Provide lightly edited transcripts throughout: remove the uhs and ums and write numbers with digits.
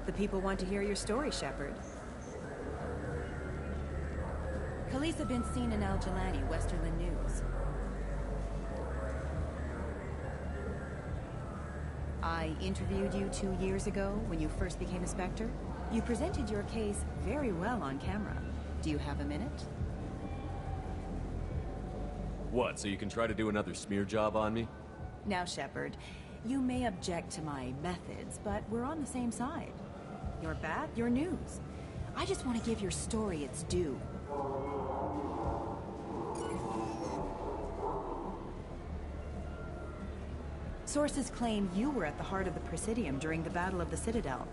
The people want to hear your story, Shepard. Khaleesa bint Sinan al-Jalani, Westerland News. I interviewed you 2 years ago when you first became a Spectre. You presented your case very well on camera. Do you have a minute? What, so you can try to do another smear job on me? Now, Shepard, you may object to my methods, but we're on the same side. You're bad, you're news. I just want to give your story its due. Sources claim you were at the heart of the Presidium during the Battle of the Citadel.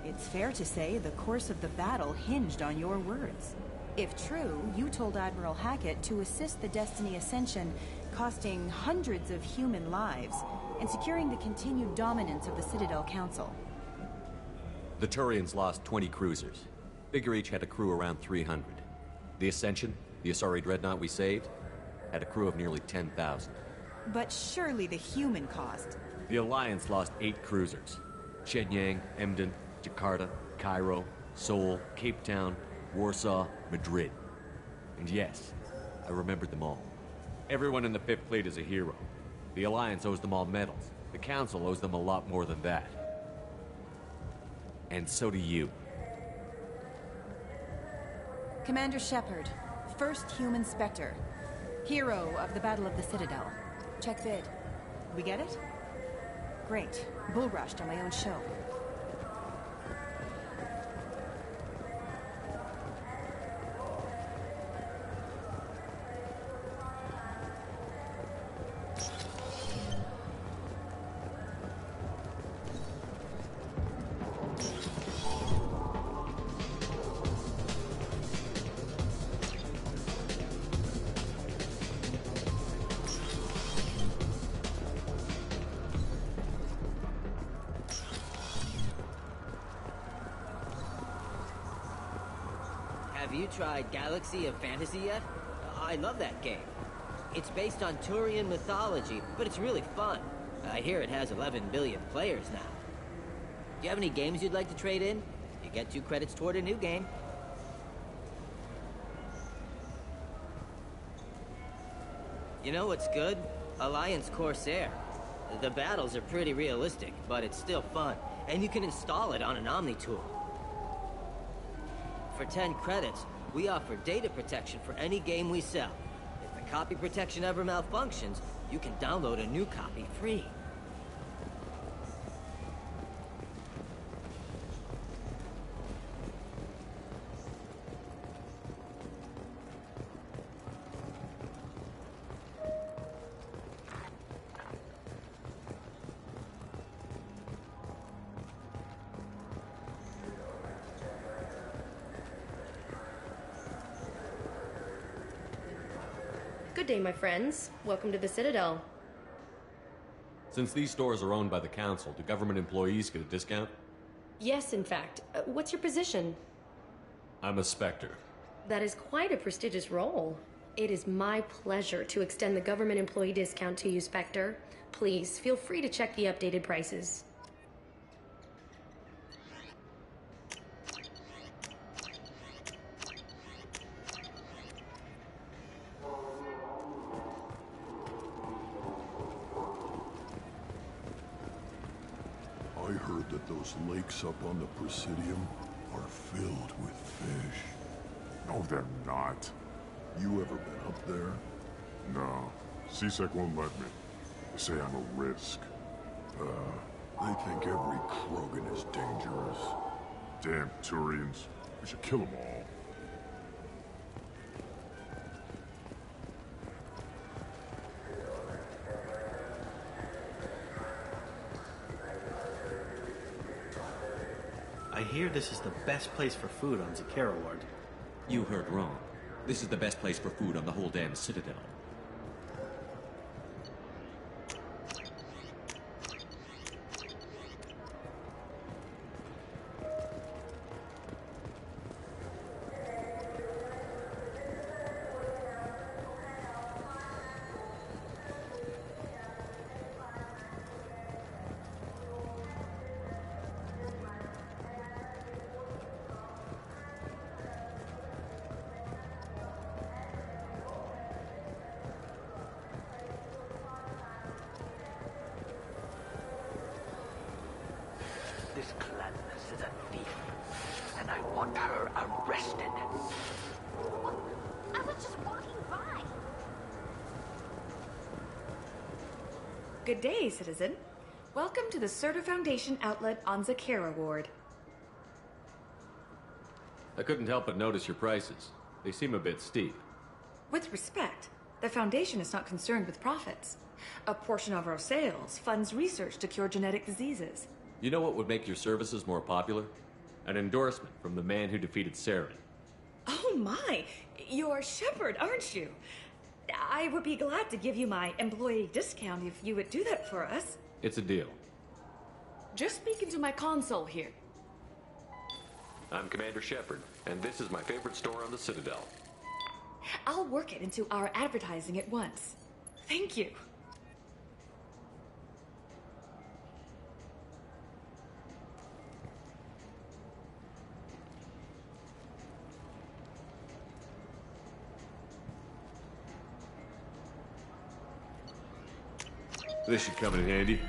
It's fair to say the course of the battle hinged on your words. If true, you told Admiral Hackett to assist the Destiny Ascension, costing hundreds of human lives, and securing the continued dominance of the Citadel Council. The Turians lost 20 cruisers. Figure each had a crew around 300. The Ascension, the Asari dreadnought we saved, had a crew of nearly 10,000. But surely the human cost. The Alliance lost 8 cruisers. Shenyang, Emden, Jakarta, Cairo, Seoul, Cape Town, Warsaw, Madrid. And yes, I remembered them all. Everyone in the Fifth Fleet is a hero. The Alliance owes them all medals. The Council owes them a lot more than that. And so do you. Commander Shepard, first human Spectre. Hero of the Battle of the Citadel. Check vid. We get it? Great. Bull rushed on my own show. Have you tried Galaxy of Fantasy yet? I love that game. It's based on Turian mythology, but it's really fun. I hear it has 11 billion players now. Do you have any games you'd like to trade in? You get 2 credits toward a new game. You know what's good? Alliance Corsair. The battles are pretty realistic, but it's still fun, and you can install it on an Omni tool. For 10 credits, we offer data protection for any game we sell. If the copy protection ever malfunctions, you can download a new copy free. Good day, my friends. Welcome to the Citadel. Since these stores are owned by the Council, do government employees get a discount? Yes, in fact. What's your position? I'm a Spectre. That is quite a prestigious role. It is my pleasure to extend the government employee discount to you, Spectre. Please, feel free to check the updated prices. I heard that those lakes up on the Presidium are filled with fish. No, they're not. You ever been up there? No. CSEC won't let me. They say I'm a risk. They think every Krogan is dangerous. Damn Turians. We should kill them all. I hear this is the best place for food on Zakera Ward. You heard wrong. This is the best place for food on the whole damn Citadel. Good day, citizen. Welcome to the Serta Foundation outlet on Zakera Ward. I couldn't help but notice your prices. They seem a bit steep. With respect, the Foundation is not concerned with profits. A portion of our sales funds research to cure genetic diseases. You know what would make your services more popular? An endorsement from the man who defeated Saren. Oh my! You're Shepard, aren't you? I would be glad to give you my employee discount if you would do that for us. It's a deal. Just speak into my console here. I'm Commander Shepard, and this is my favorite store on the Citadel. I'll work it into our advertising at once. Thank you. This should come in handy.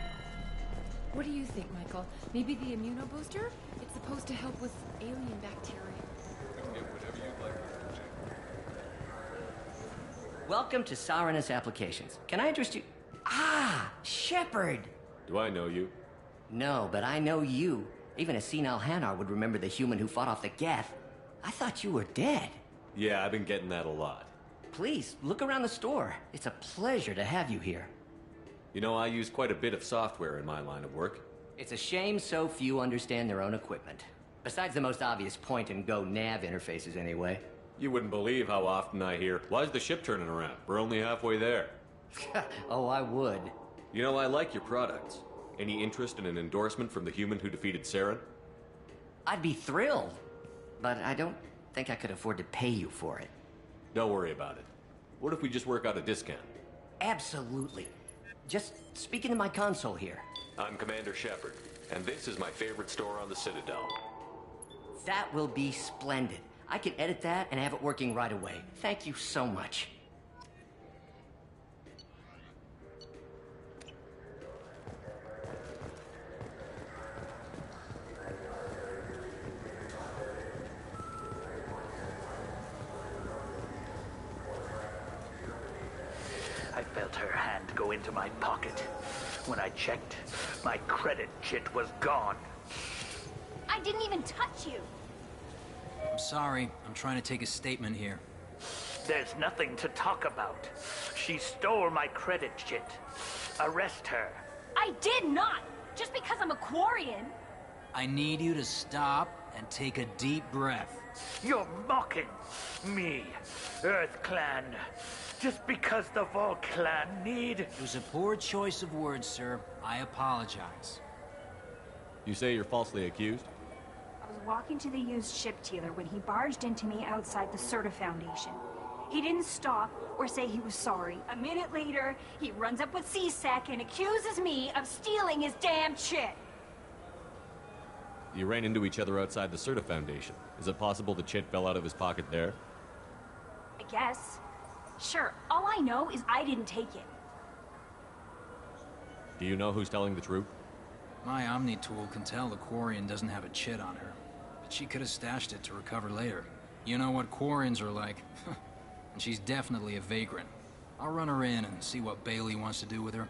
What do you think, Michael? Maybe the immunobooster? It's supposed to help with alien bacteria. Welcome to Sarenus Applications. Can I interest you? Ah, Shepard! Do I know you? No, but I know you. Even a senile Hanar would remember the human who fought off the Geth. I thought you were dead. Yeah, I've been getting that a lot. Please, look around the store. It's a pleasure to have you here. You know, I use quite a bit of software in my line of work. It's a shame so few understand their own equipment. Besides the most obvious point-and-go nav interfaces, anyway. You wouldn't believe how often I hear, "Why's the ship turning around? We're only halfway there." Oh, I would. You know, I like your products. Any interest in an endorsement from the human who defeated Saren? I'd be thrilled. But I don't think I could afford to pay you for it. Don't worry about it. What if we just work out a discount? Absolutely. Just speak into my console here. I'm Commander Shepard, and this is my favorite store on the Citadel. That will be splendid. I can edit that and have it working right away. Thank you so much. I felt her hand go into my pocket. When I checked, my credit chit was gone. I didn't even touch you. I'm sorry. I'm trying to take a statement here. There's nothing to talk about. She stole my credit chit. Arrest her. I did not! Just because I'm a Quarian. I need you to stop and take a deep breath. You're mocking me, Earth Clan. Just because the Vol Clan need... It was a poor choice of words, sir. I apologize. You say you're falsely accused? I was walking to the used ship dealer when he barged into me outside the Serta Foundation. He didn't stop or say he was sorry. A minute later, he runs up with C-Sec and accuses me of stealing his damn chit. You ran into each other outside the Serta Foundation. Is it possible the chit fell out of his pocket there? I guess. Sure, all I know is I didn't take it. Do you know who's telling the truth? My Omni tool can tell the Quarian doesn't have a chit on her, but she could have stashed it to recover later. You know what Quarians are like, and she's definitely a vagrant. I'll run her in and see what Bailey wants to do with her.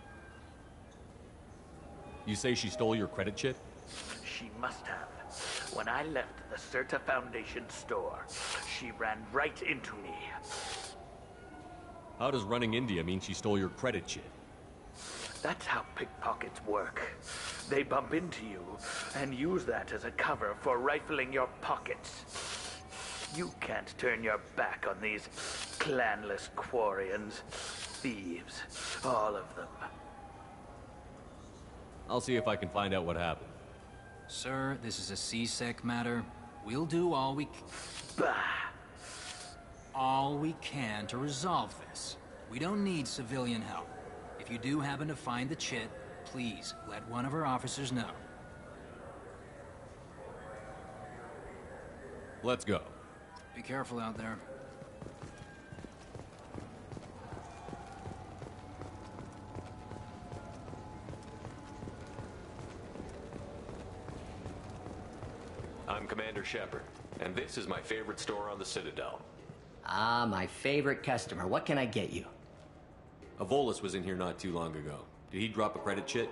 You say she stole your credit chit? She must have. When I left the Serta Foundation store, she ran right into me. How does running into you mean she stole your credit chit? That's how pickpockets work. They bump into you and use that as a cover for rifling your pockets. You can't turn your back on these clanless Quarians. Thieves, all of them. I'll see if I can find out what happened. Sir, this is a C-Sec matter. We'll do all we can to resolve this. We don't need civilian help. If you do happen to find the chit, please let one of our officers know. Let's go. Be careful out there. I'm Commander Shepard, and this is my favorite store on the Citadel. Ah, my favorite customer. What can I get you? A Volus was in here not too long ago. Did he drop a credit chit?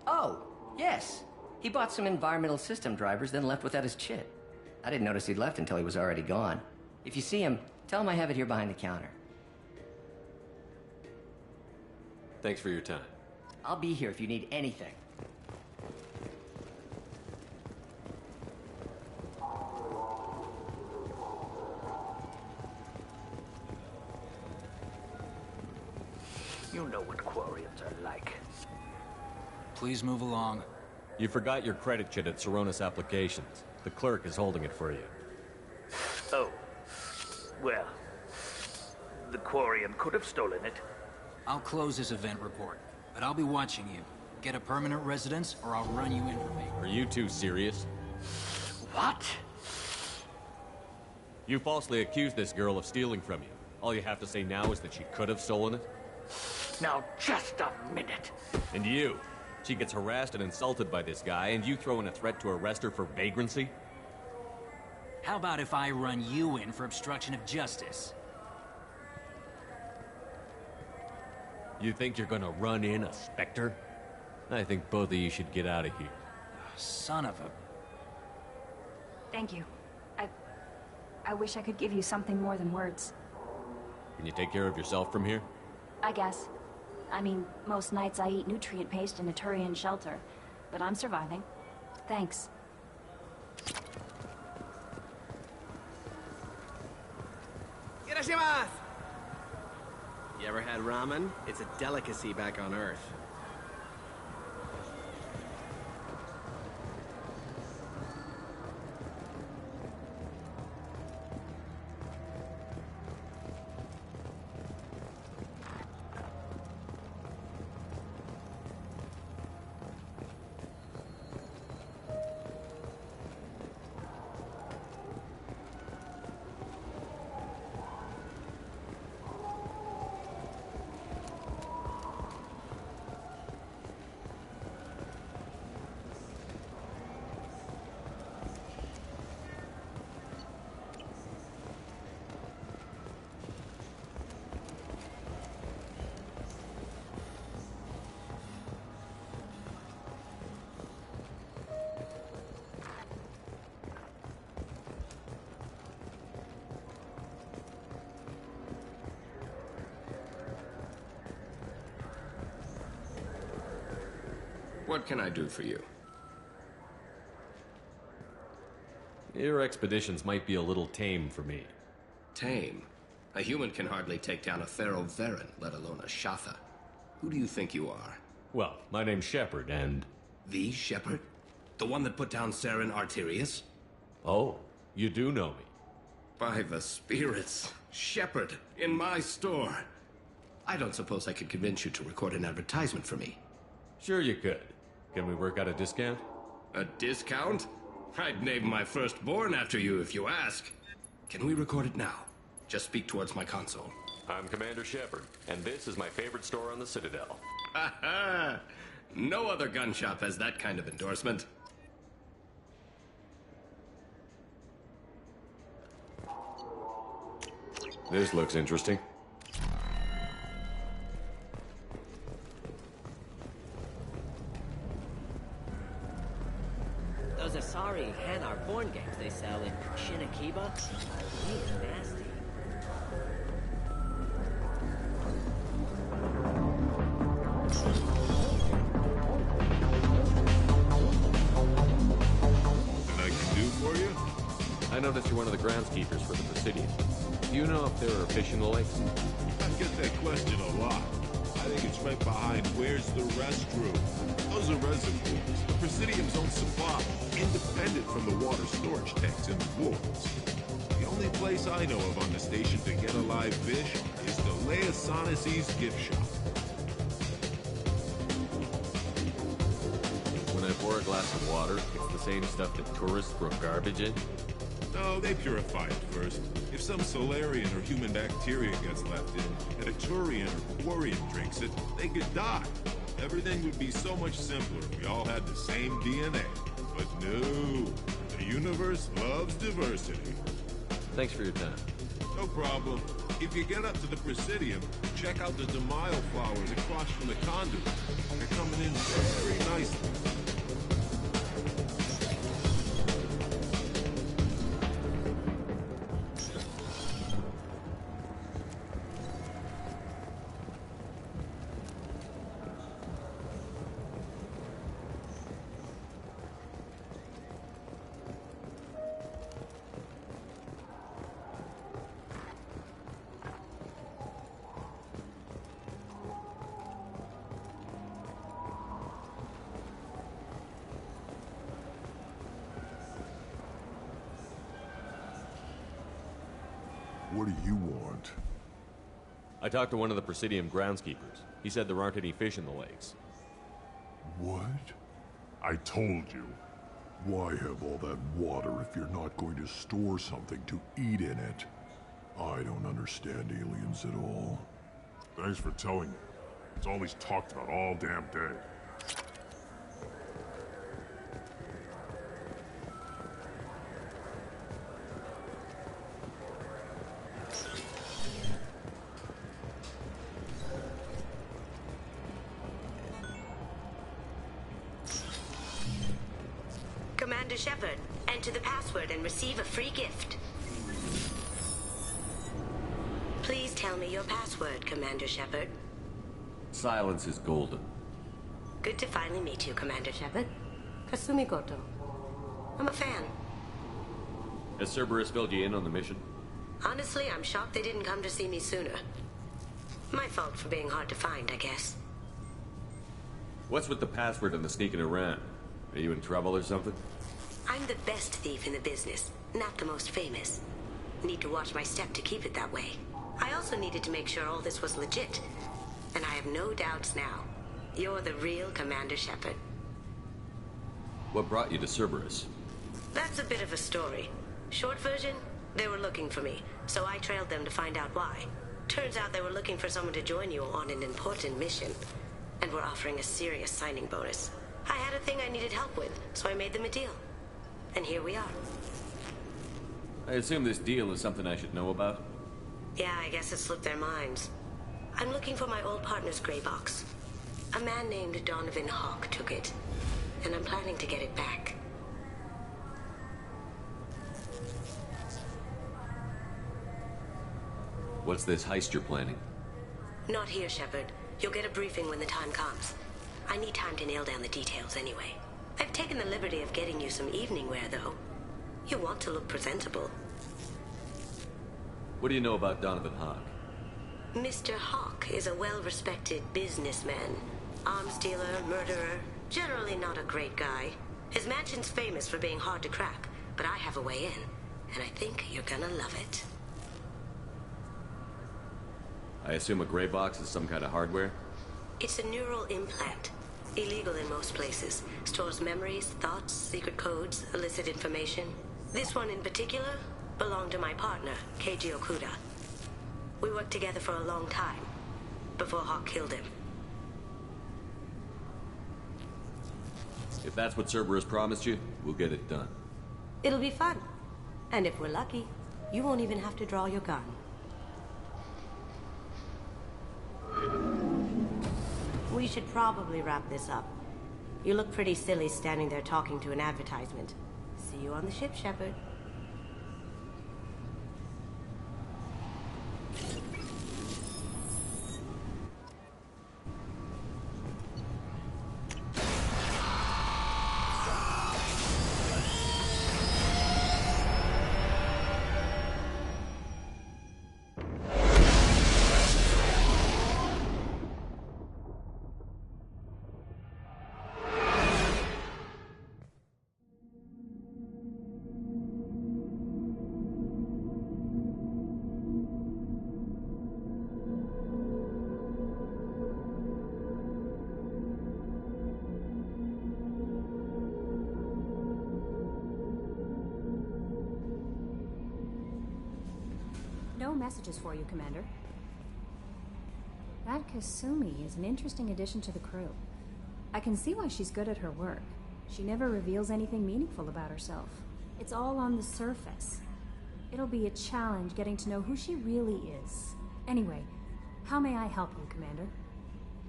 Oh, yes. He bought some environmental system drivers, then left without his chit. I didn't notice he'd left until he was already gone. If you see him, tell him I have it here behind the counter. Thanks for your time. I'll be here if you need anything. You know what Quarians are like. Please move along. You forgot your credit chit at Saronis Applications. The clerk is holding it for you. Oh. Well, the Quarian could have stolen it. I'll close this event report, but I'll be watching you. Get a permanent residence, or I'll run you in for me. Are you two serious? What? You falsely accused this girl of stealing from you. All you have to say now is that she could have stolen it? Now, just a minute. And you? She gets harassed and insulted by this guy, and you throw in a threat to arrest her for vagrancy? How about if I run you in for obstruction of justice? You think you're gonna run in a Spectre? I think both of you should get out of here. Son of a... Thank you. I wish I could give you something more than words. Can you take care of yourself from here? I guess. I mean, most nights I eat nutrient paste in a Turian shelter, but I'm surviving. Thanks. Irashimasu! You ever had ramen? It's a delicacy back on Earth. What can I do for you? Your expeditions might be a little tame for me. Tame? A human can hardly take down a Pharaoh Varen, let alone a Shatha. Who do you think you are? Well, my name's Shepard, and... The Shepard? The one that put down Saren Arterius? Oh, you do know me. By the spirits. Shepard, in my store. I don't suppose I could convince you to record an advertisement for me. Sure you could. Can we work out a discount? A discount? I'd name my firstborn after you if you ask. Can we record it now? Just speak towards my console. I'm Commander Shepard, and this is my favorite store on the Citadel. Ha ha! No other gun shop has that kind of endorsement. This looks interesting. Those Asari Hanar porn games they sell in Shinakiba? He's nasty. Nothing I can do for you? I noticed you're one of the groundskeepers for the Presidium. Do you know if there are fish in the lakes? I get that question a lot. I think it's right behind where's the restroom. Those are reservoirs, the Presidium's own supply, independent from the water storage tanks in the walls. The only place I know of on the station to get a live fish is the Leia Sonesi's gift shop. When I pour a glass of water, it's the same stuff that tourists throw garbage in? No, they purify it first. If some Solarian or human bacteria gets left in, and a Turian or Quarian drinks it, they could die. Everything would be so much simpler if we all had the same DNA. But no, the universe loves diversity. Thanks for your time. No problem. If you get up to the Presidium, Check out the DeMaio flowers across from the conduit. They're coming in very nicely. What do you want? I talked to one of the Presidium groundskeepers. He said there aren't any fish in the lakes. What? I told you. Why have all that water if you're not going to store something to eat in it? I don't understand aliens at all. Thanks for telling me. It's all he's talked about all damn day. Commander Shepard, enter the password and receive a free gift. Please tell me your password, Commander Shepard. Silence is golden. Good to finally meet you, Commander Shepard. Kasumi Goto. I'm a fan. Has Cerberus filled you in on the mission? Honestly, I'm shocked they didn't come to see me sooner. My fault for being hard to find, I guess. What's with the password and the sneaking around? Are you in trouble or something? I'm the best thief in the business, not the most famous. Need to watch my step to keep it that way. I also needed to make sure all this was legit. And I have no doubts now. You're the real Commander Shepard. What brought you to Cerberus? That's a bit of a story. Short version, they were looking for me, so I trailed them to find out why. Turns out they were looking for someone to join you on an important mission, and were offering a serious signing bonus. I had a thing I needed help with, so I made them a deal. And here we are. I assume this deal is something I should know about? Yeah, I guess it slipped their minds. I'm looking for my old partner's gray box. A man named Donovan Hawk took it, and I'm planning to get it back. What's this heist you're planning? Not here, Shepard. You'll get a briefing when the time comes. I need time to nail down the details anyway. I've taken the liberty of getting you some evening wear, though. You want to look presentable. What do you know about Donovan Hawk? Mr. Hawk is a well-respected businessman. Arms dealer, murderer, generally not a great guy. His mansion's famous for being hard to crack, but I have a way in, and I think you're gonna love it. I assume a gray box is some kind of hardware? It's a neural implant. Illegal in most places. Stores memories, thoughts, secret codes, illicit information. This one in particular belonged to my partner, Keiji Okuda. We worked together for a long time, before Hawk killed him. If that's what Cerberus promised you, we'll get it done. It'll be fun. And if we're lucky, you won't even have to draw your gun. We should probably wrap this up. You look pretty silly standing there talking to an advertisement. See you on the ship, Shepard. No messages for you, Commander. That Kasumi is an interesting addition to the crew. I can see why she's good at her work. She never reveals anything meaningful about herself. It's all on the surface. It'll be a challenge getting to know who she really is. Anyway, How may I help you, Commander?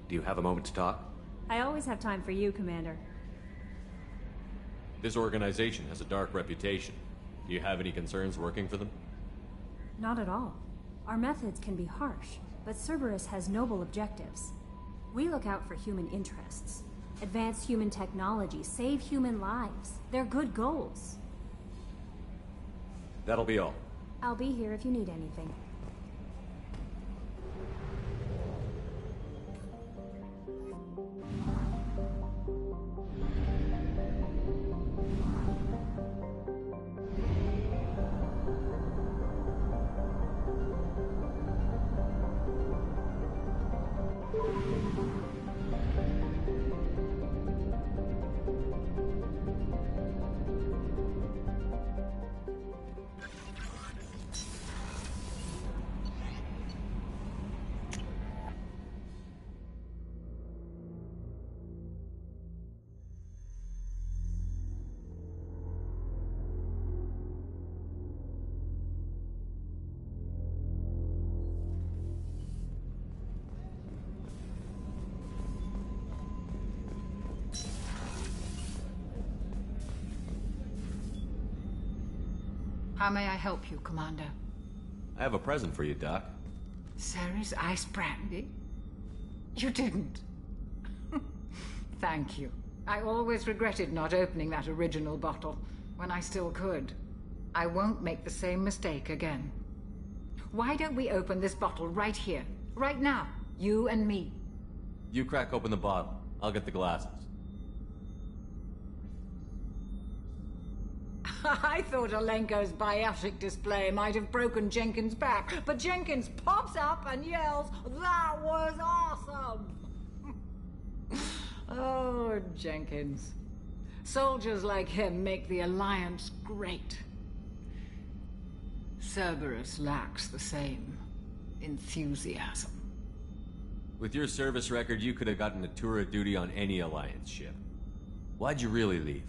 Do you have a moment to talk? I always have time for you, Commander. This organization has a dark reputation. Do you have any concerns working for them? Not at all. Our methods can be harsh, but Cerberus has noble objectives. We look out for human interests. Advance human technology, save human lives. They're good goals. That'll be all. I'll be here if you need anything. How may I help you, Commander? I have a present for you, Doc. Ceres ice brandy? You didn't. Thank you. I always regretted not opening that original bottle when I still could. I won't make the same mistake again. Why don't we open this bottle right here, right now, you and me? You crack open the bottle. I'll get the glasses. I thought Alenko's biotic display might have broken Jenkins' back, but Jenkins pops up and yells, "That was awesome!" Oh, Jenkins. Soldiers like him make the Alliance great. Cerberus lacks the same enthusiasm. With your service record, you could have gotten a tour of duty on any Alliance ship. Why'd you really leave?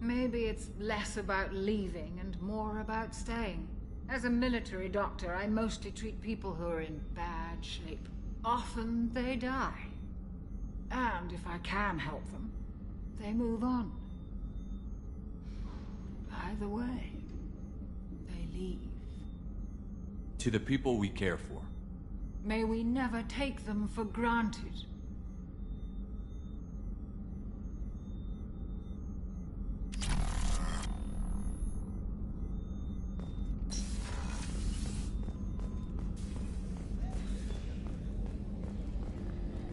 Maybe it's less about leaving and more about staying. As a military doctor, I mostly treat people who are in bad shape. Often they die. And if I can help them, they move on. Either way, they leave. To the people we care for. May we never take them for granted.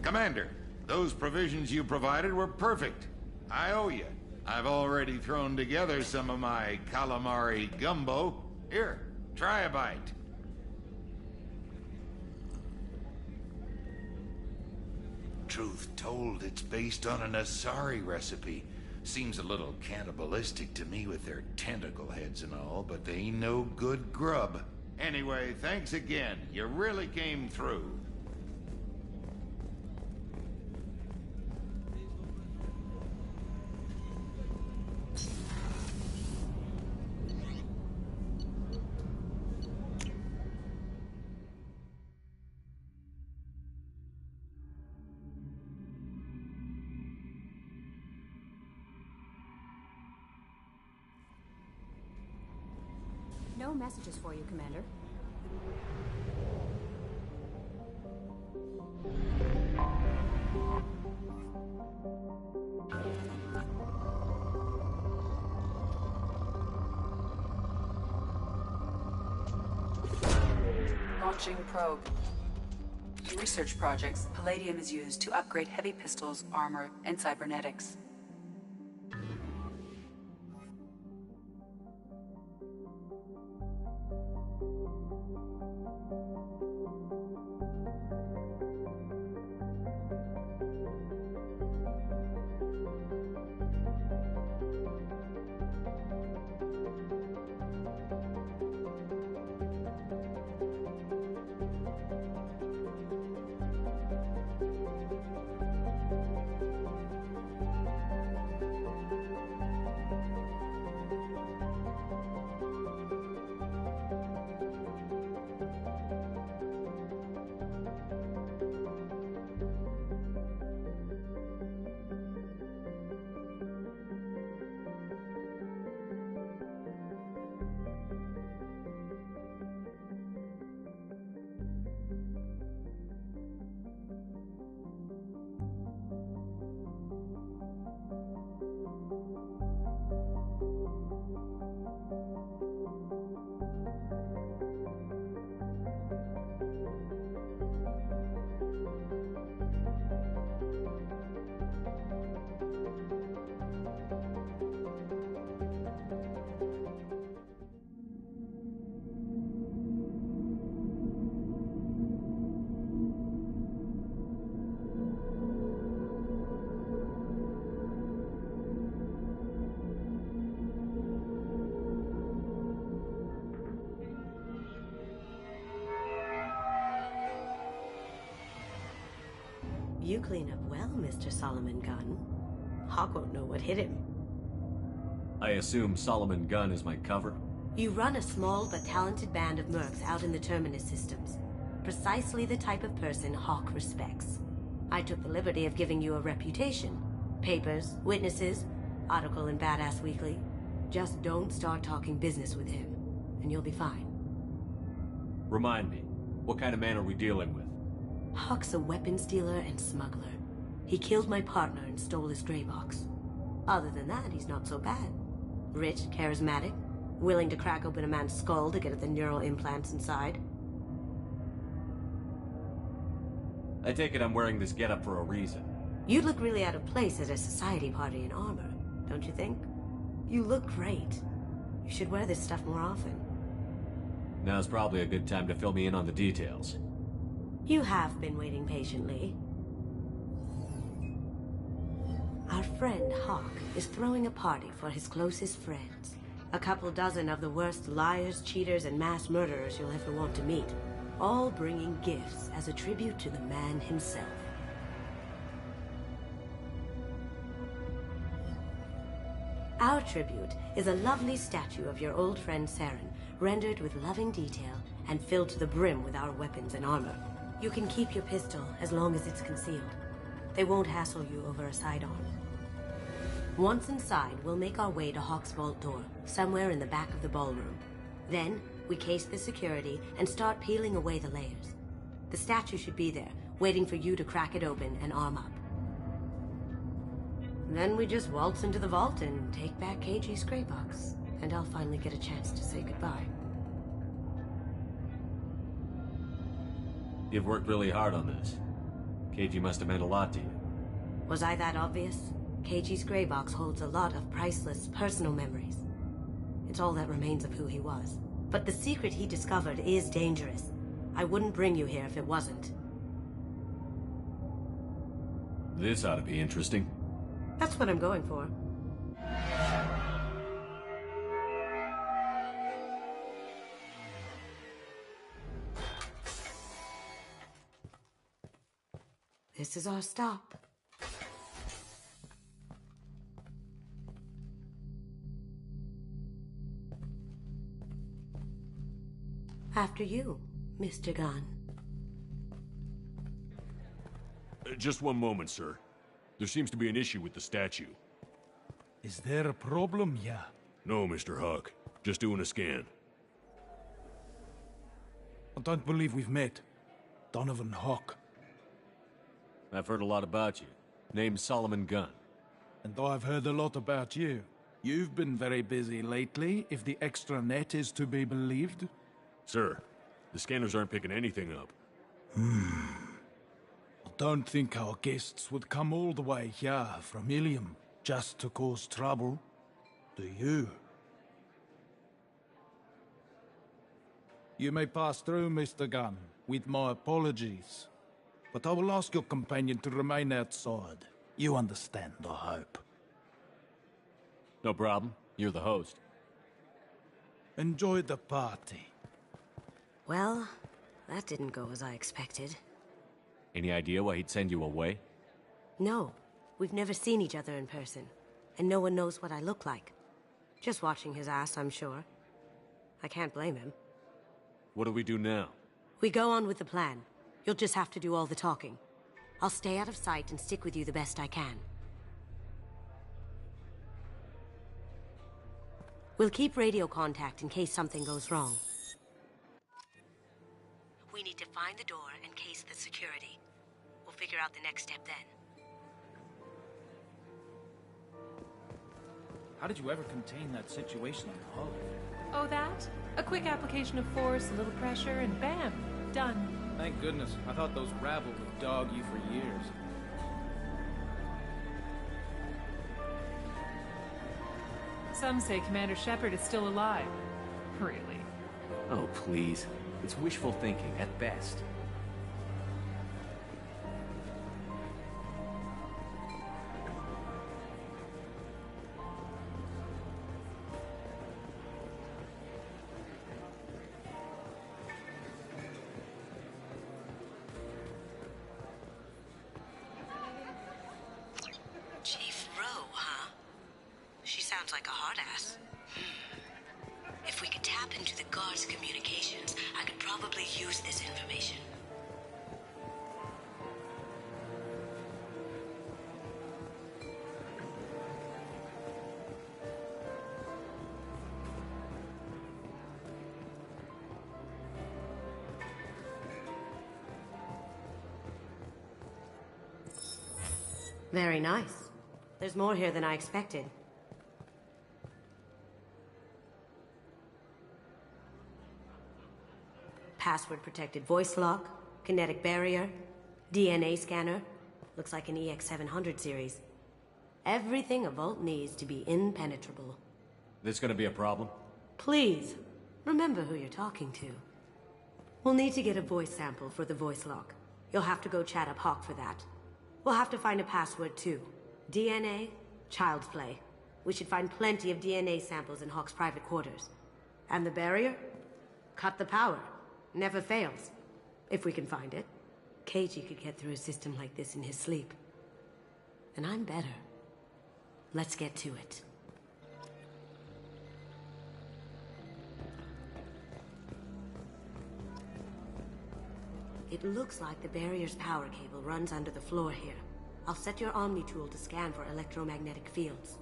Commander, those provisions you provided were perfect. I owe you. I've already thrown together some of my calamari gumbo. Here, try a bite. Truth told, it's based on an Asari recipe. Seems a little cannibalistic to me with their tentacle heads and all, but they ain't no good grub. Anyway, thanks again. You really came through. No messages for you, Commander. Launching probe. In research projects, palladium is used to upgrade heavy pistols, armor, and cybernetics. You clean up well, Mr. Solomon Gunn. Hawk won't know what hit him. I assume Solomon Gunn is my cover? You run a small but talented band of mercs out in the Terminus systems. Precisely the type of person Hawk respects. I took the liberty of giving you a reputation. Papers, witnesses, article in Badass Weekly. Just don't start talking business with him, and you'll be fine. Remind me, what kind of man are we dealing with? Hawk's a weapons dealer and smuggler. He killed my partner and stole his gray box. Other than that, he's not so bad. Rich, charismatic, willing to crack open a man's skull to get at the neural implants inside. I take it I'm wearing this getup for a reason. You'd look really out of place at a society party in armor, don't you think? You look great. You should wear this stuff more often. Now's probably a good time to fill me in on the details. You have been waiting patiently. Our friend Hawk is throwing a party for his closest friends. A couple dozen of the worst liars, cheaters, and mass murderers you'll ever want to meet. All bringing gifts as a tribute to the man himself. Our tribute is a lovely statue of your old friend Saren, rendered with loving detail and filled to the brim with our weapons and armor. You can keep your pistol as long as it's concealed. They won't hassle you over a sidearm. Once inside, we'll make our way to Hawk's vault door, somewhere in the back of the ballroom. Then, we case the security and start peeling away the layers. The statue should be there, waiting for you to crack it open and arm up. Then we just waltz into the vault and take back KG's gray box, and I'll finally get a chance to say goodbye. You've worked really hard on this. KG must have meant a lot to you. Was I that obvious? KG's gray box holds a lot of priceless personal memories. It's all that remains of who he was. But the secret he discovered is dangerous. I wouldn't bring you here if it wasn't. This ought to be interesting. That's what I'm going for. This is our stop. After you, Mr. Gunn. Just one moment, sir. There seems to be an issue with the statue. Is there a problem, yeah? No, Mr. Hawk. Just doing a scan. I don't believe we've met. Donovan Hawk. I've heard a lot about you. Name's Solomon Gunn. And I've heard a lot about you. You've been very busy lately, if the extranet is to be believed. Sir, the scanners aren't picking anything up. I don't think our guests would come all the way here from Ilium just to cause trouble. Do you? You may pass through, Mr. Gunn, with my apologies. But I will ask your companion to remain outside. You understand, I hope. No problem. You're the host. Enjoy the party. Well, that didn't go as I expected. Any idea why he'd send you away? No, we've never seen each other in person, and no one knows what I look like. Just watching his ass, I'm sure. I can't blame him. What do we do now? We go on with the plan. You'll just have to do all the talking. I'll stay out of sight and stick with you the best I can. We'll keep radio contact in case something goes wrong. We need to find the door and case the security. We'll figure out the next step then. How did you ever contain that situation on the hull? Oh, that? A quick application of force, a little pressure, and bam! Done. Thank goodness. I thought those rabble would dog you for years. Some say Commander Shepard is still alive. Really? Oh, please. It's wishful thinking, at best. Very nice. There's more here than I expected. Password-protected voice lock, kinetic barrier, DNA scanner. Looks like an EX700 series. Everything a vault needs to be impenetrable. This gonna be a problem? Please, remember who you're talking to. We'll need to get a voice sample for the voice lock. You'll have to go chat up Hawk for that. We'll have to find a password too. DNA, child's play. We should find plenty of DNA samples in Hawk's private quarters. And the barrier? Cut the power. Never fails. If we can find it. KG could get through a system like this in his sleep. And I'm better. Let's get to it. It looks like the barrier's power cable runs under the floor here. I'll set your Omni tool to scan for electromagnetic fields.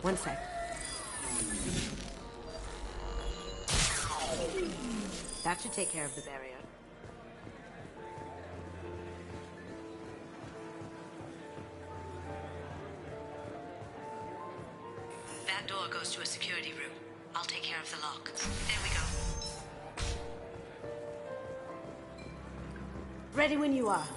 One sec. That should take care of the barrier. That door goes to a security room. I'll take care of the lock. There we go. Ready when you are.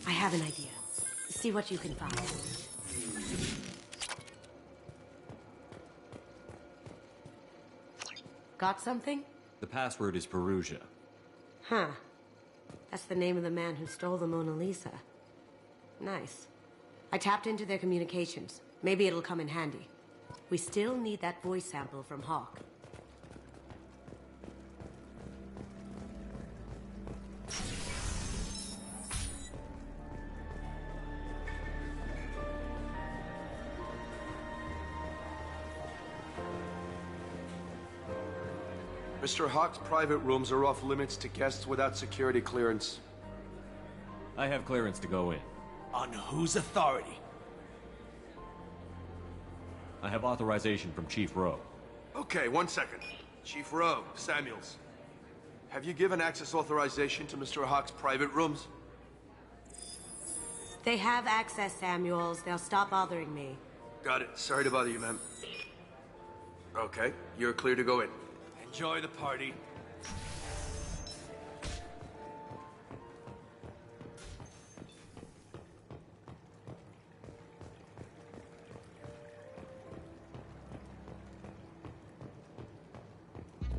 I have an idea. See what you can find. Got something? The password is Perugia. Huh. That's the name of the man who stole the Mona Lisa. Nice. I tapped into their communications. Maybe it'll come in handy. We still need that voice sample from Hawk. Mr. Hawk's private rooms are off limits to guests without security clearance. I have clearance to go in. On whose authority? I have authorization from Chief Rowe. Okay, 1 second. Chief Rowe, Samuels. Have you given access authorization to Mr. Hawk's private rooms? They have access, Samuels. They'll stop bothering me. Got it. Sorry to bother you, ma'am. Okay, you're clear to go in. Enjoy the party.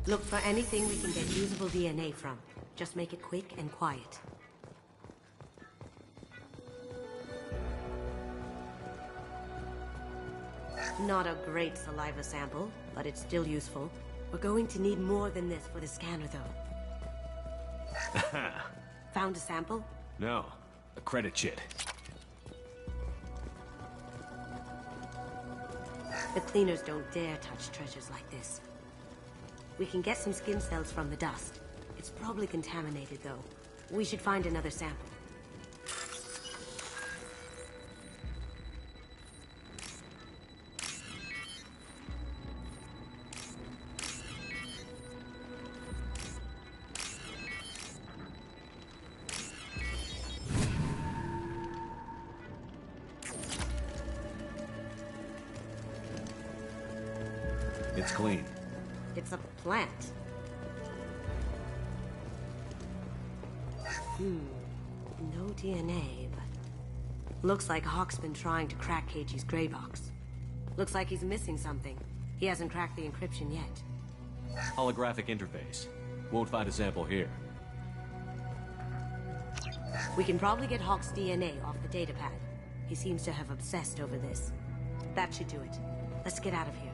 Look for anything we can get usable DNA from. Just make it quick and quiet. Not a great saliva sample, but it's still useful. We're going to need more than this for the scanner, though. Found a sample? No, a credit chit. The cleaners don't dare touch treasures like this. We can get some skin cells from the dust. It's probably contaminated, though. We should find another sample. It's clean. It's a plant. No DNA, but Looks like Hawk's been trying to crack KG's gray box. Looks like he's missing something. He hasn't cracked the encryption yet. Holographic interface. Won't find a sample here. We can probably get Hawk's DNA off the datapad. He seems to have obsessed over this. That should do it. Let's get out of here.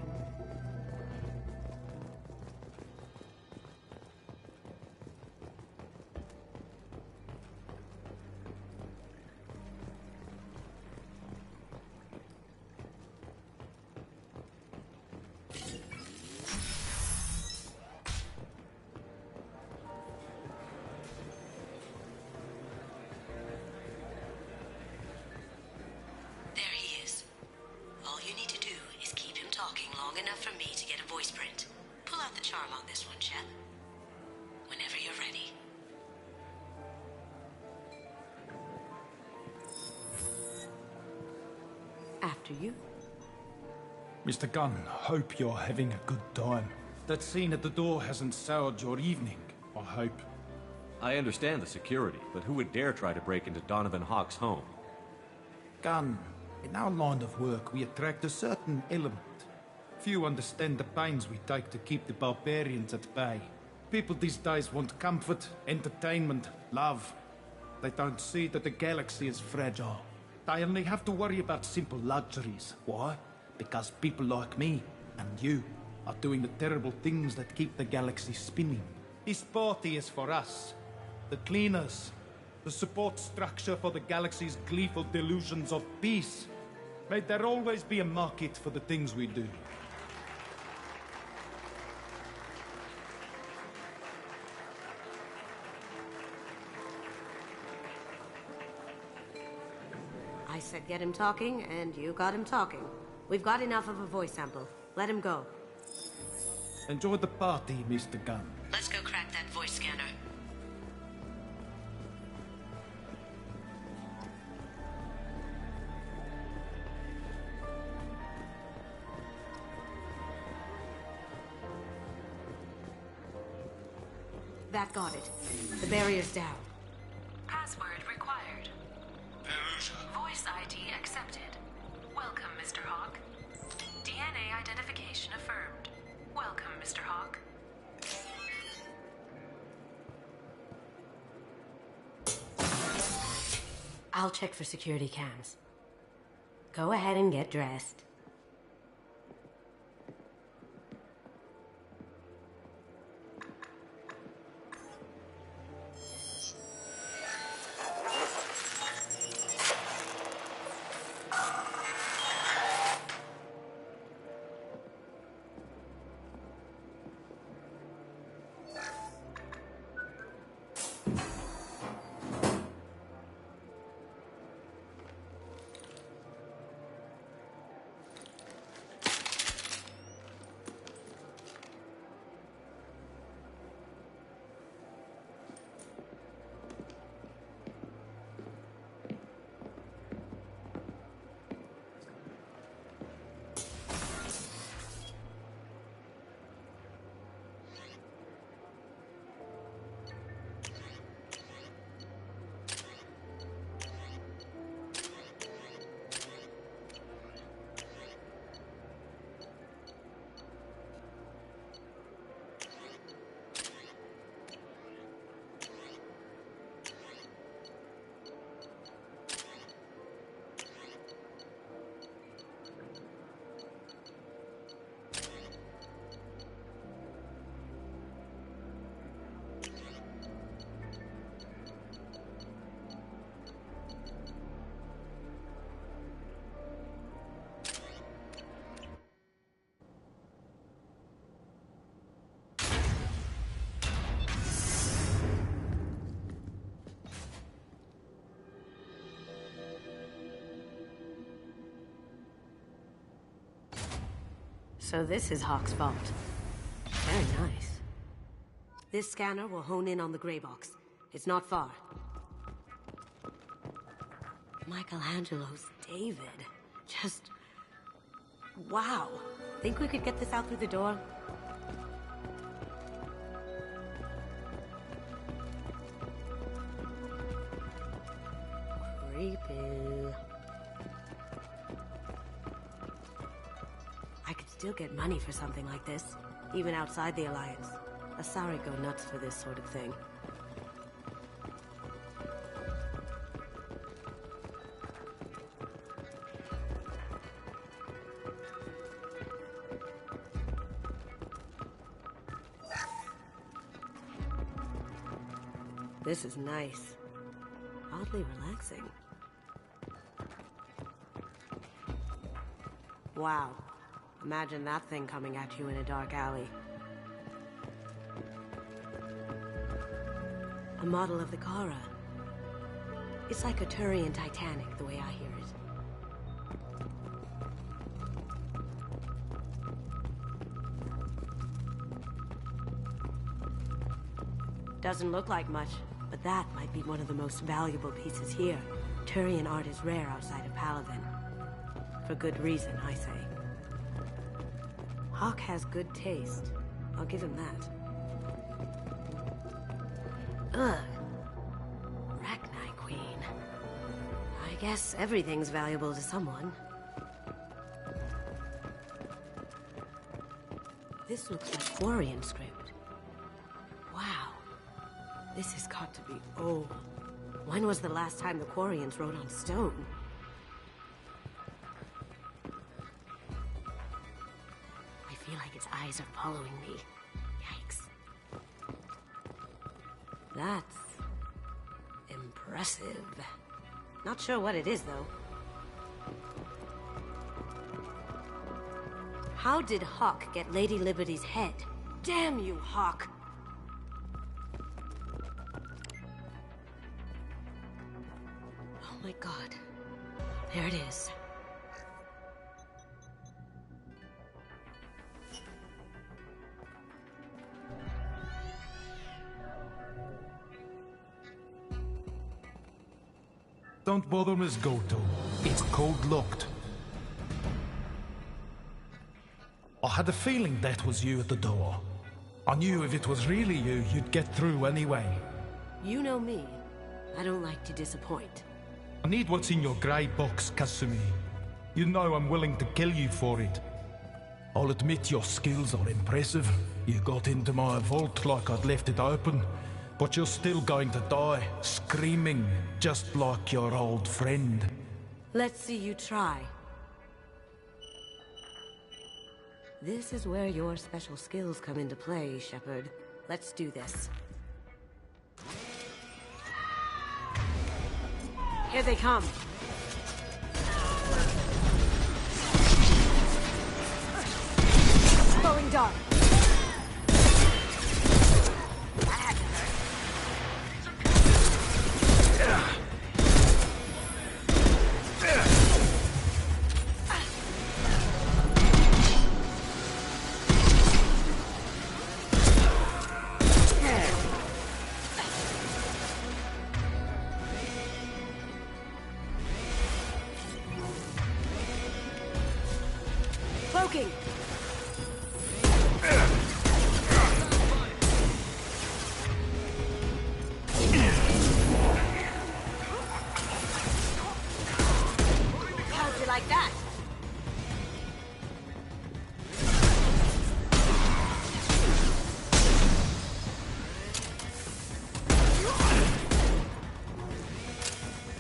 After you. Mr. Gunn, hope you're having a good time. That scene at the door hasn't soured your evening, I hope. I understand the security, but who would dare try to break into Donovan Hawk's home? Gunn, in our line of work, we attract a certain element. Few understand the pains we take to keep the barbarians at bay. People these days want comfort, entertainment, love. They don't see that the galaxy is fragile. They only have to worry about simple luxuries. Why? Because people like me and you are doing the terrible things that keep the galaxy spinning. This party is for us, the cleaners, the support structure for the galaxy's gleeful delusions of peace. May there always be a market for the things we do. I said get him talking, and you got him talking. We've got enough of a voice sample. Let him go. Enjoy the party, Mr. Gunn. Let's go crack that voice scanner. That got it. The barrier's down. Password required. Voice ID accepted. Welcome, Mr. Hawk. DNA identification affirmed. Welcome, Mr. Hawk. I'll check for security cams. Go ahead and get dressed. So this is Hawk's vault. Very nice. This scanner will hone in on the gray box. It's not far. Michelangelo's David. Just... wow. Think we could get this out through the door? Creepy. I could still get money for something like this, even outside the Alliance. Asari go nuts for this sort of thing. This is nice. Oddly relaxing. Wow. Imagine that thing coming at you in a dark alley. A model of the Kara. It's like a Turian Titanic, the way I hear it. Doesn't look like much, but that might be one of the most valuable pieces here. Turian art is rare outside of Paladin. For good reason, I say. Hawk has good taste. I'll give him that. Ugh. Rachni Queen. I guess everything's valuable to someone. This looks like Quarian script. Wow. This has got to be old. When was the last time the Quarians wrote on stone? I feel like its eyes are following me. Yikes. That's impressive. Not sure what it is, though. How did Hawk get Lady Liberty's head? Damn you, Hawk! Oh my god. There it is. Don't bother, Miss Goto. It's code-locked. I had a feeling that was you at the door. I knew if it was really you, you'd get through anyway. You know me. I don't like to disappoint. I need what's in your grey box, Kasumi. You know I'm willing to kill you for it. I'll admit your skills are impressive. You got into my vault like I'd left it open. But you're still going to die, screaming, just like your old friend. Let's see you try. This is where your special skills come into play, Shepard. Let's do this. Here they come. Going dark. Cloaking. How'd you like that?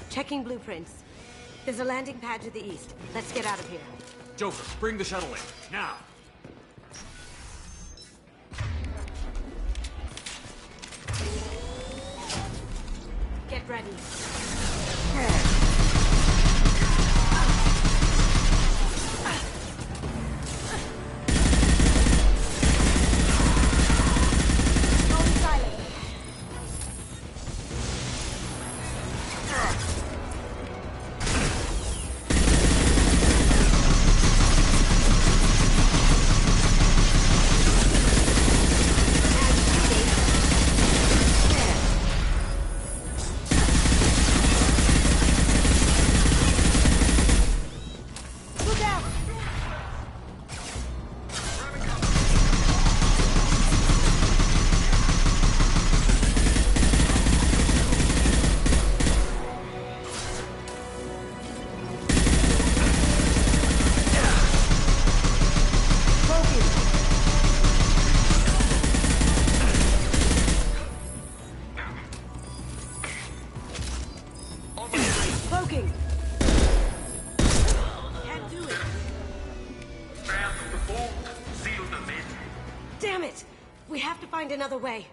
Checking blueprints. There's a landing pad to the east. Let's get out of here. Joker, bring the shuttle in, now! Get ready. Going silent. Cloaking! Can't do it. Seal them in. Damn it! We have to find another way.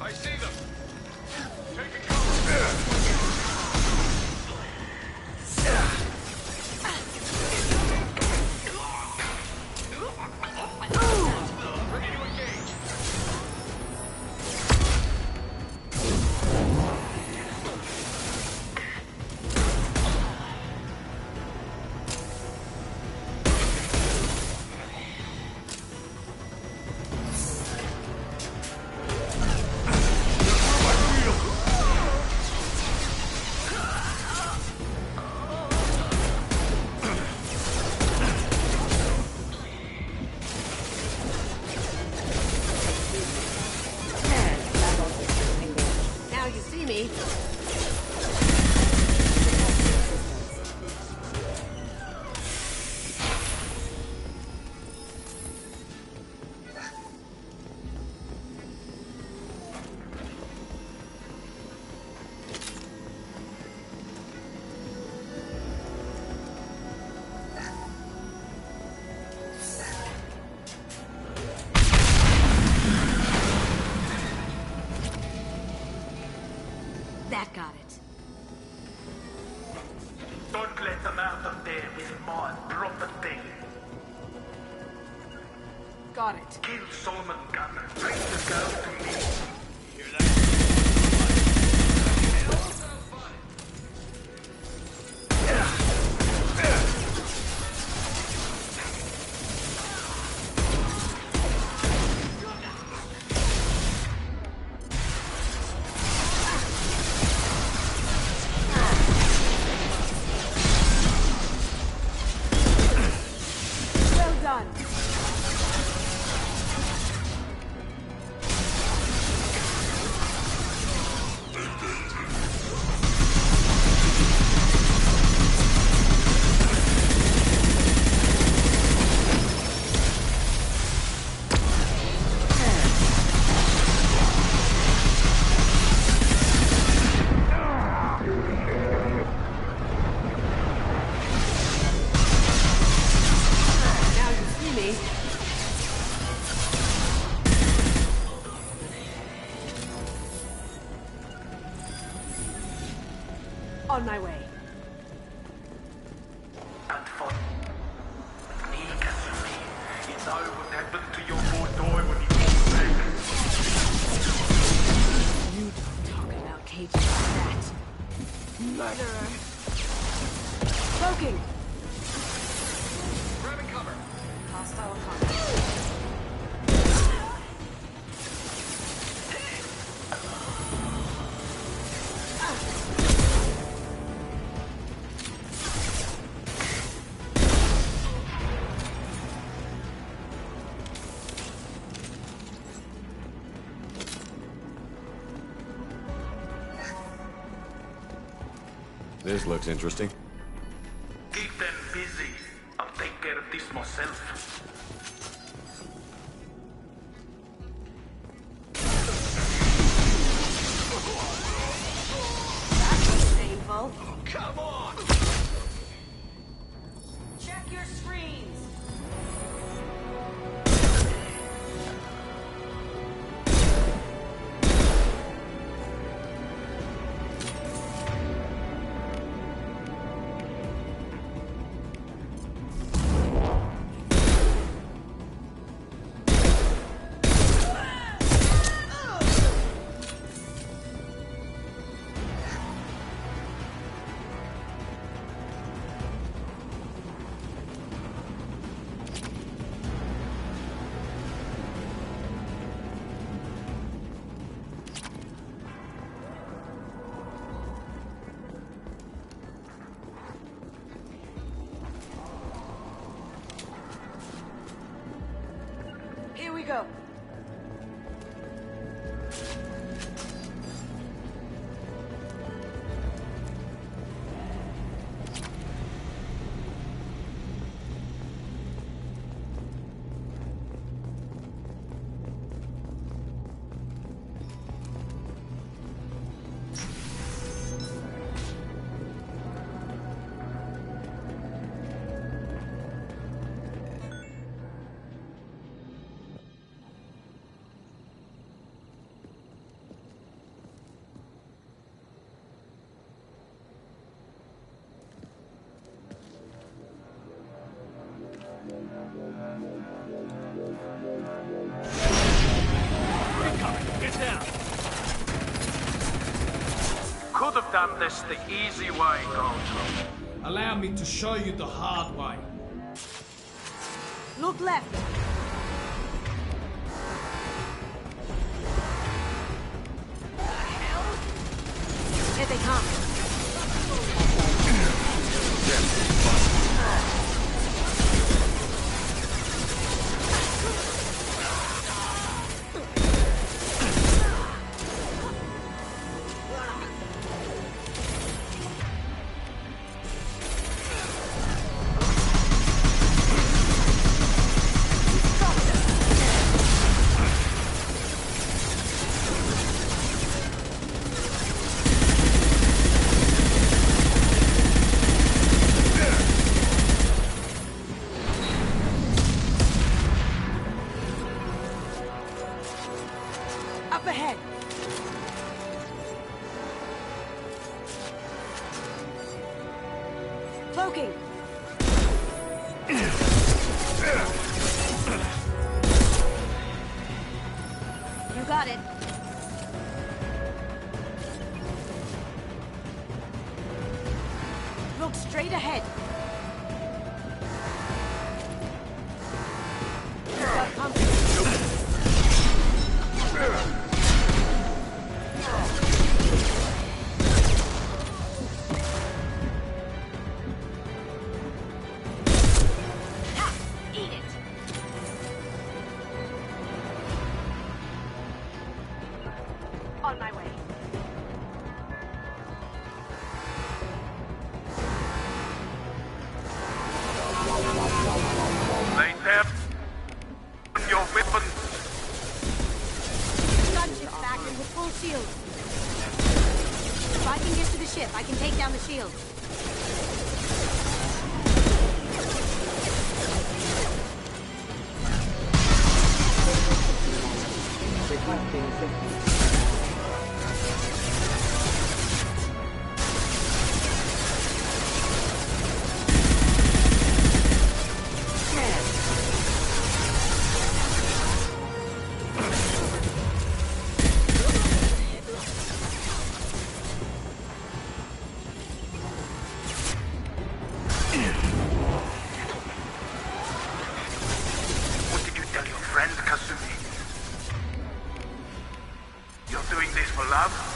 I see them. Taking Ready to engage. Now you see me. That got it. Don't let them out of there with my property. Got it. Kill Solomon Gunner. Bring the girl to me. Well done. Now you see me. On my way. And for me, Cassidy, you know what happened to your poor toy when he came back. You don't talk about cages like that. Murderer. Cloaking. Grabbing cover. Hostile contact. This looks interesting. Keep them busy. I'll take care of this myself. That was painful. Come on! Check your screens. go. Get down! Could have done this the easy way, Goldthorpe. Allow me to show you the hard way. Look left. Here they come. Up ahead. Cloaking. You got it. Look straight ahead. You've got company. On my way. Lay down your weapon. Gunship's back and with full shield. If I can get to the ship, I can take down the shield. What did you tell your friend, Kasumi? You're doing this for love?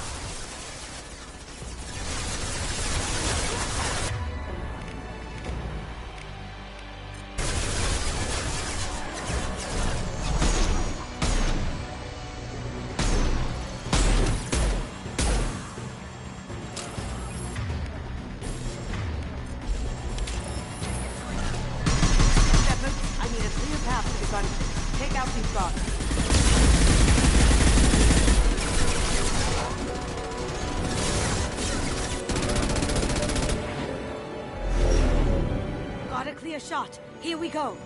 I need a clear path to the gun. Take out these guards. Got a clear shot. Here we go.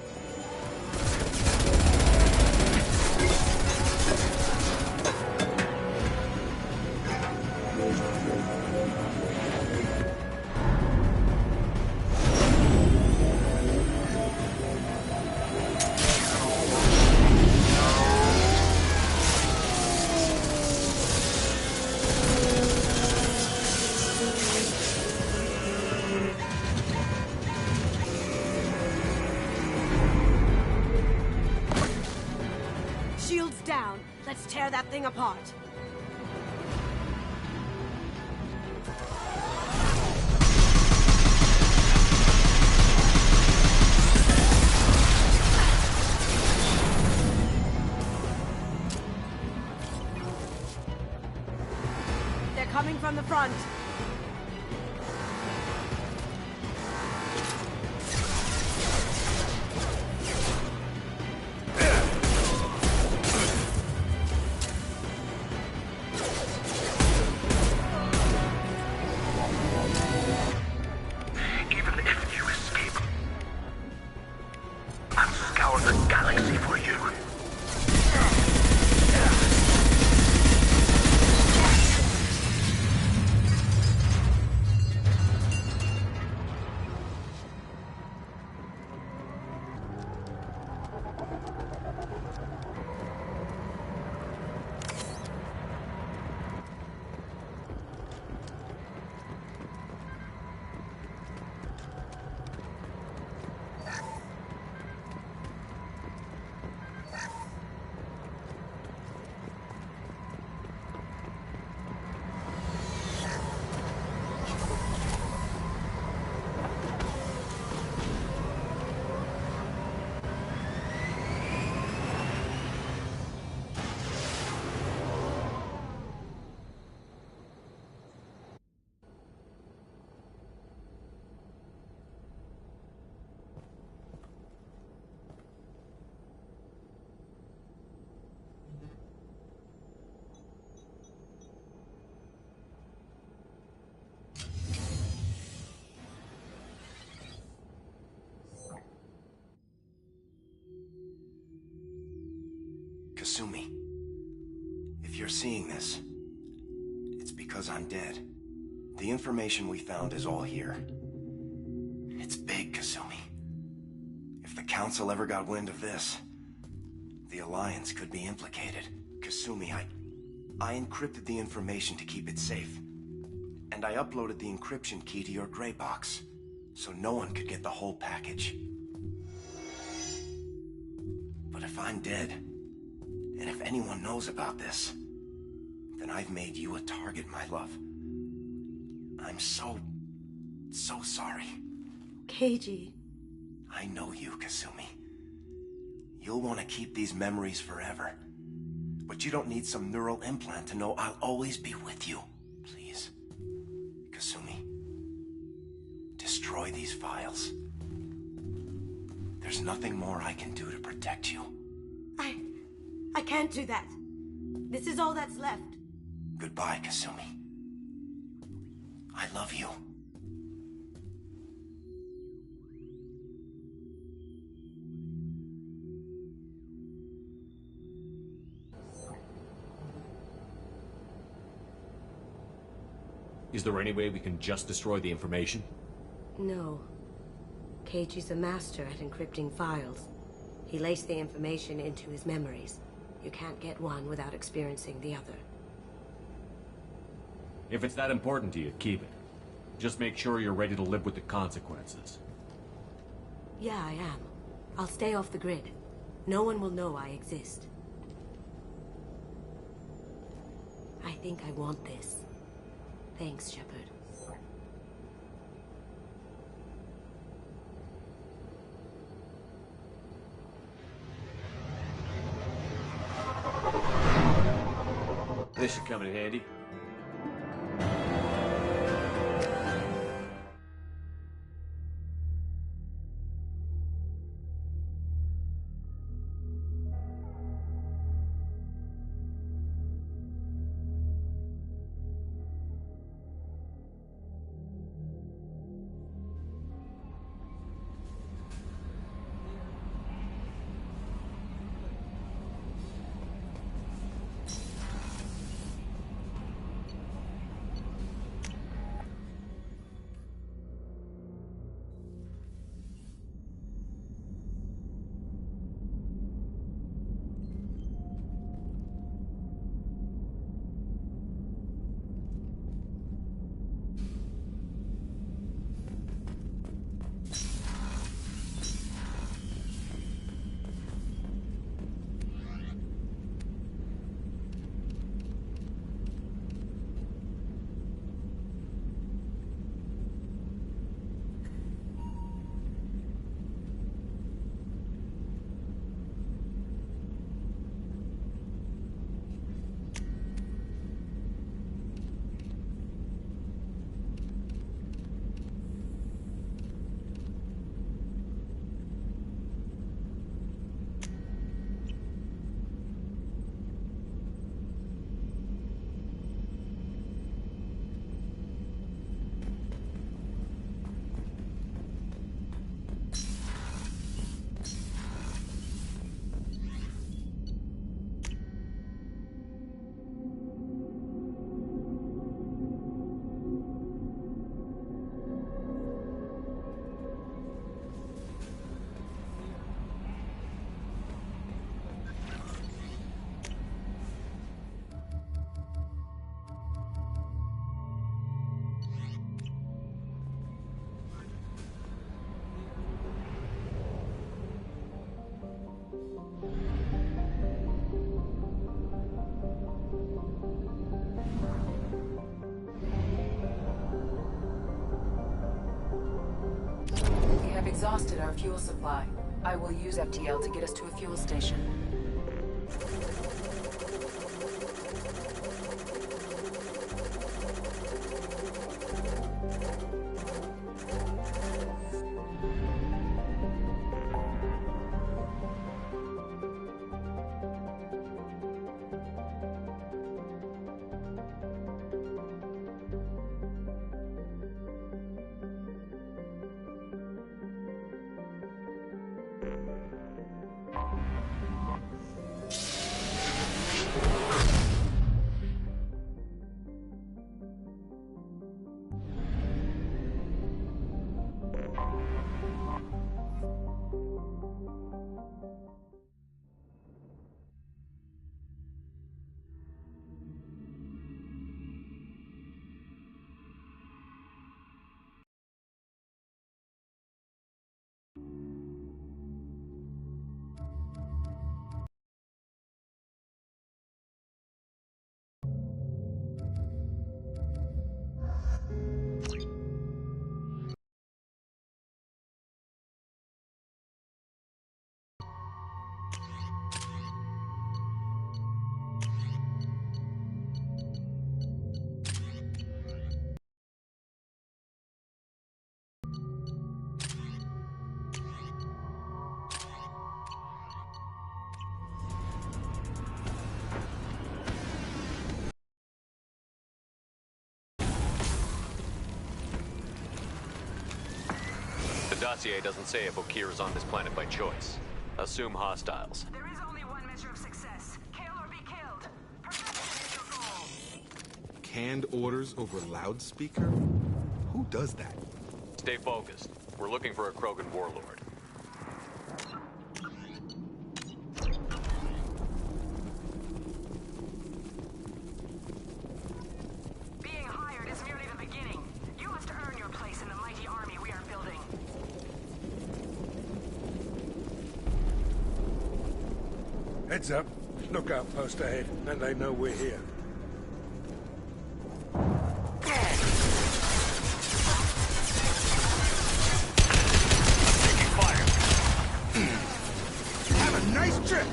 Shields down. Let's tear that thing apart. front! Even if you escape, I'll scour the galaxy for you. Kasumi, if you're seeing this, it's because I'm dead. The information we found is all here. It's big, Kasumi. If the Council ever got wind of this, the Alliance could be implicated. Kasumi, I encrypted the information to keep it safe. And I uploaded the encryption key to your gray box, so no one could get the whole package. But if I'm dead, and if anyone knows about this, then I've made you a target, my love. I'm so sorry. Keiji. I know you, Kasumi. You'll want to keep these memories forever. But you don't need some neural implant to know I'll always be with you. Please, Kasumi, destroy these files. There's nothing more I can do to protect you. I can't do that. This is all that's left. Goodbye, Kasumi. I love you. Is there any way we can just destroy the information? No. Keiji's a master at encrypting files. He laced the information into his memories. You can't get one without experiencing the other. If it's that important to you, keep it. Just make sure you're ready to live with the consequences. Yeah, I am. I'll stay off the grid. No one will know I exist. I think I want this. Thanks, Shepard. This should come in handy. exhausted our fuel supply. I will use FTL to get us to a fuel station. The dossier doesn't say if Okir is on this planet by choice. Assume hostiles. There is only one measure of success. Kill or be killed. Perfection is your goal. Canned orders over loudspeaker? Who does that? Stay focused. We're looking for a Krogan warlord. Being hired is merely the beginning. You must earn your place in the mighty army we are building. Heads up. Lookout post ahead. Then they know we're here. Taking fire. Have a nice trip!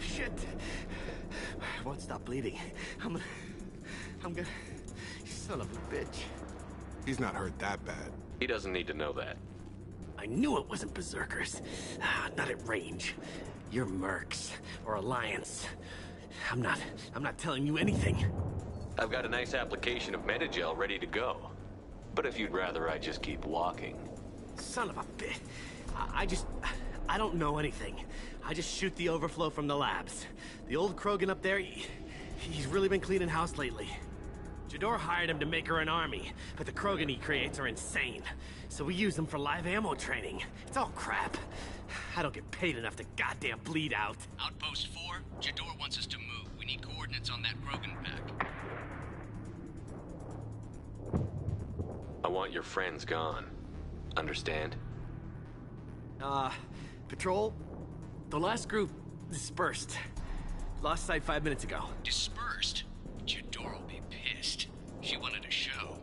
Shit. I won't stop bleeding. I'm gonna... Son of a bitch. He's not hurt that bad. He doesn't need to know that. I knew it wasn't Berserkers. Not at range. You're Mercs. Or Alliance. I'm not telling you anything. I've got a nice application of Metagel ready to go. But if you'd rather I just keep walking. Son of a bitch. I don't know anything. I just shoot the overflow from the labs. The old Krogan up there, he's really been cleaning house lately. Jador hired him to make her an army, but the Krogan he creates are insane. So we use them for live ammo training. It's all crap. I don't get paid enough to goddamn bleed out. Outpost 4, Jador wants us to move. We need coordinates on that Krogan pack. I want your friends gone. Understand? Patrol? The last group dispersed. Lost sight 5 minutes ago. Dispersed? Jador will be pissed. She wanted a show.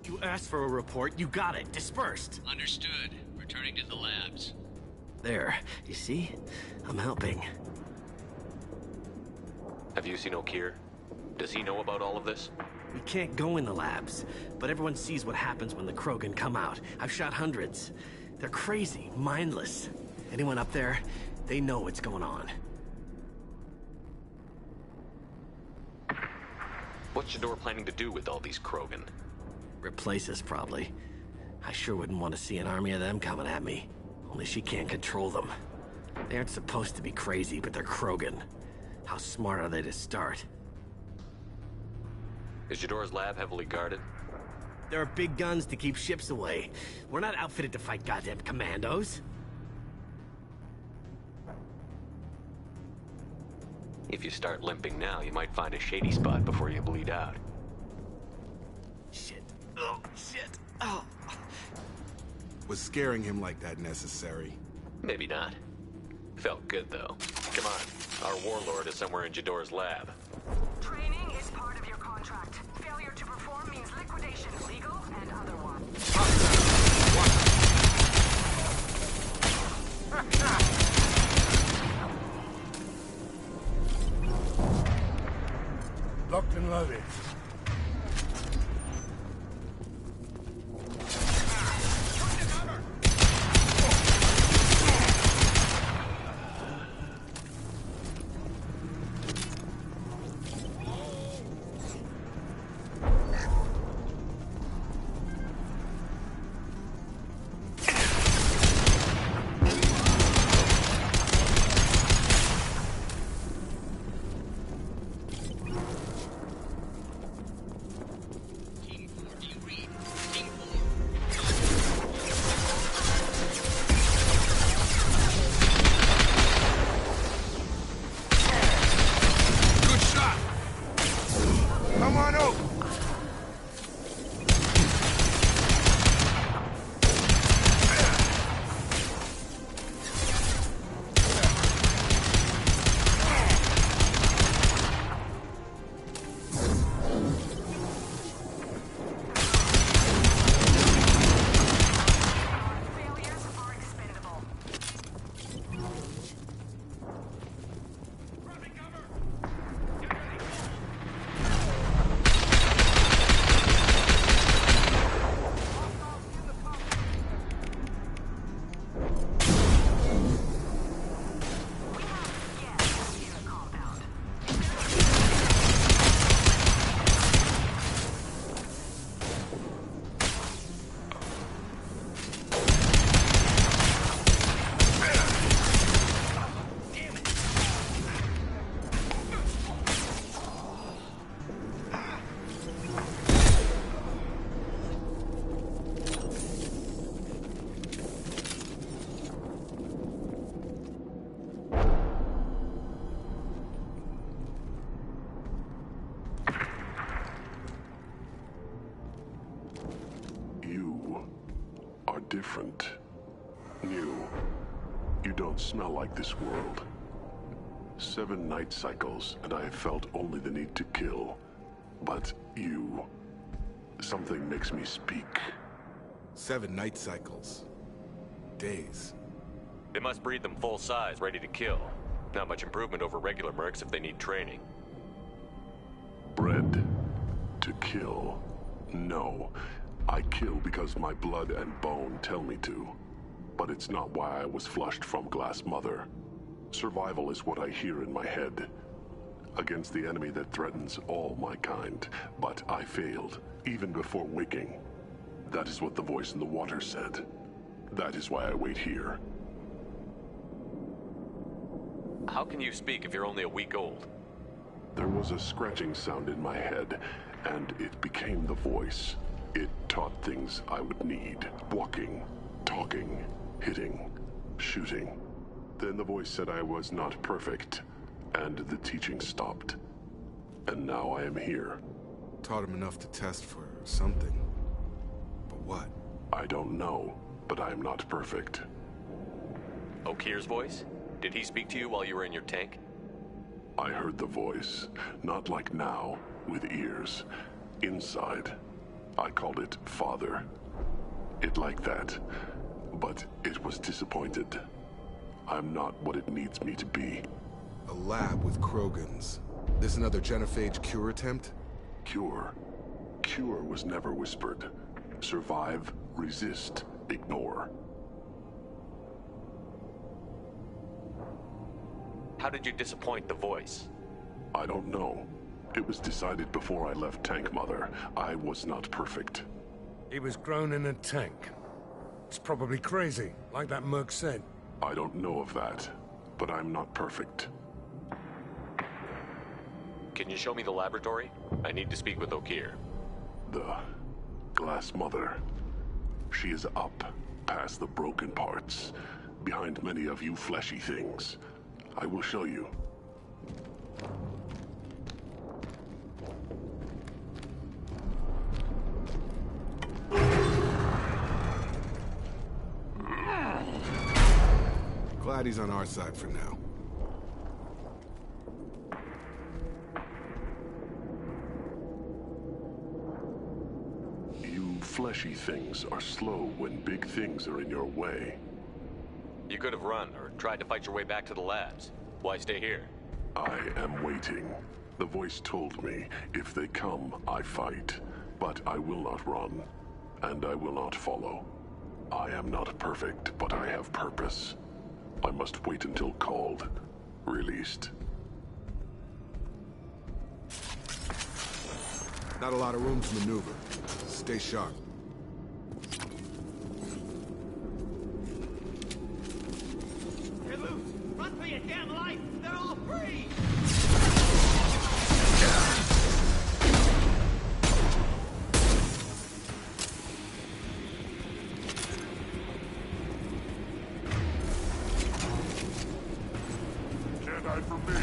You asked for a report, you got it. Dispersed. Understood. Returning to the labs. There. You see? I'm helping. Have you seen Okir? Does he know about all of this? We can't go in the labs, but everyone sees what happens when the Krogan come out. I've shot hundreds. They're crazy, mindless. Anyone up there, they know what's going on. What's Jador planning to do with all these Krogan? Replace us, probably. I sure wouldn't want to see an army of them coming at me. Only she can't control them. They aren't supposed to be crazy, but they're Krogan. How smart are they to start? Is Jador's lab heavily guarded? There are big guns to keep ships away. We're not outfitted to fight goddamn commandos. If you start limping now, you might find a shady spot before you bleed out. Shit. Oh, shit. Oh. Was scaring him like that necessary? Maybe not. Felt good, though. Come on. Our warlord is somewhere in Jador's lab. Training is part of your contract. Failure to perform means liquidation, legal and otherwise. Locked and loaded. Different. New. You don't smell like this world. 7 night cycles, and I have felt only the need to kill. But you... something makes me speak. 7 night cycles. Days. They must breed them full size, ready to kill. Not much improvement over regular mercs if they need training. Bred to kill. No. I kill because my blood and bone tell me to. But it's not why I was flushed from Glass Mother. Survival is what I hear in my head. Against the enemy that threatens all my kind. But I failed, even before waking. That is what the voice in the water said. That is why I wait here. How can you speak if you're only a week old? There was a scratching sound in my head, and it became the voice. It taught things I would need. Walking, talking, hitting, shooting. Then the voice said I was not perfect, and the teaching stopped. And now I am here. Taught him enough to test for something. But what? I don't know, but I am not perfect. Okir's voice? Did he speak to you while you were in your tank? I heard the voice, not like now, with ears. Inside. I called it Father. It liked that, but it was disappointed. I'm not what it needs me to be. A lab with Krogans. This another genophage cure attempt? Cure? Cure was never whispered. Survive, resist, ignore. How did you disappoint the voice? I don't know. It was decided before I left Tank Mother. I was not perfect. He was grown in a tank. It's probably crazy, like that merc said. I don't know of that, but I'm not perfect. Can you show me the laboratory? I need to speak with Okir. The Glass Mother. She is up, past the broken parts, behind many of you fleshy things. I will show you. Glad he's on our side for now. You fleshy things are slow when big things are in your way. You could have run or tried to fight your way back to the labs. Why stay here? I am waiting. The voice told me, if they come, I fight. But I will not run, and I will not follow. I am not perfect, but I have purpose. I must wait until called, released. Not a lot of room to maneuver. Stay sharp. You're loose! Run for your damn life! They're all free! Can't hide from me.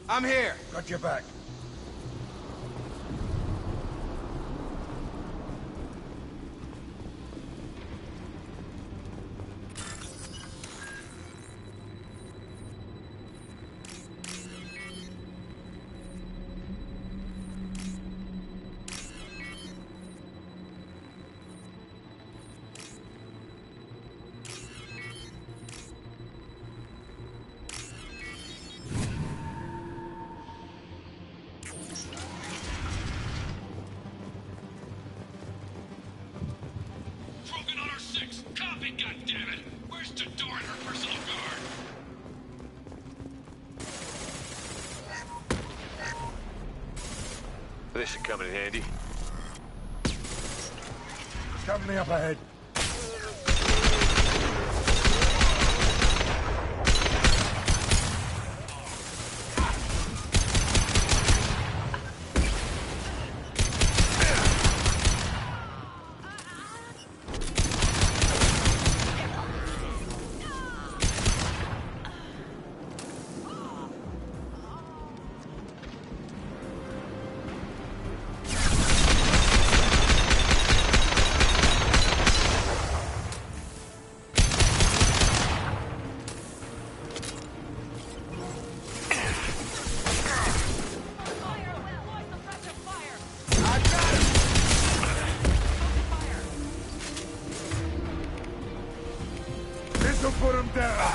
I'm here. Got your back. Copy, goddammit! Where's Jador and her personal guard? This should come in handy. Company up ahead. This'll put him down.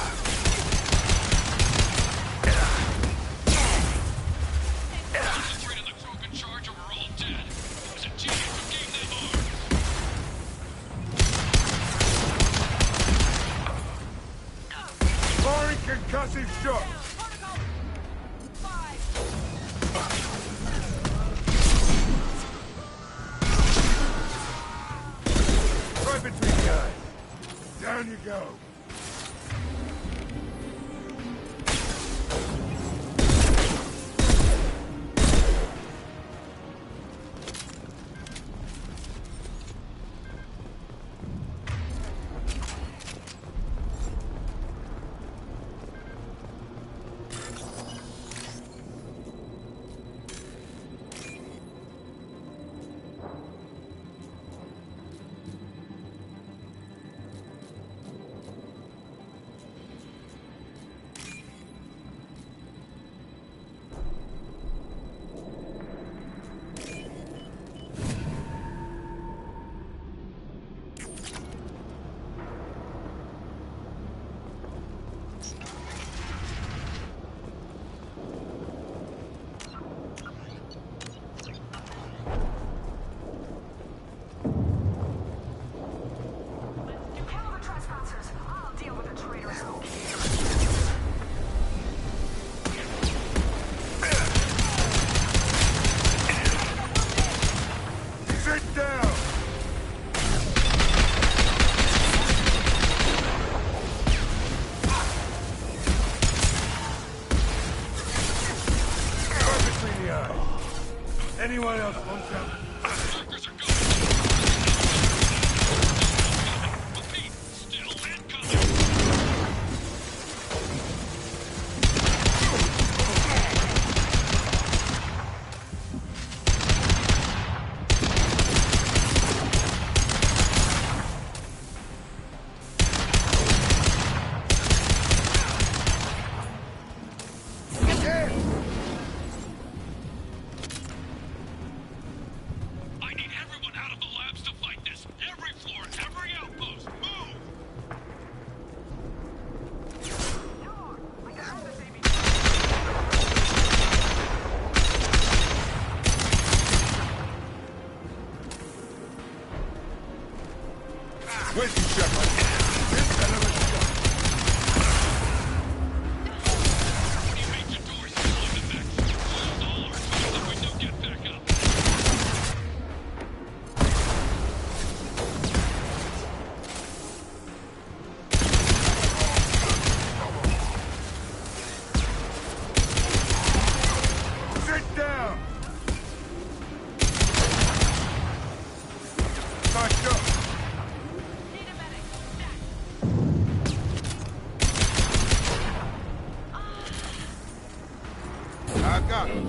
Furry concussive shot. Right between the eyes. Down you go. Everyone else, one down. Markers are going. Repeat, still incoming. I need everyone out of the labs to fight this. Every floor, every outpost, move! With you, Shepard. This hell of a shot. When you make your doors, you'll look at that. Close all our doors if we don't get back up. Sit down. Touch up. I got it.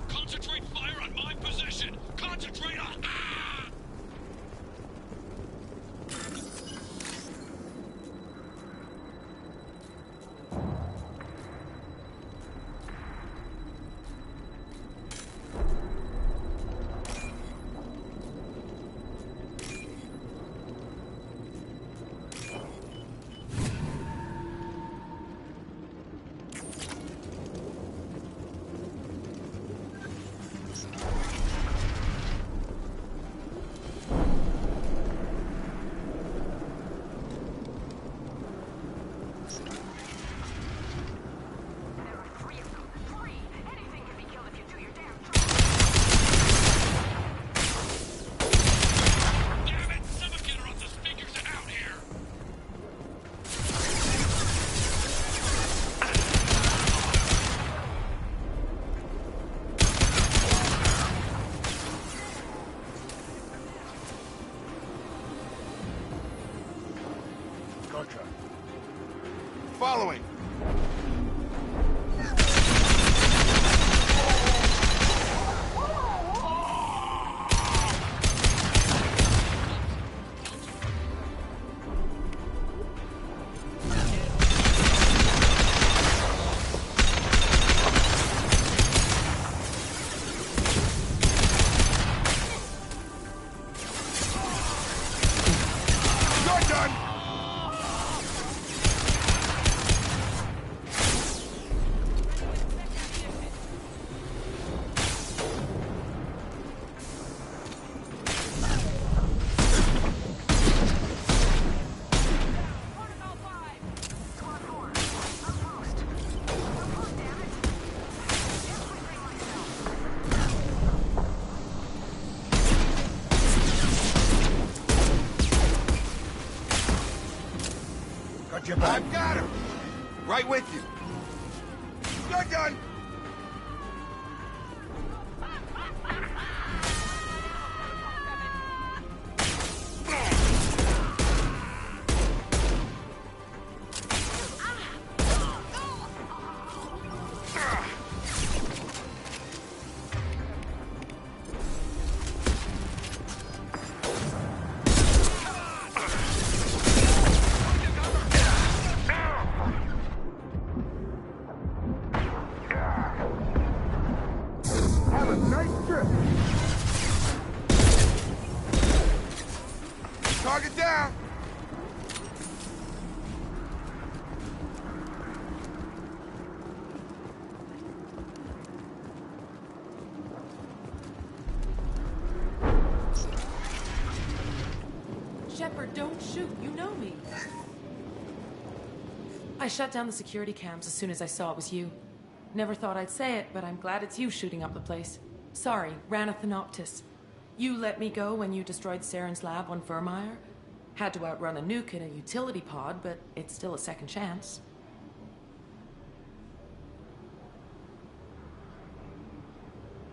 Concentrate fire on my position! Concentrate on... Ah! Damn it! Someone get her off the speakers and out here! Gotcha. Following. You're done. Got your back. I've got her. Right with you. You're done. Have a nice trip. Target down. Shepard, don't shoot. You know me. I shut down the security cams as soon as I saw it was you. Never thought I'd say it, but I'm glad it's you shooting up the place. Sorry, ran a Thanoptis. You let me go when you destroyed Saren's lab on Vermeer, Had to outrun a nuke in a utility pod, but it's still a second chance.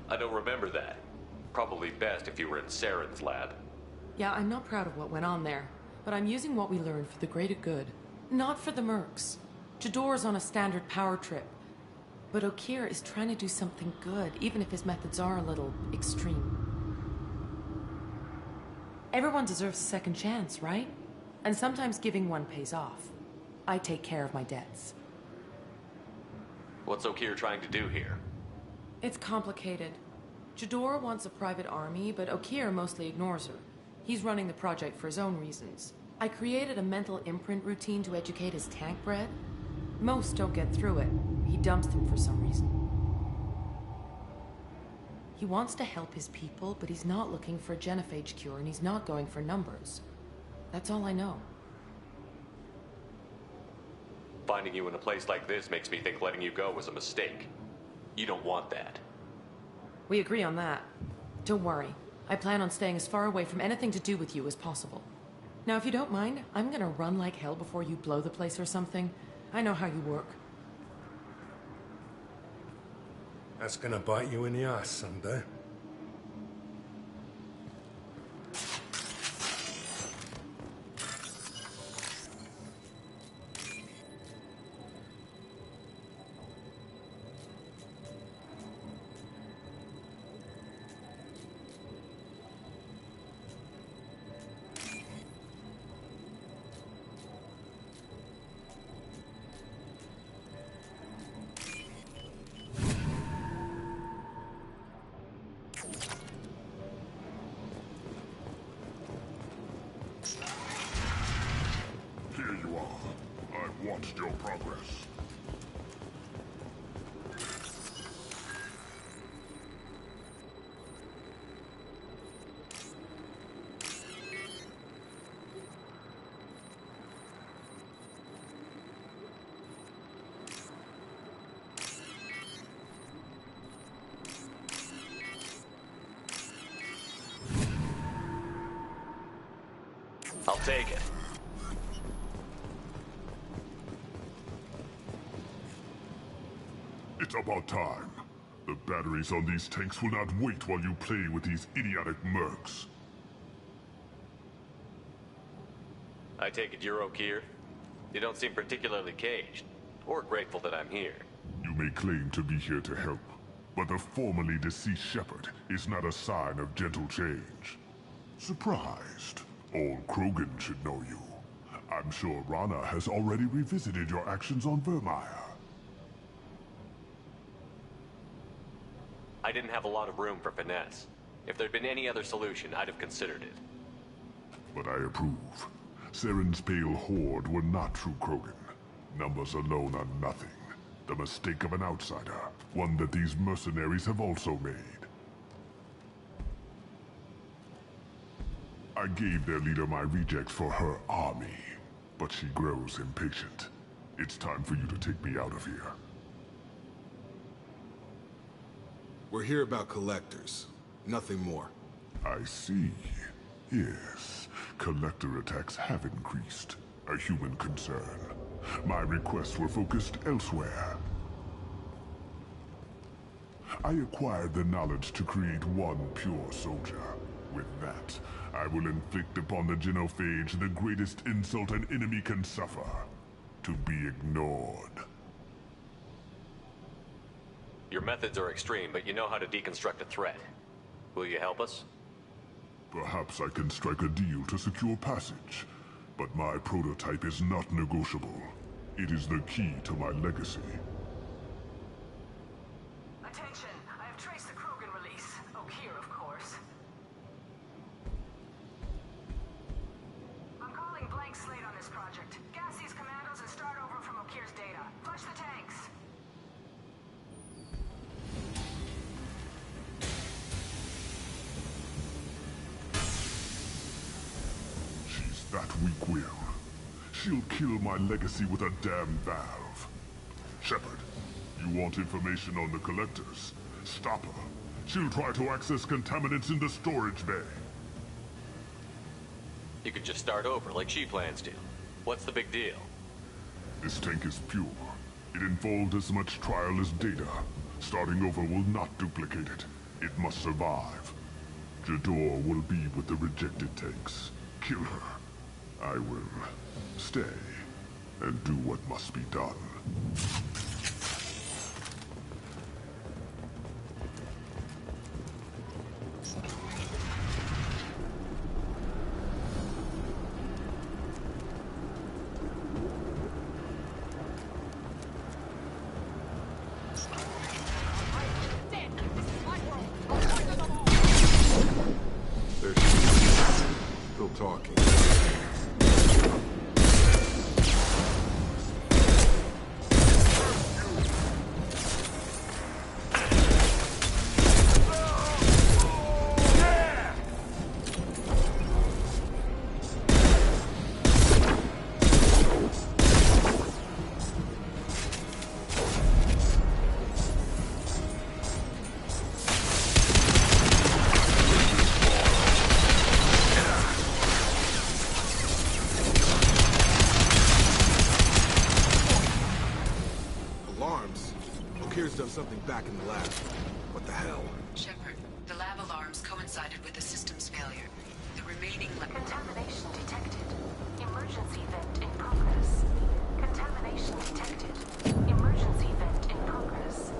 I don't remember that. Probably best if you were in Saren's lab. Yeah, I'm not proud of what went on there, but I'm using what we learned for the greater good. Not for the mercs. Jador's on a standard power trip. But Okeer is trying to do something good, even if his methods are a little extreme. Everyone deserves a second chance, right? And sometimes giving one pays off. I take care of my debts. What's Okeer trying to do here? It's complicated. Jador wants a private army, but Okeer mostly ignores her. He's running the project for his own reasons. I created a mental imprint routine to educate his tank bred. Most don't get through it. He dumps them for some reason. He wants to help his people, but he's not looking for a genophage cure, and he's not going for numbers. That's all I know. Finding you in a place like this makes me think letting you go was a mistake. You don't want that. We agree on that. Don't worry. I plan on staying as far away from anything to do with you as possible. Now, if you don't mind, I'm gonna run like hell before you blow the place or something. I know how you work. That's gonna bite you in the ass someday. Here you are. I've watched your progress. I'll take it. It's about time. The batteries on these tanks will not wait while you play with these idiotic mercs. I take it you're Okeer? You don't seem particularly caged, or grateful that I'm here. You may claim to be here to help, but the formerly deceased shepherd is not a sign of gentle change. Surprised? Old Krogan should know you. I'm sure Rana has already revisited your actions on Vermeer. I didn't have a lot of room for finesse. If there'd been any other solution, I'd have considered it. But I approve. Saren's pale horde were not true Krogan. Numbers alone are nothing. The mistake of an outsider, one that these mercenaries have also made. I gave their leader my rejects for her army, but she grows impatient. It's time for you to take me out of here. We're here about collectors, nothing more. I see. Yes, collector attacks have increased. A human concern. My requests were focused elsewhere. I acquired the knowledge to create one pure soldier. With that, I will inflict upon the genophage the greatest insult an enemy can suffer. To be ignored. Your methods are extreme, but you know how to deconstruct a threat. Will you help us? Perhaps I can strike a deal to secure passage. But my prototype is not negotiable. It is the key to my legacy. Attention, I have traced the Krogan release. Okeer, of course. I'm calling blank slate on this project. Gas these commandos and start over from Okeer's data. Flush the tanks. She's that weak-willed. She'll kill my legacy with a damn valve. Shepard, you want information on the collectors? Stop her. She'll try to access contaminants in the storage bay. You could just start over like she plans to. What's the big deal? This tank is pure. It involved as much trial as data. Starting over will not duplicate it. It must survive. Jador will be with the rejected tanks. Kill her. I will stay and do what must be done. There she is. Still talking. Something back in the lab. What the hell? Shepard, the lab alarms coincided with the system's failure. The remaining Contamination detected. Emergency vent in progress. Contamination detected. Emergency vent in progress.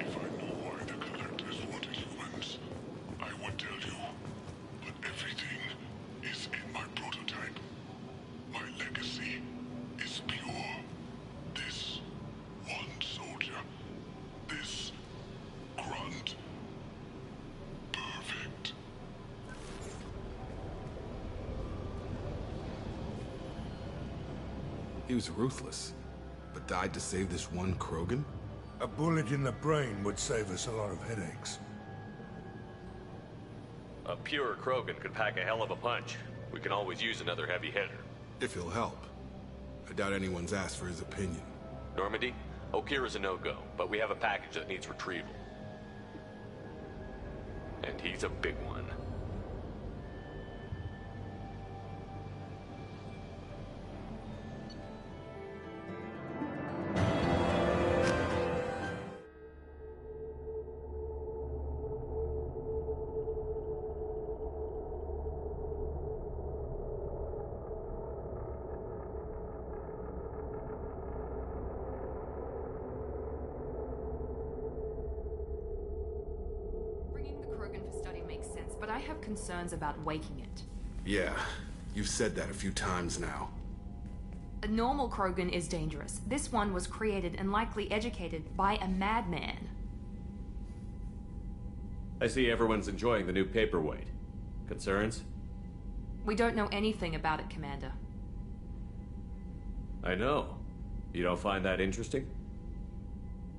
If I knew why the collectors wanted humans, I would tell you. But everything is in my prototype. My legacy is pure. This one soldier. This grunt. Perfect. He was ruthless, but died to save this one Krogan? A bullet in the brain would save us a lot of headaches. A pure Krogan could pack a hell of a punch. We can always use another heavy hitter. If he'll help. I doubt anyone's asked for his opinion. Normandy, Okira's a no-go, but we have a package that needs retrieval. And he's a big one. But I have concerns about waking it. Yeah, you've said that a few times now. A normal Krogan is dangerous. This one was created and likely educated by a madman. I see everyone's enjoying the new paperweight. Concerns? We don't know anything about it, Commander. I know. You don't find that interesting?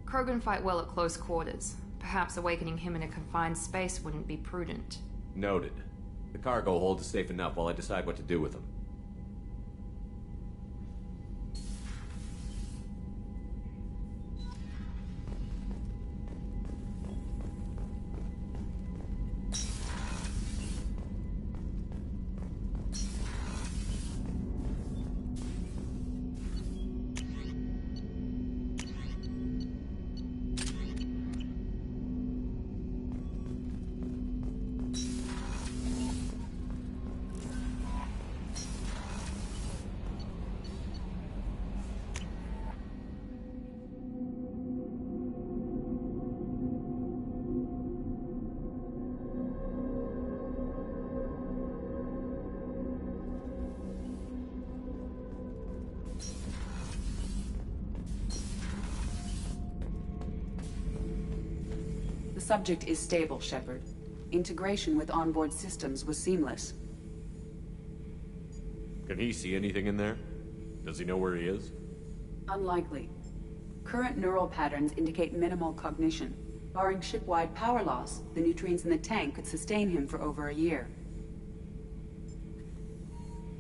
Krogan fight well at close quarters. Perhaps awakening him in a confined space wouldn't be prudent. Noted. The cargo hold is safe enough while I decide what to do with him. The subject is stable, Shepard. Integration with onboard systems was seamless. Can he see anything in there? Does he know where he is? Unlikely. Current neural patterns indicate minimal cognition. Barring ship-wide power loss, the nutrients in the tank could sustain him for over a year.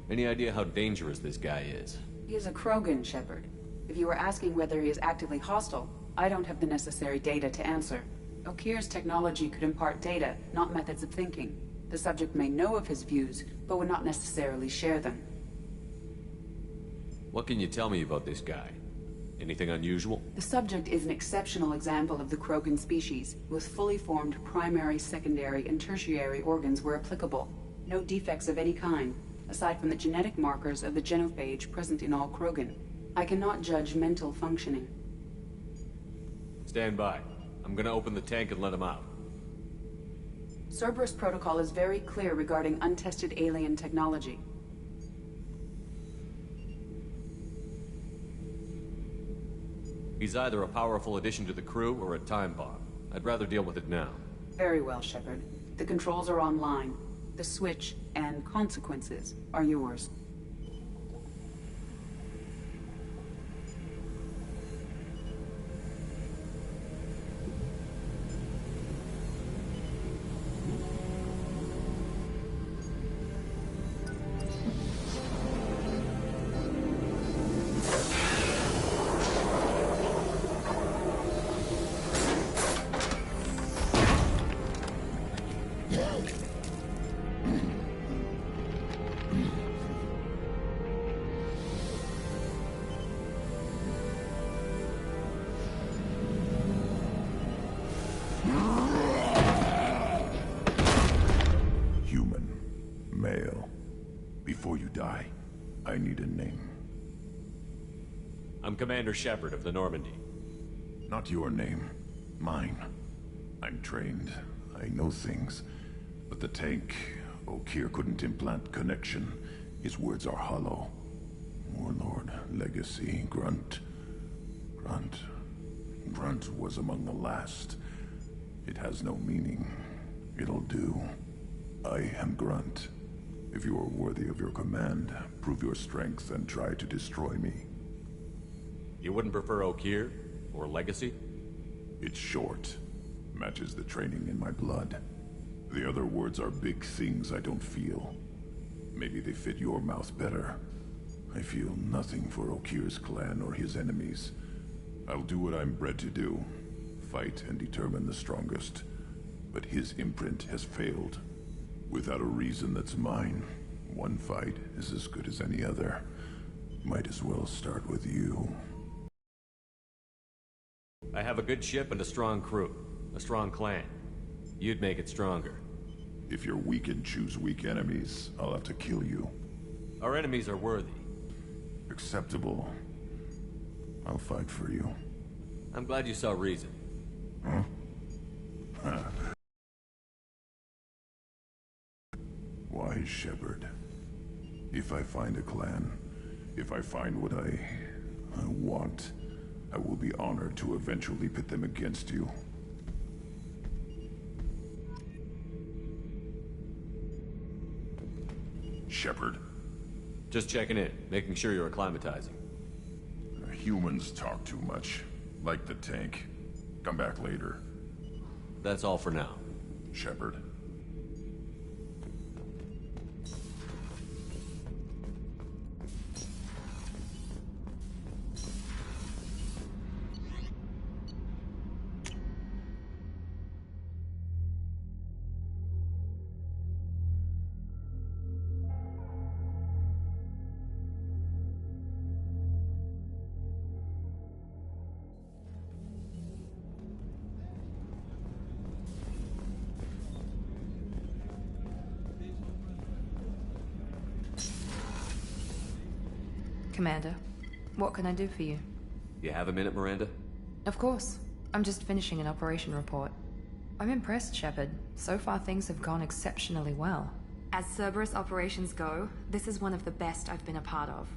Any idea how dangerous this guy is? He is a Krogan, Shepard. If you were asking whether he is actively hostile, I don't have the necessary data to answer. Okir's technology could impart data, not methods of thinking. The subject may know of his views, but would not necessarily share them. What can you tell me about this guy? Anything unusual? The subject is an exceptional example of the Krogan species, with fully formed primary, secondary, and tertiary organs where applicable. No defects of any kind, aside from the genetic markers of the genophage present in all Krogan. I cannot judge mental functioning. Stand by. I'm gonna open the tank and let him out. Cerberus protocol is very clear regarding untested alien technology. He's either a powerful addition to the crew or a time bomb. I'd rather deal with it now. Very well, Shepard. The controls are online. The switch and consequences are yours. I need a name. I'm Commander Shepard of the Normandy. Not your name. Mine. I'm trained. I know things. But the tank, Okeer couldn't implant connection. His words are hollow. Warlord, Legacy, Grunt. Grunt was among the last. It has no meaning. It'll do. I am Grunt. If you are worthy of your command, prove your strength and try to destroy me. You wouldn't prefer Okeer? Or Legacy? It's short. Matches the training in my blood. The other words are big things I don't feel. Maybe they fit your mouth better. I feel nothing for Okeer's clan or his enemies. I'll do what I'm bred to do. Fight and determine the strongest. But his imprint has failed. Without a reason that's mine, one fight is as good as any other. Might as well start with you. I have a good ship and a strong crew. A strong clan. You'd make it stronger. If you're weak and choose weak enemies, I'll have to kill you. Our enemies are worthy. Acceptable. I'll fight for you. I'm glad you saw reason. Huh? Why, Shepard? If I find a clan, if I find what I want, I will be honored to eventually pit them against you. Shepard? Just checking in, making sure you're acclimatizing. Humans talk too much. Like the tank. Come back later. That's all for now. Shepard. Commander, what can I do for you? You have a minute, Miranda? Of course. I'm just finishing an operation report. I'm impressed, Shepard. So far things have gone exceptionally well. As Cerberus operations go, this is one of the best I've been a part of.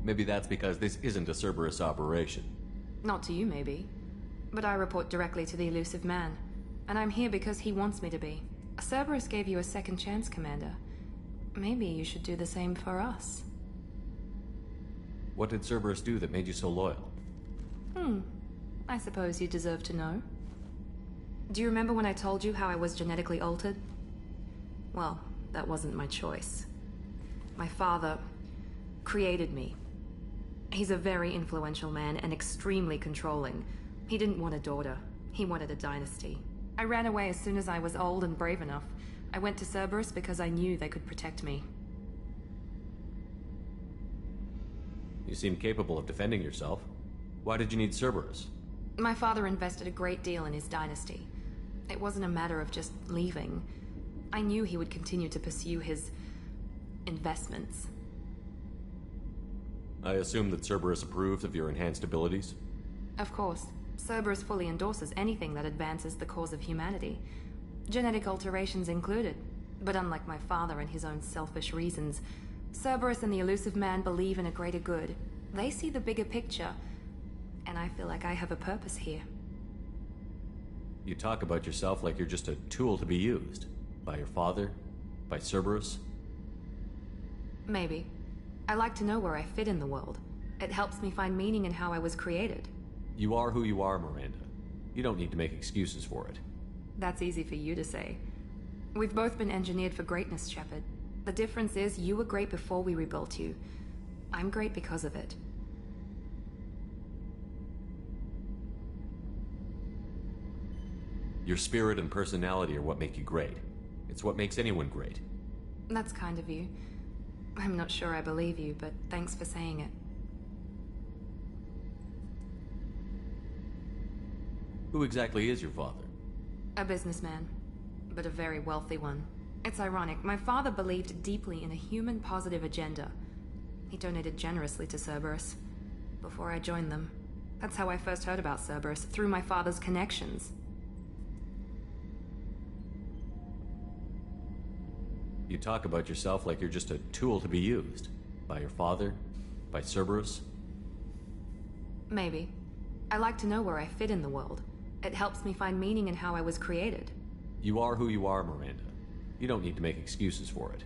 Maybe that's because this isn't a Cerberus operation. Not to you, maybe. But I report directly to the elusive man. And I'm here because he wants me to be. Cerberus gave you a second chance, Commander. Maybe you should do the same for us. What did Cerberus do that made you so loyal? I suppose you deserve to know. Do you remember when I told you how I was genetically altered? Well, that wasn't my choice. My father created me. He's a very influential man and extremely controlling, He didn't want a daughter. He wanted a dynasty. I ran away as soon as I was old and brave enough. I went to Cerberus because I knew they could protect me. You seem capable of defending yourself. Why did you need Cerberus? My father invested a great deal in his dynasty. It wasn't a matter of just leaving. I knew he would continue to pursue his investments. I assume that Cerberus approves of your enhanced abilities? Of course. Cerberus fully endorses anything that advances the cause of humanity. Genetic alterations included. But unlike my father and his own selfish reasons, Cerberus and the Elusive Man believe in a greater good. They see the bigger picture, and I feel like I have a purpose here. You talk about yourself like you're just a tool to be used. By your father? By Cerberus? Maybe. I like to know where I fit in the world. It helps me find meaning in how I was created. You are who you are, Miranda. You don't need to make excuses for it. That's easy for you to say. We've both been engineered for greatness, Shepard. The difference is you were great before we rebuilt you. I'm great because of it. Your spirit and personality are what make you great. It's what makes anyone great. That's kind of you. I'm not sure I believe you, but thanks for saying it. Who exactly is your father? A businessman, but a very wealthy one. It's ironic, my father believed deeply in a human-positive agenda. He donated generously to Cerberus before I joined them. That's how I first heard about Cerberus, through my father's connections. You talk about yourself like you're just a tool to be used. By your father? By Cerberus? Maybe. I like to know where I fit in the world. It helps me find meaning in how I was created. You are who you are, Miranda. You don't need to make excuses for it.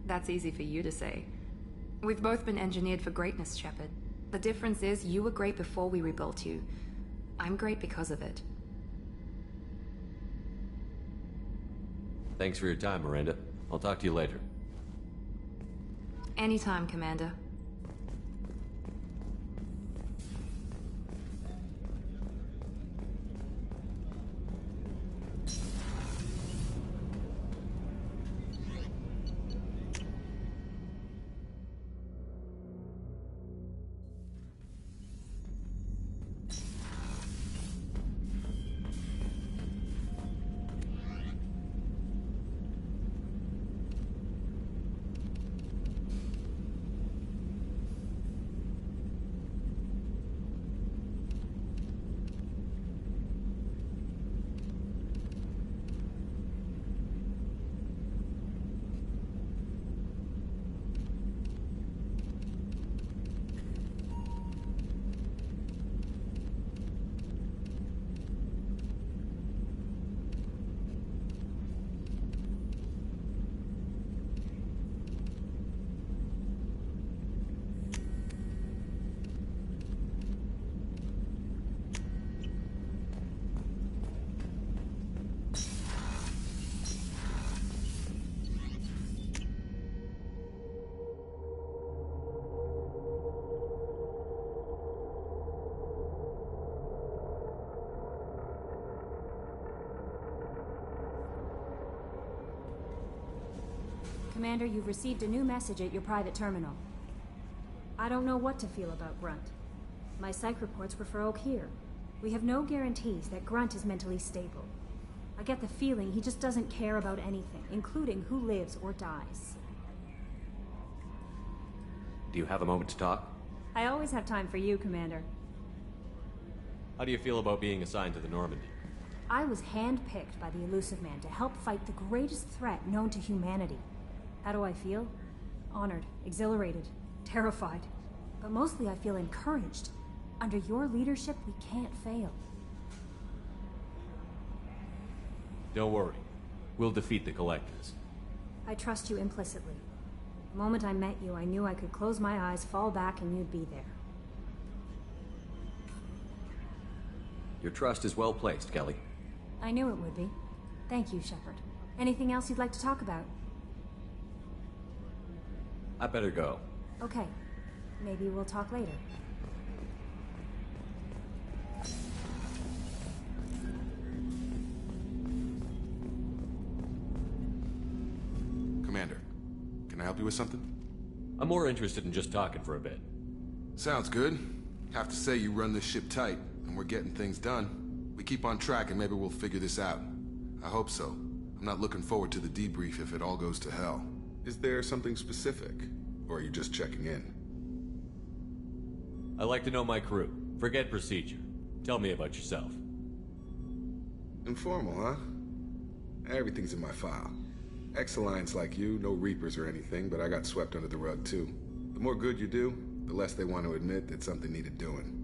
That's easy for you to say. We've both been engineered for greatness, Shepard. The difference is you were great before we rebuilt you. I'm great because of it. Thanks for your time, Miranda. I'll talk to you later. Anytime, Commander. Commander, you've received a new message at your private terminal. I don't know what to feel about Grunt. My psych reports refer Oak here. We have no guarantees that Grunt is mentally stable. I get the feeling he just doesn't care about anything, including who lives or dies. Do you have a moment to talk? I always have time for you, Commander. How do you feel about being assigned to the Normandy? I was handpicked by the Elusive Man to help fight the greatest threat known to humanity. How do I feel? Honored, exhilarated, terrified. But mostly I feel encouraged. Under your leadership, we can't fail. Don't worry. We'll defeat the Collectors. I trust you implicitly. The moment I met you, I knew I could close my eyes, fall back, and you'd be there. Your trust is well placed, Kelly. I knew it would be. Thank you, Shepard. Anything else you'd like to talk about? I better go. Okay. Maybe we'll talk later. help you with something? I'm more interested in just talking for a bit. Sounds good. Have to say you run this ship tight, and we're getting things done. We keep on track and maybe we'll figure this out. I hope so. I'm not looking forward to the debrief if it all goes to hell. Is there something specific? Or are you just checking in? I like to know my crew. Forget procedure. Tell me about yourself. Informal, huh? Everything's in my file. Ex-Alliance like you, no Reapers or anything, but I got swept under the rug too. The more good you do, the less they want to admit that something needed doing.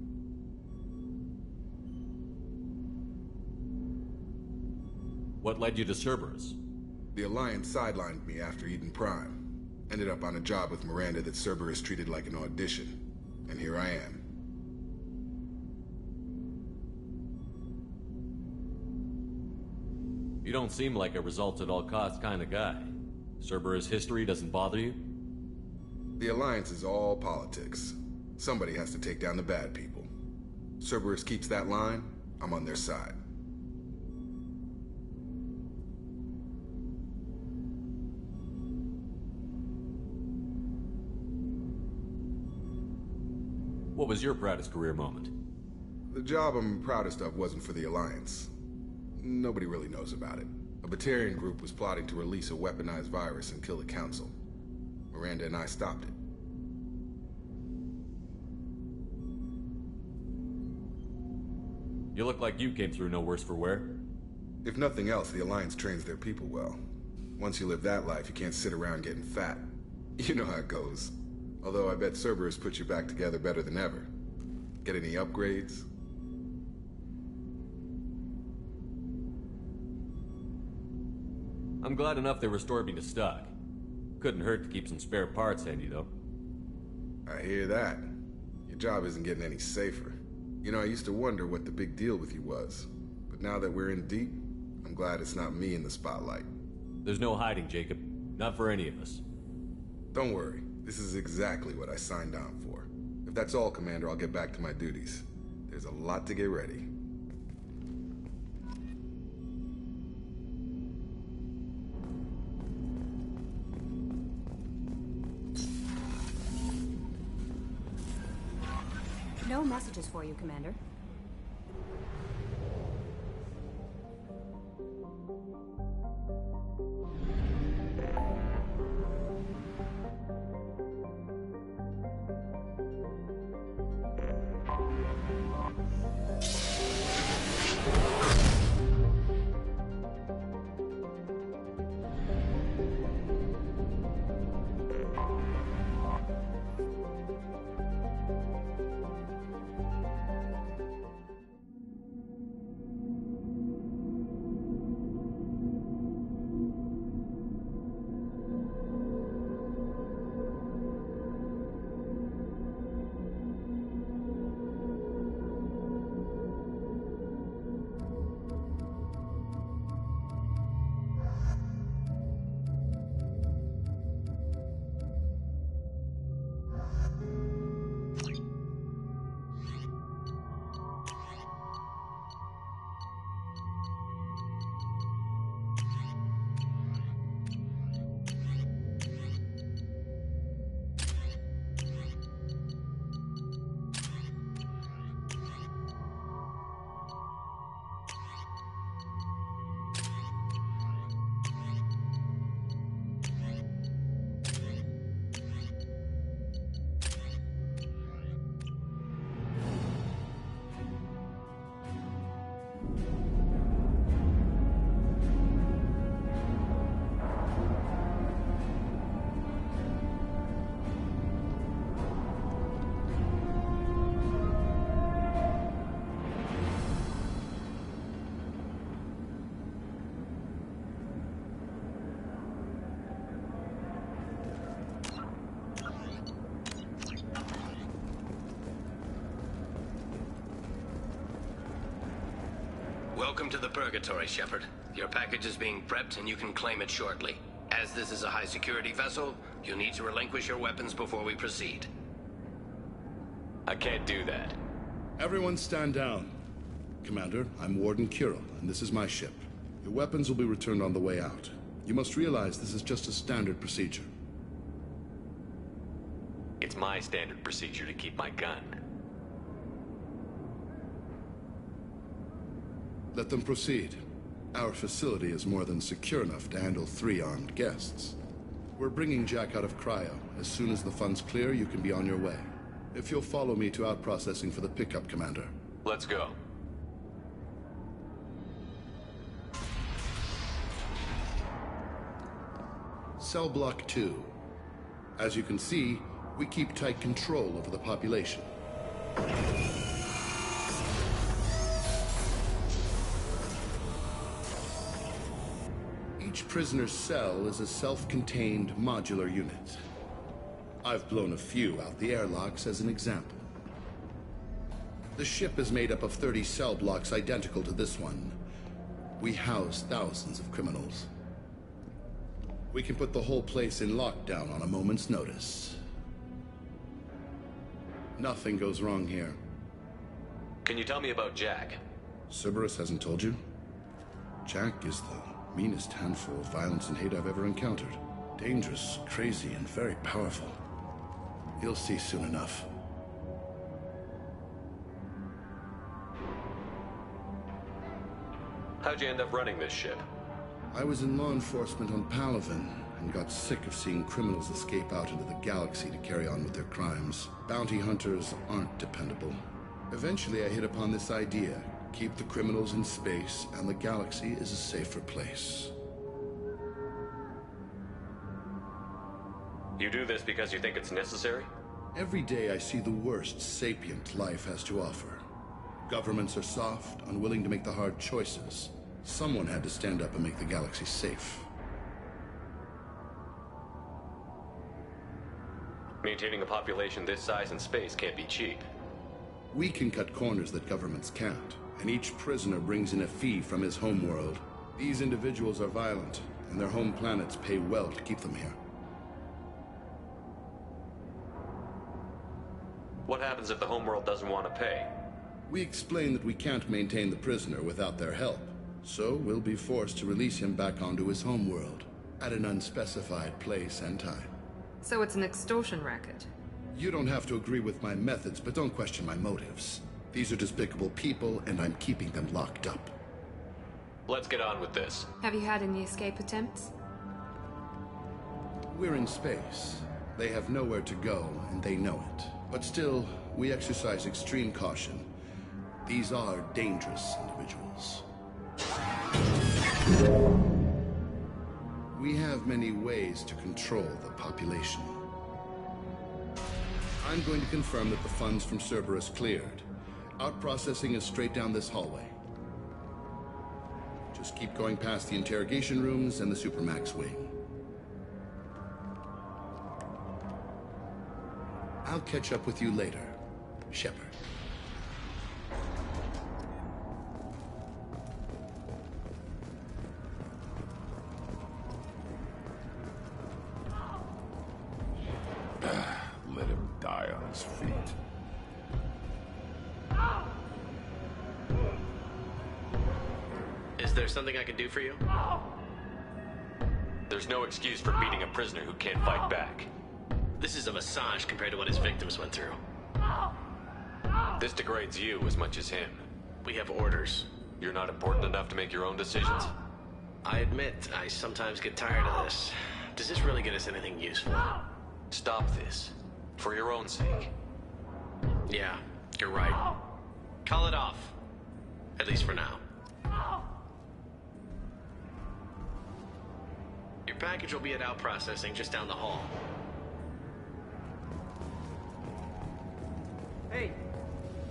What led you to Cerberus? The Alliance sidelined me after Eden Prime. Ended up on a job with Miranda that Cerberus treated like an audition. And here I am. You don't seem like a results-at-all-costs kind of guy. Cerberus history doesn't bother you? The Alliance is all politics. Somebody has to take down the bad people. Cerberus keeps that line, I'm on their side. What was your proudest career moment? The job I'm proudest of wasn't for the Alliance. Nobody really knows about it. A Batarian group was plotting to release a weaponized virus and kill the Council. Miranda and I stopped it. You look like you came through no worse for wear. If nothing else, the Alliance trains their people well. Once you live that life, you can't sit around getting fat. You know how it goes. Although I bet Cerberus put you back together better than ever. Get any upgrades? I'm glad enough they restored me to stock. Couldn't hurt to keep some spare parts handy, though. I hear that. Your job isn't getting any safer. You know, I used to wonder what the big deal with you was. But now that we're in deep, I'm glad it's not me in the spotlight. There's no hiding, Jacob. Not for any of us. Don't worry. This is exactly what I signed on for. If that's all, Commander, I'll get back to my duties. There's a lot to get ready. No messages for you, Commander. Welcome to the Purgatory, Shepard. Your package is being prepped and you can claim it shortly. As this is a high-security vessel, you'll need to relinquish your weapons before we proceed. I can't do that. Everyone stand down. Commander, I'm Warden Kirill, and this is my ship. Your weapons will be returned on the way out. You must realize this is just a standard procedure. It's my standard procedure to keep my gun. Let them proceed. Our facility is more than secure enough to handle 3 armed guests. We're bringing Jack out of cryo. As soon as the funds clear, you can be on your way. If you'll follow me to out-processing for the pickup, Commander. Let's go. Cell Block 2. As you can see, we keep tight control over the population. Each prisoner's cell is a self-contained modular unit. I've blown a few out the airlocks as an example. The ship is made up of 30 cell blocks identical to this one. We house thousands of criminals. We can put the whole place in lockdown on a moment's notice. Nothing goes wrong here. Can you tell me about Jack? Cerberus hasn't told you? Jack is the meanest handful of violence and hate I've ever encountered. Dangerous, crazy, and very powerful. You'll see soon enough. How'd you end up running this ship? I was in law enforcement on Palaven and got sick of seeing criminals escape out into the galaxy to carry on with their crimes. Bounty hunters aren't dependable. Eventually I hit upon this idea. Keep the criminals in space, and the galaxy is a safer place. You do this because you think it's necessary? Every day I see the worst sapient life has to offer. Governments are soft, unwilling to make the hard choices. Someone had to stand up and make the galaxy safe. Maintaining a population this size in space can't be cheap. We can cut corners that governments can't, and each prisoner brings in a fee from his homeworld. These individuals are violent, and their home planets pay well to keep them here. What happens if the homeworld doesn't want to pay? We explain that we can't maintain the prisoner without their help, so we'll be forced to release him back onto his homeworld, at an unspecified place and time. So it's an extortion racket? You don't have to agree with my methods, but don't question my motives. These are despicable people, and I'm keeping them locked up. Let's get on with this. Have you had any escape attempts? We're in space. They have nowhere to go, and they know it. But still, we exercise extreme caution. These are dangerous individuals. We have many ways to control the population. I'm going to confirm that the funds from Cerberus cleared. Out-processing is straight down this hallway. Just keep going past the interrogation rooms and the Supermax wing. I'll catch up with you later, Shepard. Let him die on his feet. Is there something I can do for you? There's no excuse for beating a prisoner who can't fight back. This is a massage compared to what his victims went through. This degrades you as much as him. We have orders. You're not important enough to make your own decisions? I admit, I sometimes get tired of this. Does this really get us anything useful? Stop this. For your own sake. Yeah, you're right. Call it off. At least for now. Your package will be at out-processing just down the hall.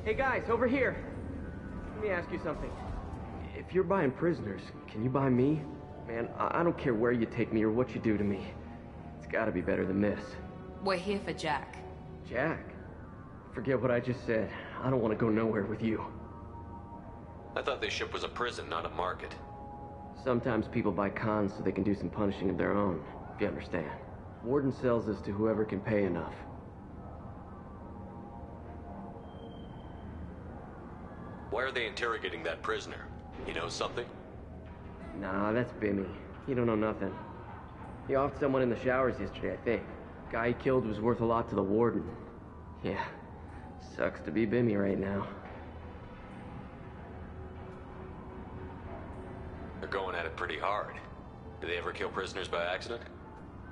Hey guys, over here. Let me ask you something. If you're buying prisoners, can you buy me? Man, I don't care where you take me or what you do to me. It's gotta be better than this. We're here for Jack. Jack? Forget what I just said. I don't want to go nowhere with you. I thought this ship was a prison, not a market. Sometimes people buy cons so they can do some punishing of their own, if you understand. Warden sells this to whoever can pay enough. Why are they interrogating that prisoner? He knows something? Nah, that's Bimmy. He don't know nothing. He offed someone in the showers yesterday, I think. Guy he killed was worth a lot to the warden. Yeah, sucks to be Bimmy right now. They're going at it pretty hard. Do they ever kill prisoners by accident?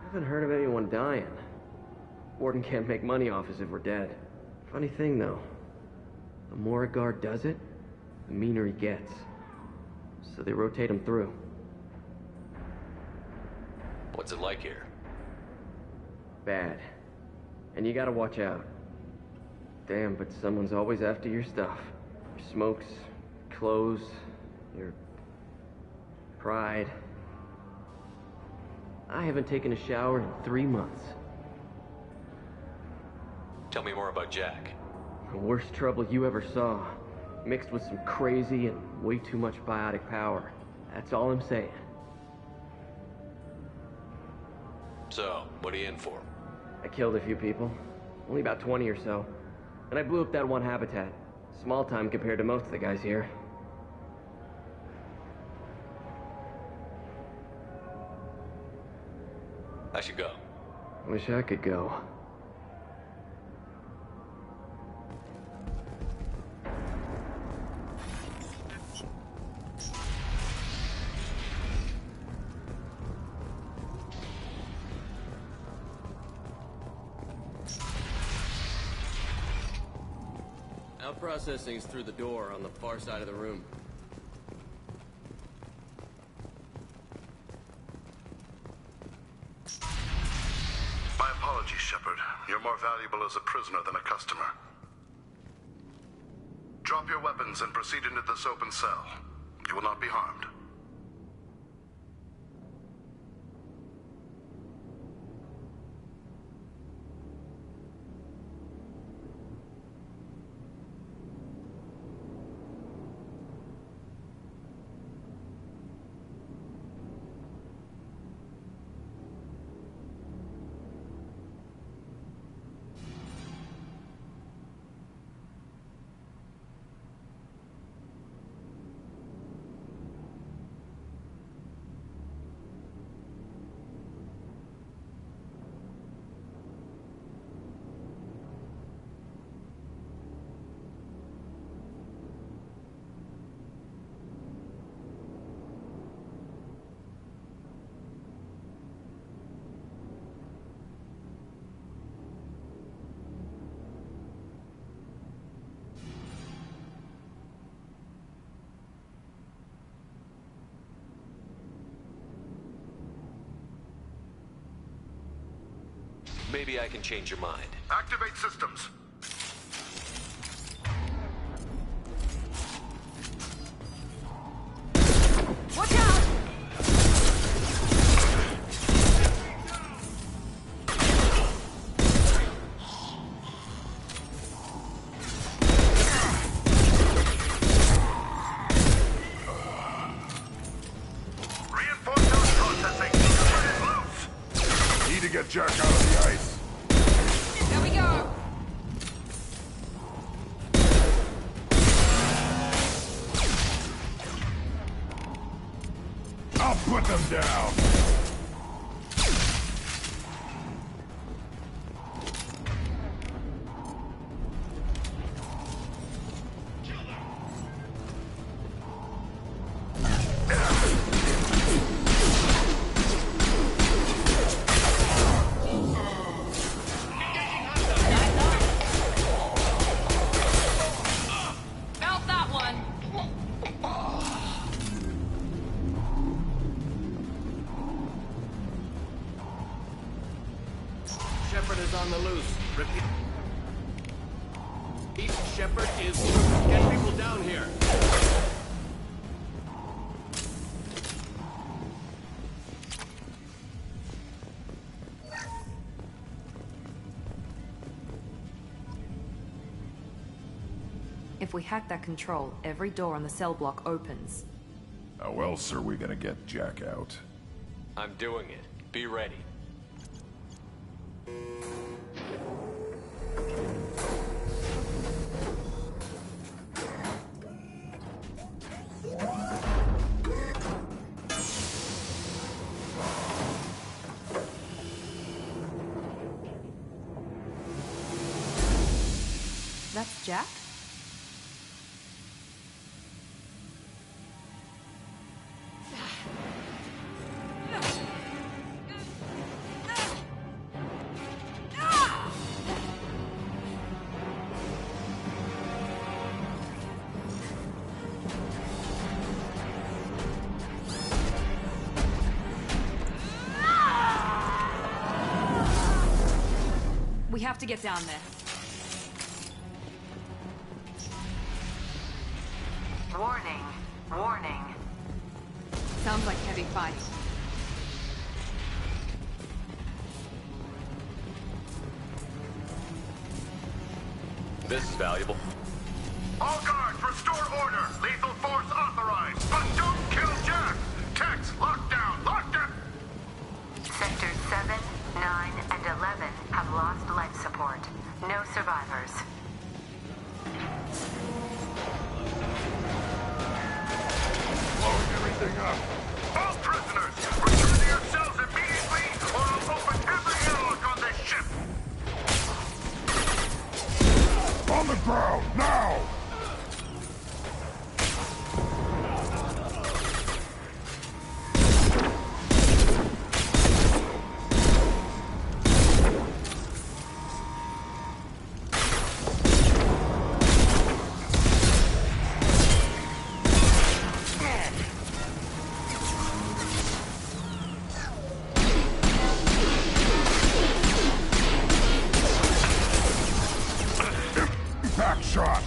I haven't heard of anyone dying. Warden can't make money off us if we're dead. Funny thing, though. The more a guard does it, the meaner he gets. So they rotate him through. What's it like here? Bad. And you gotta watch out. Damn, but someone's always after your stuff. Your smokes, clothes, your pride. I haven't taken a shower in 3 months. Tell me more about Jack. The worst trouble you ever saw. Mixed with some crazy and way too much biotic power. That's all I'm saying. So, what are you in for? I killed a few people. Only about 20 or so. And I blew up that one habitat. Small time compared to most of the guys here. I should go. Wish I could go. Our processing's through the door on the far side of the room. My apologies, Shepard. You're more valuable as a prisoner than a customer. Drop your weapons and proceed into this open cell. You will not be harmed. Maybe I can change your mind. Activate systems. Watch out! Reinforcements processing. Loose. Need to get Jack out of the ice. There we go! I'll put them down. Felt that one! Shepard is on the loose. Repeat. Shepard is... Get people down here. If we hack that control, every door on the cell block opens. How else are we gonna get Jack out? I'm doing it. Be ready. That's Jack? We have to get down there. Warning. Warning. Sounds like heavy fighting. This is valuable. All guards, restore order. Lethal force authorized. But don't kill Jack. Tex, lockdown. Lockdown. Sectors 7, 9, and 11 have lost life support. No survivors. Blowing everything up. All prisoners, return to your cells immediately, or I'll open every airlock on this ship. On the ground, now! Back shot!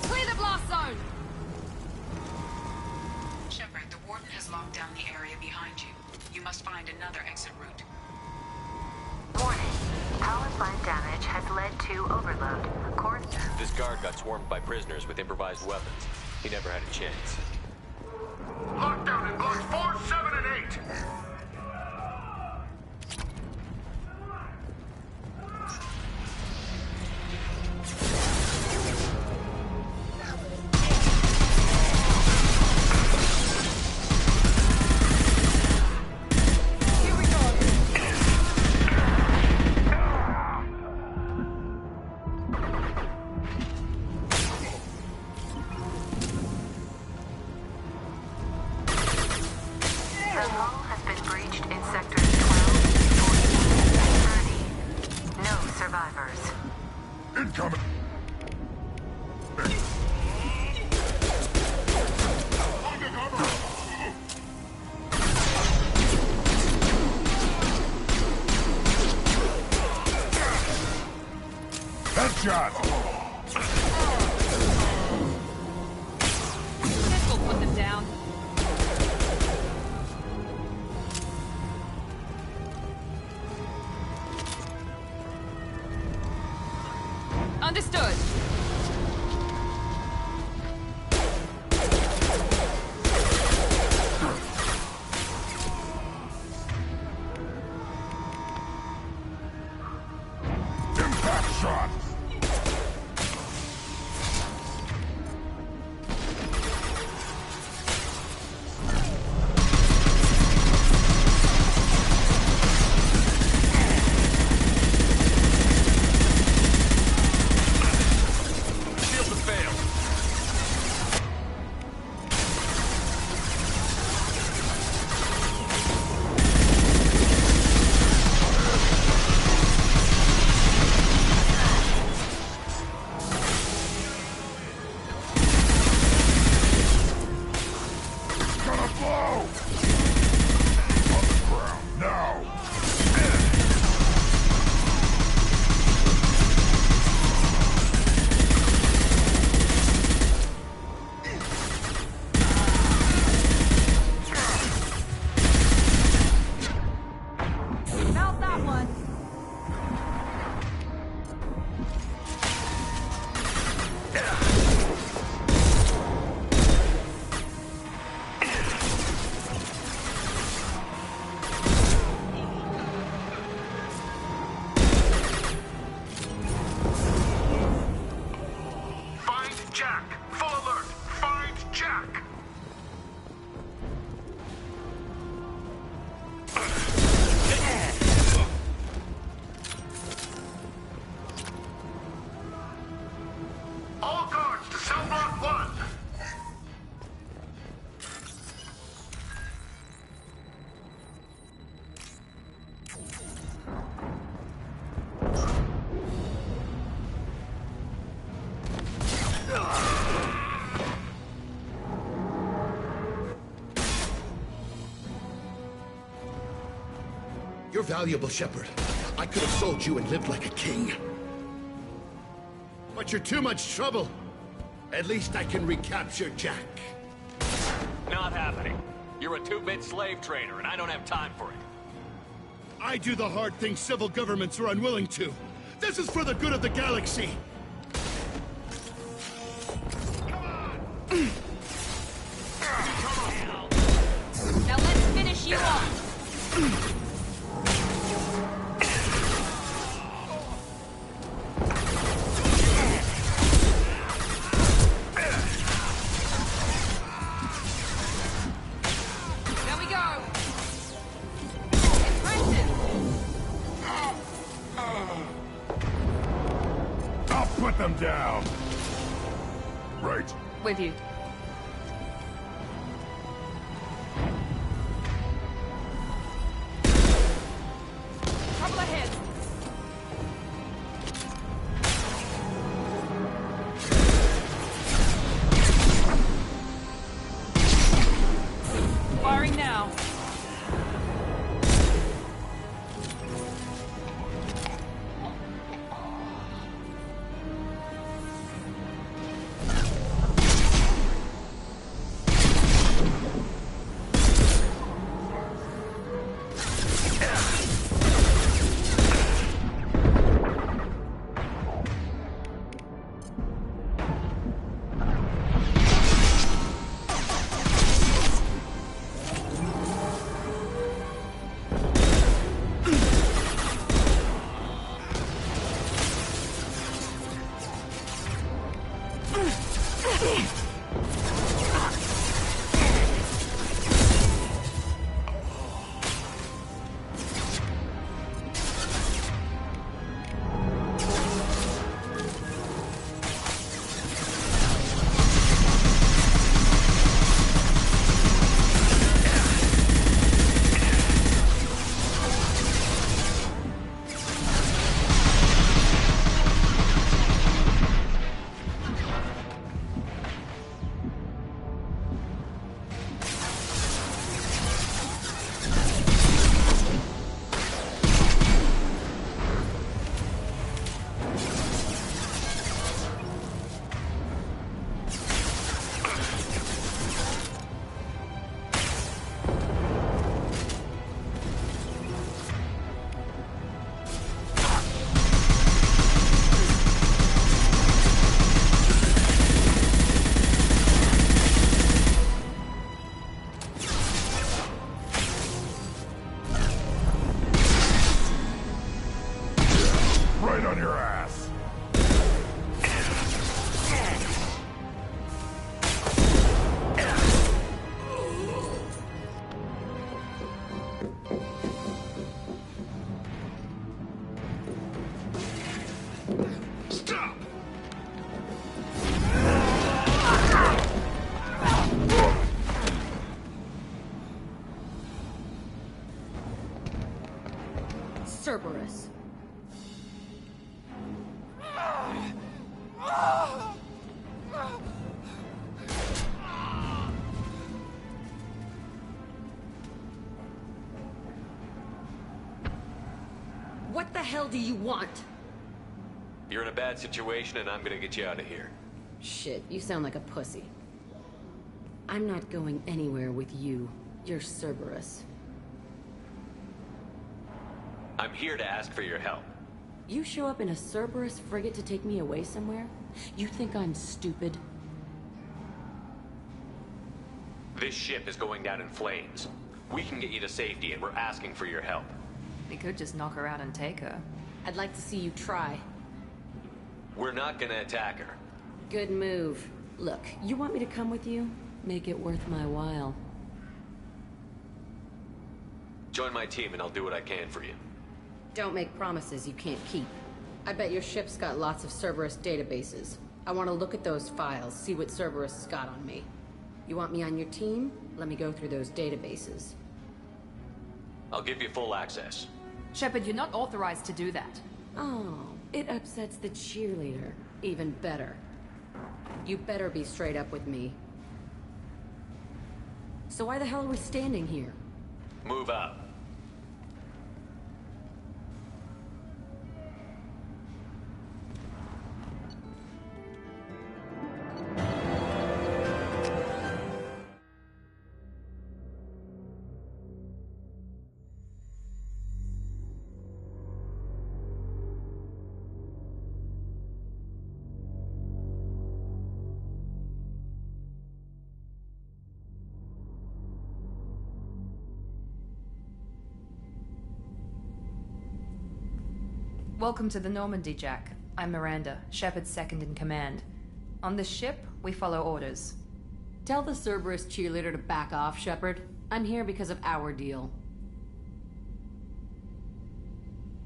Clear the blast zone! Shepard, the Warden has locked down the area behind you. You must find another exit route. Warning. Power plant damage has led to overload. Course. This guard got swarmed by prisoners with improvised weapons. He never had a chance. Lockdown in blocks 4, 7, and 8. The hull has been breached in sectors 12, 14, and 30. No survivors. Incoming! Headshot! This will put them down. Understood. Impact shot! valuable, Shepard. I could have sold you and lived like a king. But you're too much trouble. At least I can recapture Jack. Not happening. You're a two-bit slave trader, and I don't have time for it. I do the hard things civil governments are unwilling to. This is for the good of the galaxy. Now let's finish you off. There we go. Impressive. I'll put them down. Right. With you. Trouble ahead. Firing now. Right on your ass. Stop! Cerberus. What the hell do you want? You're in a bad situation, and I'm gonna get you out of here. Shit, you sound like a pussy. I'm not going anywhere with you. You're Cerberus. I'm here to ask for your help. You show up in a Cerberus frigate to take me away somewhere? You think I'm stupid? This ship is going down in flames. We can get you to safety, and we're asking for your help. We could just knock her out and take her. I'd like to see you try. We're not gonna attack her. Good move. Look, you want me to come with you? Make it worth my while. Join my team, and I'll do what I can for you. Don't make promises you can't keep. I bet your ship's got lots of Cerberus databases. I want to look at those files, see what Cerberus has got on me. You want me on your team? Let me go through those databases. I'll give you full access. Shepard, you're not authorized to do that. Oh, it upsets the cheerleader. Even better. You better be straight up with me. So why the hell are we standing here? Move out. Welcome to the Normandy, Jack. I'm Miranda, Shepard's second in command. On this ship, we follow orders. Tell the Cerberus cheerleader to back off, Shepard. I'm here because of our deal.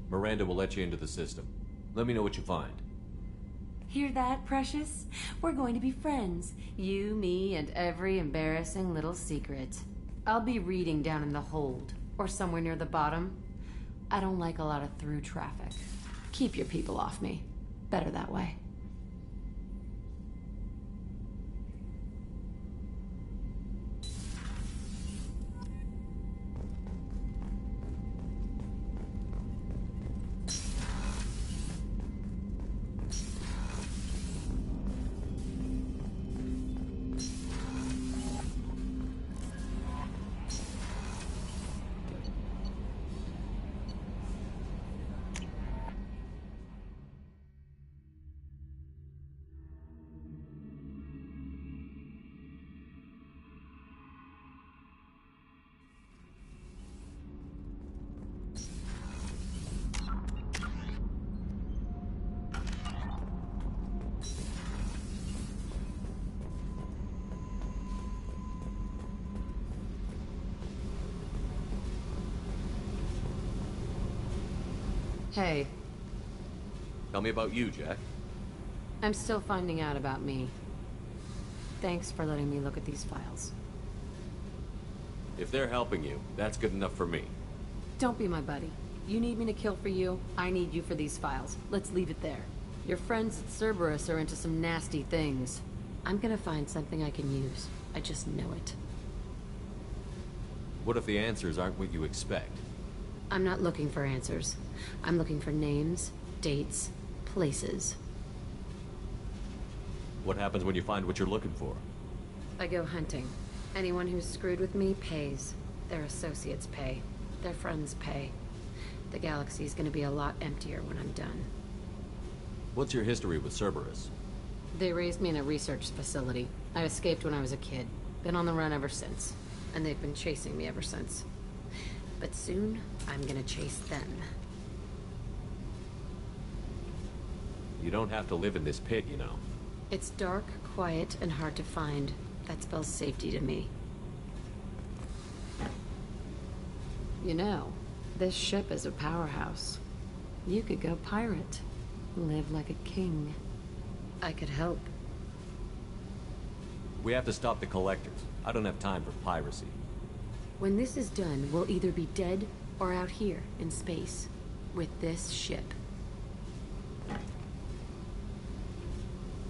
Miranda will let you into the system. Let me know what you find. Hear that, Precious? We're going to be friends. You, me, and every embarrassing little secret. I'll be reading down in the hold, or somewhere near the bottom. I don't like a lot of through traffic. Keep your people off me. Better that way. Hey. Tell me about you, Jack. I'm still finding out about me. Thanks for letting me look at these files. If they're helping you, that's good enough for me. Don't be my buddy. You need me to kill for you, I need you for these files. Let's leave it there. Your friends at Cerberus are into some nasty things. I'm gonna find something I can use. I just know it. What if the answers aren't what you expect? I'm not looking for answers. I'm looking for names, dates, places. What happens when you find what you're looking for? I go hunting. Anyone who's screwed with me pays. Their associates pay. Their friends pay. The galaxy's gonna be a lot emptier when I'm done. What's your history with Cerberus? They raised me in a research facility. I escaped when I was a kid. Been on the run ever since. And they've been chasing me ever since. But soon, I'm gonna chase them. You don't have to live in this pit, you know. It's dark, quiet, and hard to find. That spells safety to me. You know, this ship is a powerhouse. You could go pirate. Live like a king. I could help. We have to stop the collectors. I don't have time for piracy. When this is done, we'll either be dead or out here in space with this ship.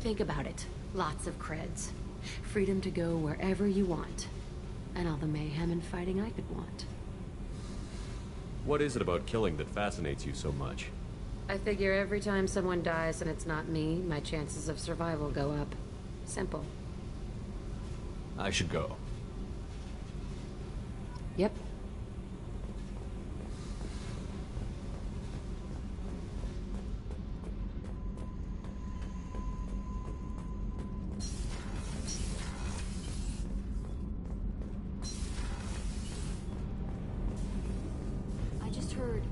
Think about it. Lots of creds. Freedom to go wherever you want. And all the mayhem and fighting I could want. What is it about killing that fascinates you so much? I figure every time someone dies and it's not me, my chances of survival go up. Simple. I should go. Yep. I just heard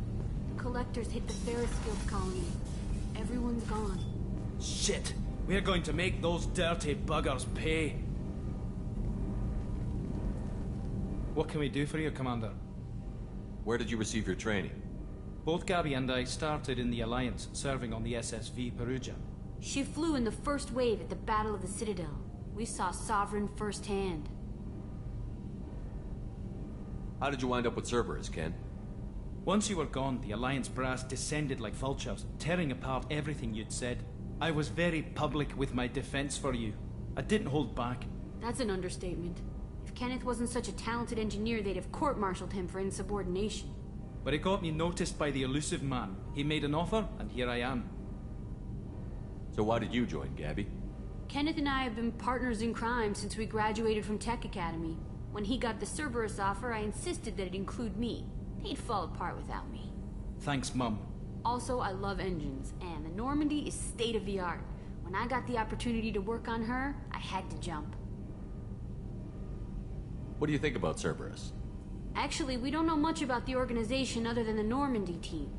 the collectors hit the Ferris Field colony. Everyone's gone. Shit! We're going to make those dirty buggers pay. What can we do for you, Commander? Where did you receive your training? Both Gabby and I started in the Alliance, serving on the SSV Perugia. She flew in the first wave at the Battle of the Citadel. We saw Sovereign firsthand. How did you wind up with Cerberus, Ken? Once you were gone, the Alliance brass descended like vultures, tearing apart everything you'd said. I was very public with my defense for you. I didn't hold back. That's an understatement. If Kenneth wasn't such a talented engineer, they'd have court-martialed him for insubordination. But it got me noticed by the elusive man. He made an offer, and here I am. So why did you join, Gabby? Kenneth and I have been partners in crime since we graduated from Tech Academy. When he got the Cerberus offer, I insisted that it include me. They'd fall apart without me. Thanks, Mum. Also, I love engines, and the Normandy is state-of-the-art. When I got the opportunity to work on her, I had to jump. What do you think about Cerberus? Actually, we don't know much about the organization other than the Normandy team.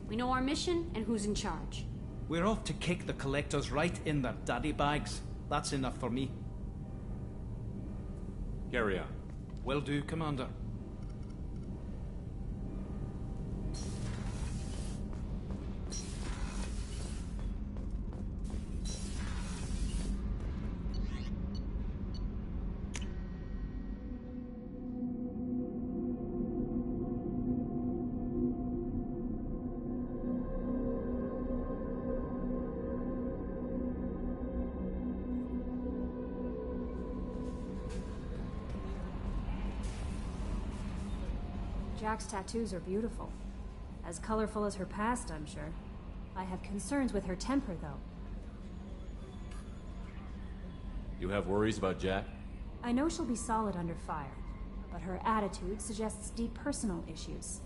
We know our mission and who's in charge. We're off to kick the collectors right in their daddy bags. That's enough for me. Carry on. Will do, Commander. Jack's tattoos are beautiful. As colorful as her past, I'm sure. I have concerns with her temper, though. You have worries about Jack? I know she'll be solid under fire, but her attitude suggests deep personal issues.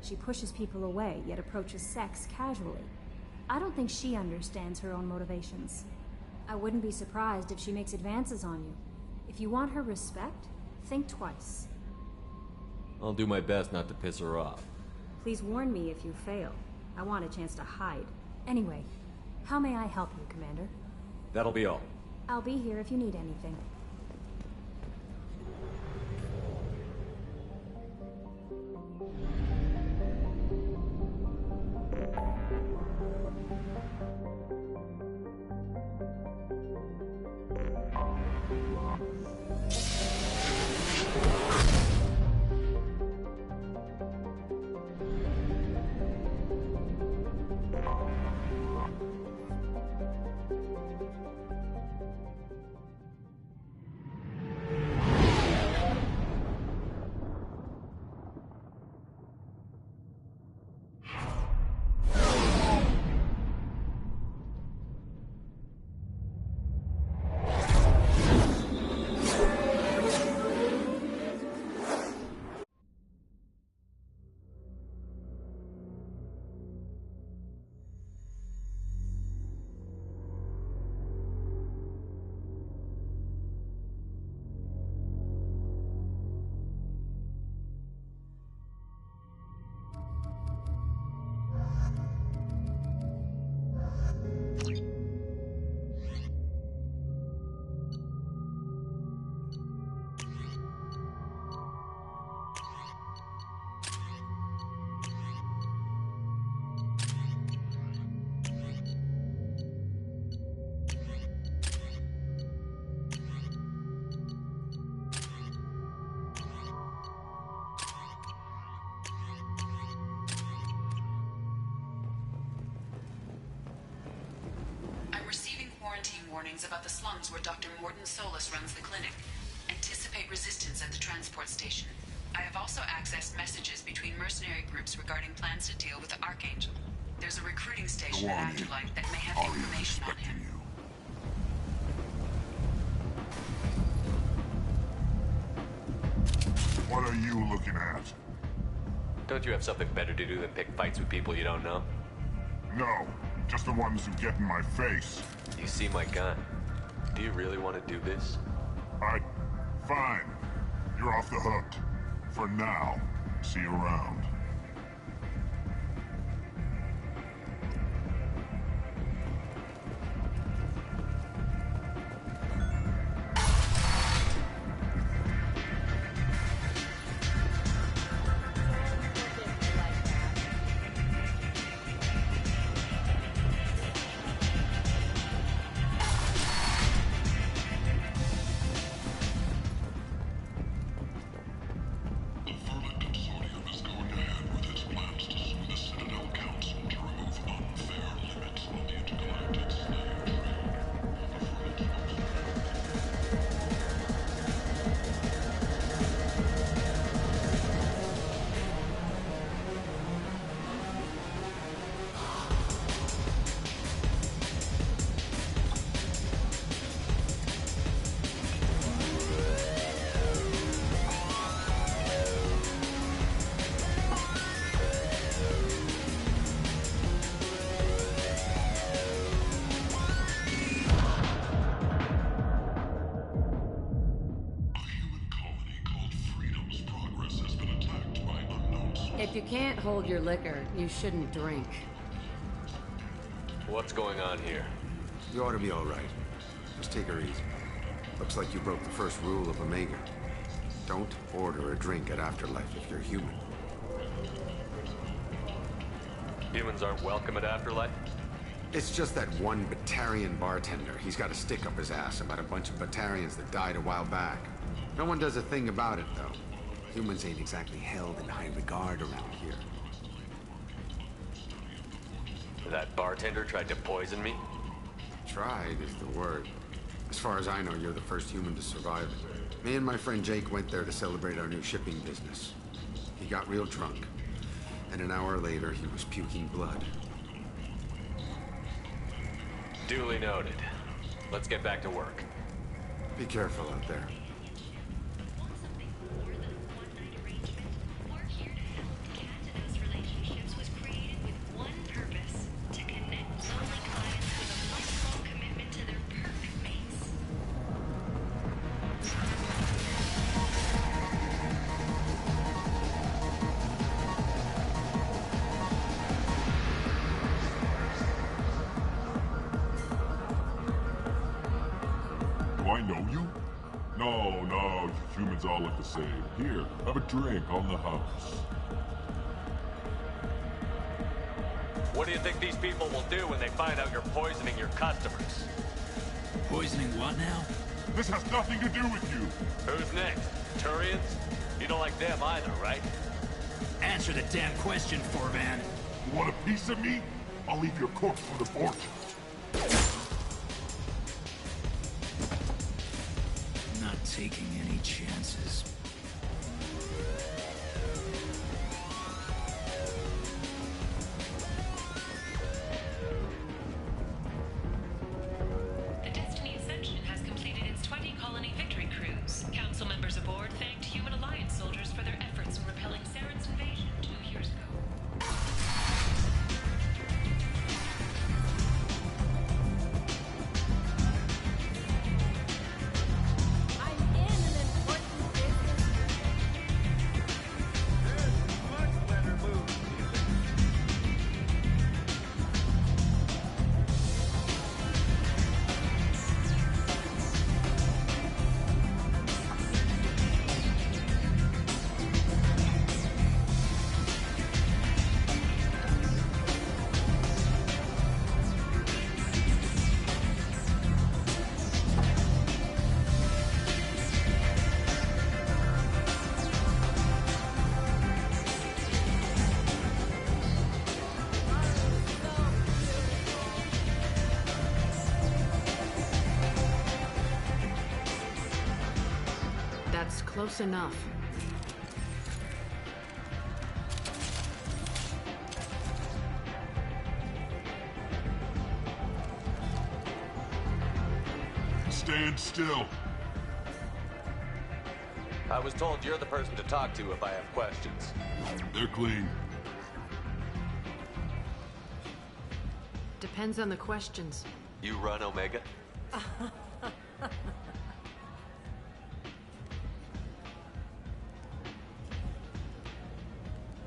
She pushes people away, yet approaches sex casually. I don't think she understands her own motivations. I wouldn't be surprised if she makes advances on you. If you want her respect, think twice. I'll do my best not to piss her off. Please warn me if you fail. I want a chance to hide. Anyway, how may I help you, Commander? That'll be all. I'll be here if you need anything. Warnings about the slums where Dr. Morden Solus runs the clinic. Anticipate resistance at the transport station. I have also accessed messages between mercenary groups regarding plans to deal with the Archangel. There's a recruiting station at Afterlife that may have information on him. What are you looking at? Don't you have something better to do than pick fights with people you don't know? No, just the ones who get in my face. You see my gun. Do you really want to do this? Fine. You're off the hook. For now. See you around. The Furry consortium is going to If you can't hold your liquor, you shouldn't drink. What's going on here? You ought to be all right. Just take her easy. Looks like you broke the first rule of Omega. Don't order a drink at Afterlife if you're human. Humans aren't welcome at Afterlife? It's just that one Batarian bartender. He's got a stick up his ass about a bunch of Batarians that died a while back. No one does a thing about it, though. Humans ain't exactly held in high regard around here. That bartender tried to poison me? Tried is the word. As far as I know, you're the first human to survive it. Me and my friend Jake went there to celebrate our new shipping business. He got real drunk, and an hour later, he was puking blood. Duly noted. Let's get back to work. Be careful out there. All look the same. Here, have a drink on the house. What do you think these people will do when they find out you're poisoning your customers? Poisoning what now? This has nothing to do with you. Who's next? Turians? You don't like them either, right? Answer the damn question, Forvan. You want a piece of me? I'll leave your corpse for the fortune. Not taking any chances. The Destiny Ascension has completed its 20-colony victory cruise. Council members aboard thanked Human Alliance soldiers for their efforts in repelling Saren's invasion 2 years ago. Close enough. Stand still. I was told you're the person to talk to if I have questions. They're clean. Depends on the questions. You run Omega?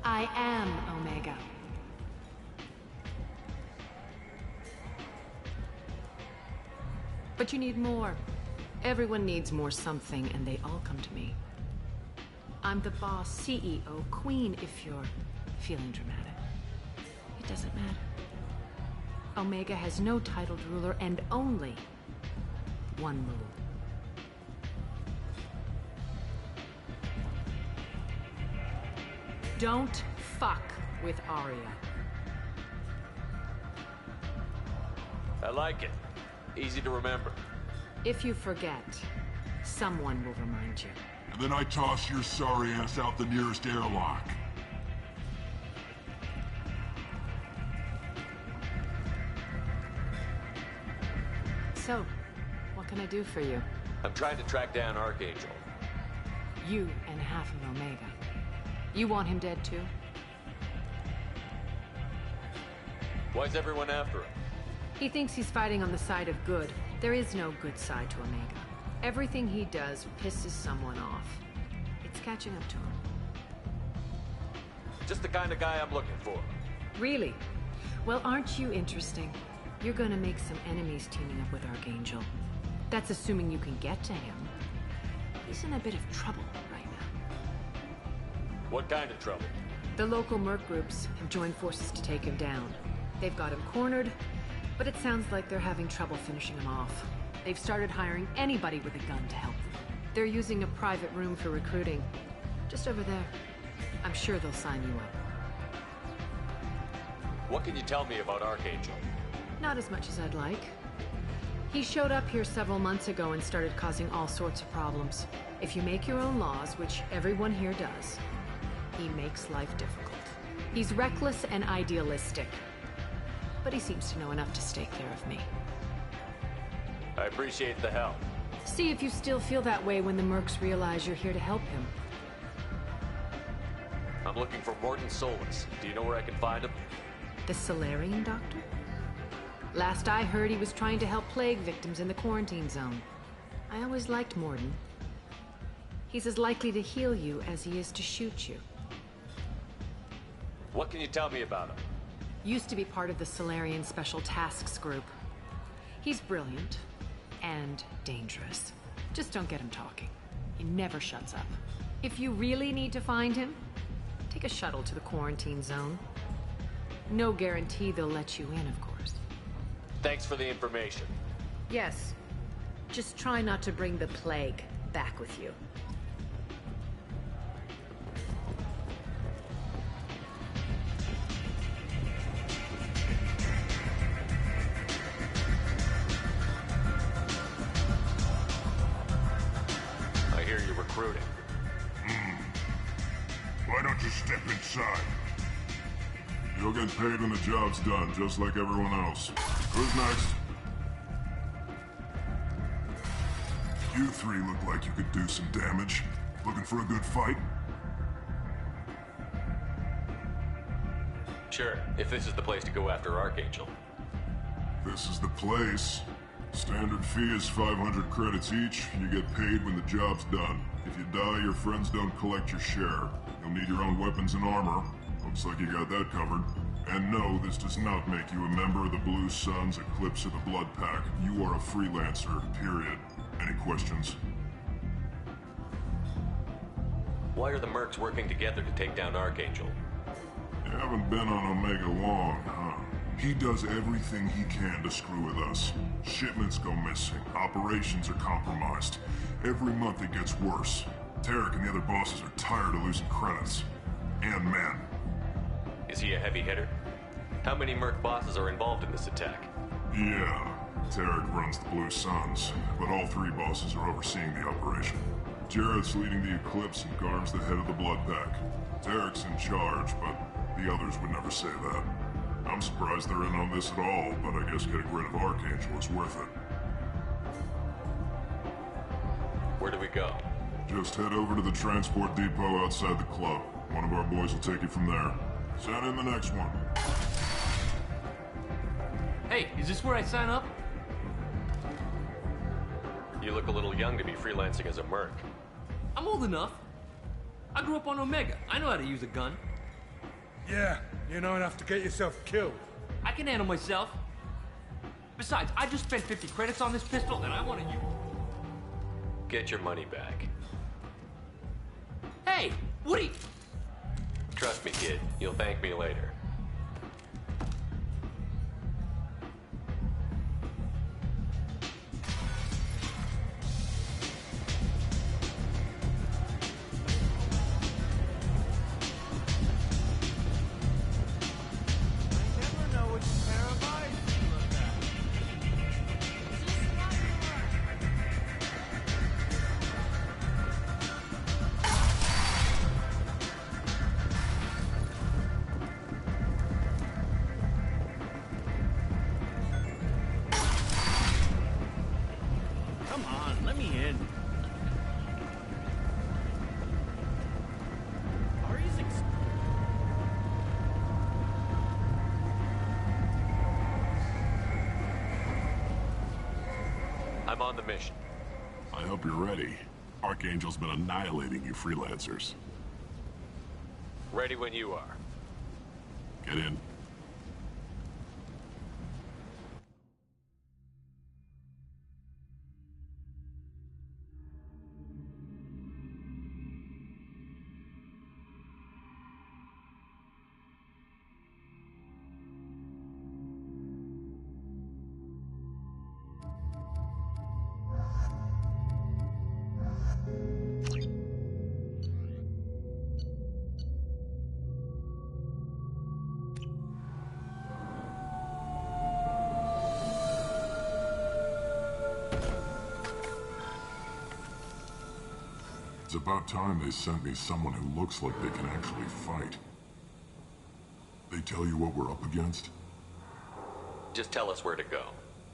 I am Omega. But you need more. Everyone needs more something, and they all come to me. I'm the boss, CEO, queen, if you're feeling dramatic. It doesn't matter. Omega has no titled ruler and only one rule. Don't fuck with Arya. I like it. Easy to remember. If you forget, someone will remind you. And then I toss your sorry ass out the nearest airlock. So, what can I do for you? I'm trying to track down Archangel. You and half of Omega. You want him dead too? Why's everyone after him? He thinks he's fighting on the side of good. There is no good side to Omega. Everything he does pisses someone off. It's catching up to him. Just the kind of guy I'm looking for. Really? Well, aren't you interesting? You're gonna make some enemies teaming up with Archangel. That's assuming you can get to him. He's in a bit of trouble right now. What kind of trouble? The local merc groups have joined forces to take him down. They've got him cornered, but it sounds like they're having trouble finishing him off. They've started hiring anybody with a gun to help them. They're using a private room for recruiting. Just over there. I'm sure they'll sign you up. What can you tell me about Archangel? Not as much as I'd like. He showed up here several months ago and started causing all sorts of problems. If you make your own laws, which everyone here does, he makes life difficult. He's reckless and idealistic. But he seems to know enough to stay clear of me. I appreciate the help. See if you still feel that way when the mercs realize you're here to help him. I'm looking for Morton Solus. Do you know where I can find him? The Solarian doctor? Last I heard, he was trying to help plague victims in the quarantine zone. I always liked Morton. He's as likely to heal you as he is to shoot you. What can you tell me about him? Used to be part of the Solarian Special Tasks Group. He's brilliant and dangerous. Just don't get him talking. He never shuts up. If you really need to find him, take a shuttle to the quarantine zone. No guarantee they'll let you in, of course. Thanks for the information. Yes. Just try not to bring the plague back with you. I hear you're recruiting. Why don't you step inside? You'll get paid when the job's done, just like everyone else. Who's next? You three look like you could do some damage. Looking for a good fight? Sure, if this is the place to go after Archangel. This is the place. Standard fee is 500 credits each. You get paid when the job's done. If you die, your friends don't collect your share. You'll need your own weapons and armor. Looks like you got that covered. And no, this does not make you a member of the Blue Suns, Eclipse, or the Blood Pack. You are a freelancer, period. Any questions? Why are the mercs working together to take down Archangel? You haven't been on Omega long, huh? He does everything he can to screw with us. Shipments go missing. Operations are compromised. Every month it gets worse. Tarek and the other bosses are tired of losing credits. And men. Is he a heavy hitter? How many merc bosses are involved in this attack? Yeah. Tarek runs the Blue Suns, but all three bosses are overseeing the operation. Jared's leading the Eclipse and Garm's the head of the Blood Pack. Tarek's in charge, but the others would never say that. I'm surprised they're in on this at all, but I guess getting rid of Archangel is worth it. Where do we go? Just head over to the transport depot outside the club. One of our boys will take you from there. Send in the next one. Hey, is this where I sign up? You look a little young to be freelancing as a merc. I'm old enough. I grew up on Omega. I know how to use a gun. Yeah, you know enough to get yourself killed. I can handle myself. Besides, I just spent 50 credits on this pistol and I want to use. Get your money back. Hey, Woody! Trust me, kid. You'll thank me later. I'm on the mission. I hope you're ready. Archangel's been annihilating you freelancers. Ready when you are. Get in. It's about time they sent me someone who looks like they can actually fight. They tell you what we're up against? Just tell us where to go.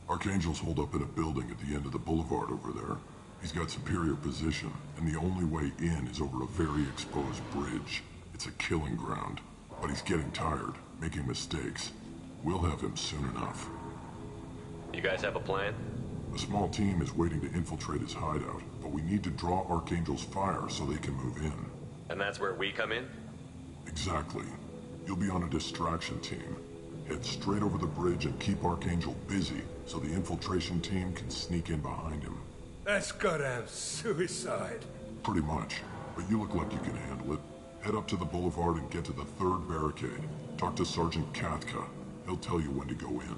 Archangel's holed up in a building at the end of the boulevard over there. He's got superior position, and the only way in is over a very exposed bridge. It's a killing ground. But he's getting tired, making mistakes. We'll have him soon enough. You guys have a plan? A small team is waiting to infiltrate his hideout, but we need to draw Archangel's fire so they can move in. And that's where we come in? Exactly. You'll be on a distraction team. Head straight over the bridge and keep Archangel busy so the infiltration team can sneak in behind him. That's goddamn suicide. Pretty much, but you look like you can handle it. Head up to the boulevard and get to the 3rd barricade. Talk to Sergeant Katka. He'll tell you when to go in.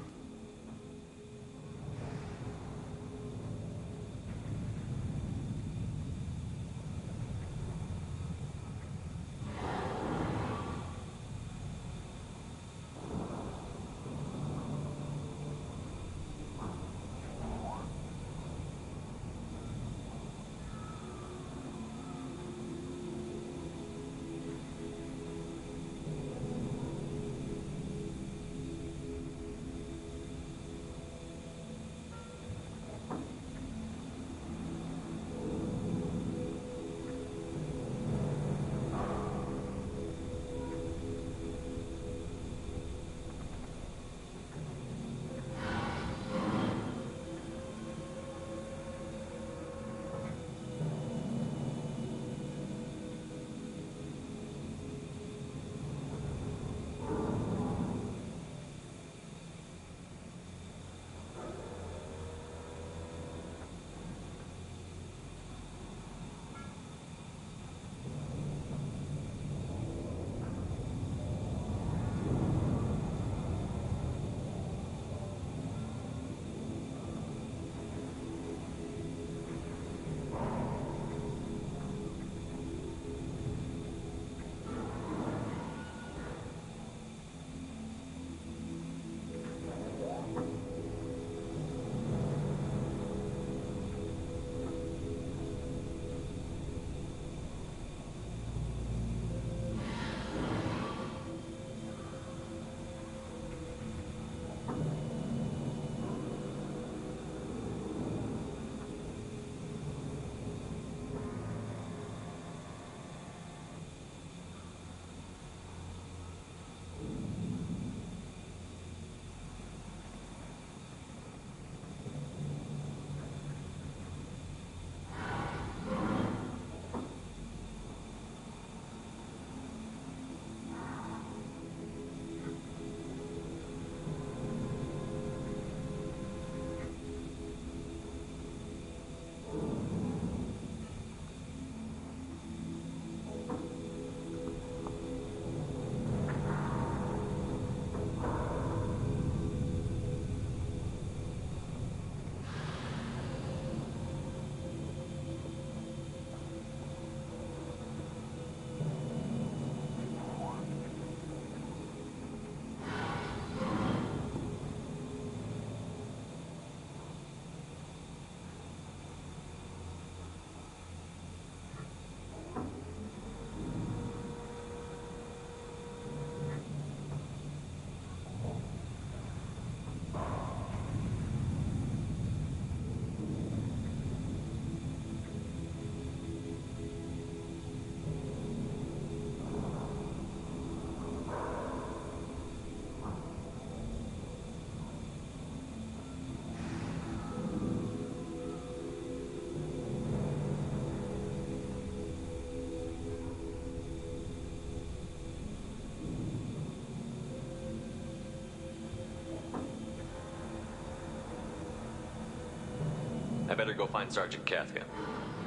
I better go find Sergeant Kathkin.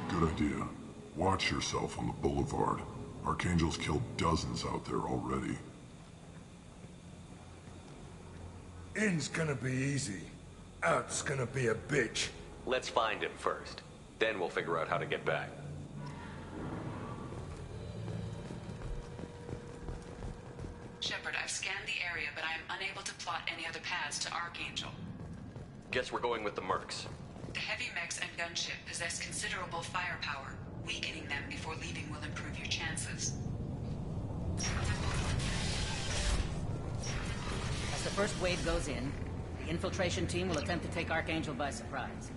Good idea. Watch yourself on the boulevard. Archangel's killed dozens out there already. In's gonna be easy. Out's gonna be a bitch. Let's find him first. Then we'll figure out how to get back. Shepard, I've scanned the area, but I am unable to plot any other paths to Archangel. Guess we're going with the Mercs. The heavy mechs and gunship possess considerable firepower. Weakening them before leaving will improve your chances. As the first wave goes in, the infiltration team will attempt to take Archangel by surprise.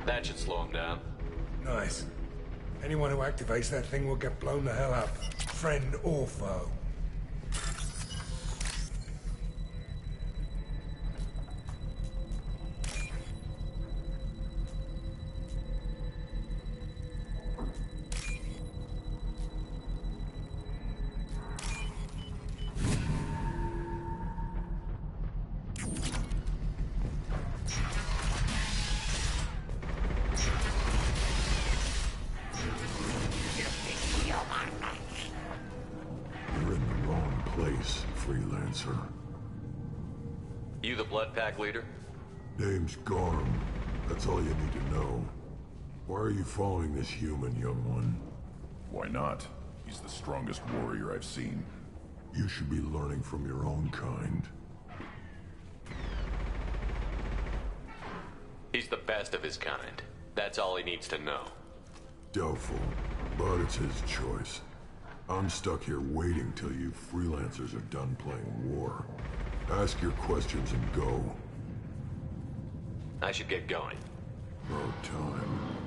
That should slow him down. Nice. Anyone who activates that thing will get blown the hell up. Friend or foe. Freelancer. You the Blood Pack leader? Name's Garm. That's all you need to know. Why are you following this human, young one? Why not? He's the strongest warrior I've seen. You should be learning from your own kind. He's the best of his kind. That's all he needs to know. Doubtful, but it's his choice. I'm stuck here waiting till you freelancers are done playing war. Ask your questions and go. I should get going. About time.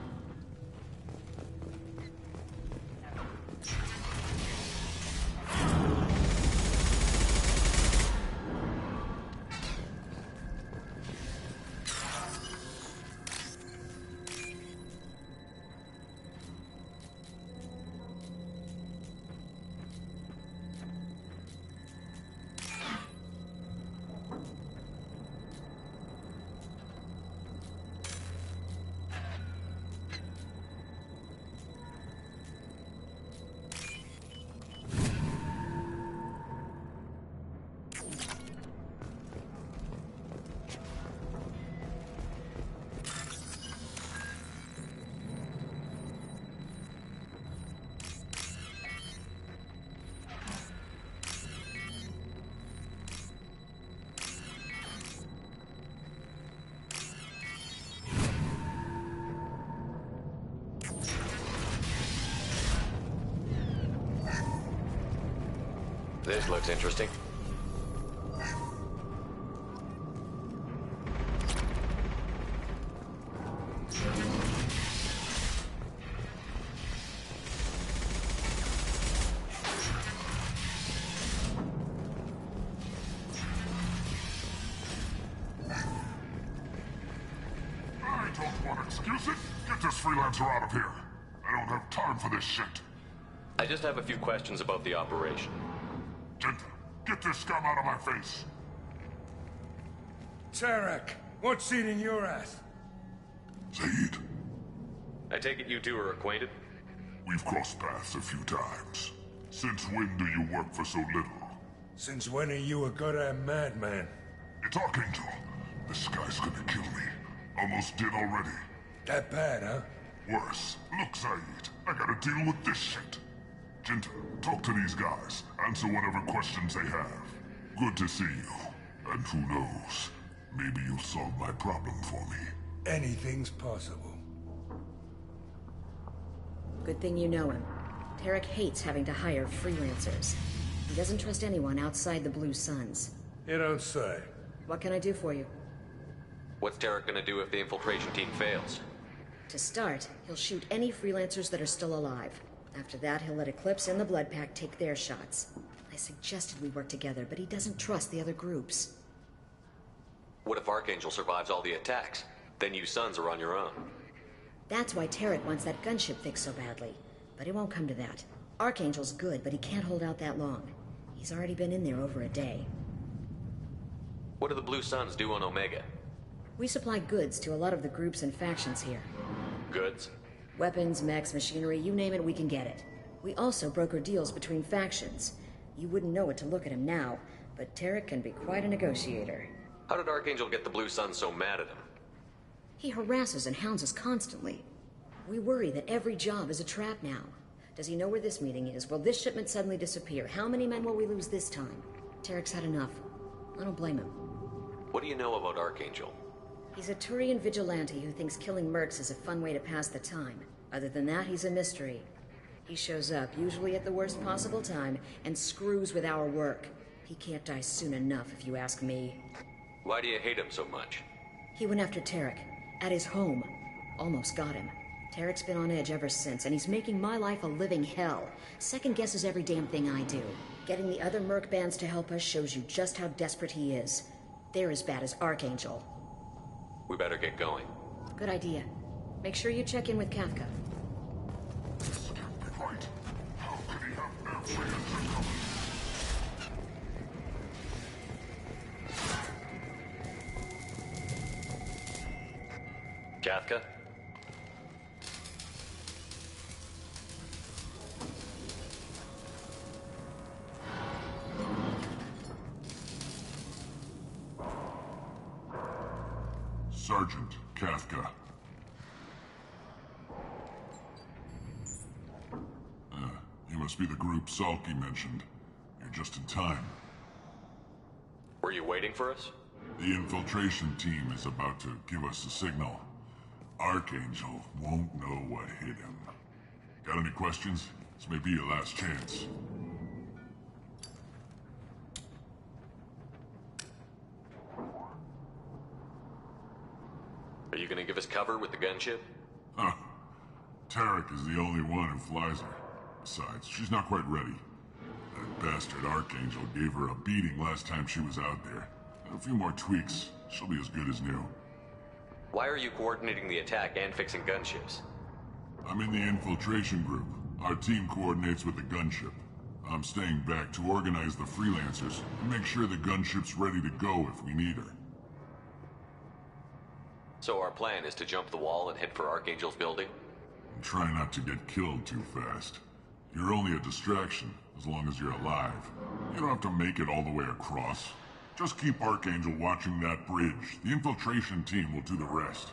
This looks interesting. I don't want excuses. Get this freelancer out of here. I don't have time for this shit. I just have a few questions about the operation. Genta, get this scum out of my face. Tarek, what's eating your ass? Zaid, I take it you two are acquainted? we've crossed paths a few times. Since when do you work for so little? Since when are you a goddamn madman? It's Archangel. This guy's gonna kill me. Almost did already. That bad, huh? Worse. Look, Zaid, I gotta deal with this shit. Genta, talk to these guys. Answer whatever questions they have. Good to see you. And who knows, maybe you'll solve my problem for me. Anything's possible. Good thing you know him. Tarek hates having to hire freelancers. He doesn't trust anyone outside the Blue Suns. You don't say. What can I do for you? What's Tarek gonna do if the infiltration team fails? To start, he'll shoot any freelancers that are still alive. After that, he'll let Eclipse and the Blood Pack take their shots. I suggested we work together, but he doesn't trust the other groups. What if Archangel survives all the attacks? Then you sons are on your own. That's why Tarek wants that gunship fixed so badly. But it won't come to that. Archangel's good, but he can't hold out that long. He's already been in there over a day. What do the Blue Suns do on Omega? We supply goods to a lot of the groups and factions here. Goods? Weapons, mechs, machinery, you name it, we can get it. We also broker deals between factions. You wouldn't know it to look at him now, but Tarek can be quite a negotiator. How did Archangel get the Blue Suns so mad at him? He harasses and hounds us constantly. We worry that every job is a trap now. Does he know where this meeting is? Will this shipment suddenly disappear? How many men will we lose this time? Tarek's had enough. I don't blame him. What do you know about Archangel? He's a Turian vigilante who thinks killing mercs is a fun way to pass the time. Other than that, he's a mystery. He shows up, usually at the worst possible time, and screws with our work. He can't die soon enough, if you ask me. Why do you hate him so much? He went after Tarek. At his home. Almost got him. Tarek's been on edge ever since, and he's making my life a living hell. Second guesses every damn thing I do. Getting the other merc bands to help us shows you just how desperate he is. They're as bad as Archangel. We better get going. Good idea. Make sure you check in with Kafka. This can't be right. How could he have every intercom? Kafka? Sergeant Kafka. You must be the group Salky mentioned. You're just in time. Were you waiting for us? The infiltration team is about to give us a signal. Archangel won't know what hit him. Got any questions? This may be your last chance. Are you gonna give us cover with the gunship? Huh. Tarek is the only one who flies her. Besides, she's not quite ready. That bastard Archangel gave her a beating last time she was out there. A few more tweaks, she'll be as good as new. Why are you coordinating the attack and fixing gunships? I'm in the infiltration group. Our team coordinates with the gunship. I'm staying back to organize the freelancers and make sure the gunship's ready to go if we need her. So our plan is to jump the wall and head for Archangel's building? And try not to get killed too fast. You're only a distraction, as long as you're alive. You don't have to make it all the way across. Just keep Archangel watching that bridge. The infiltration team will do the rest.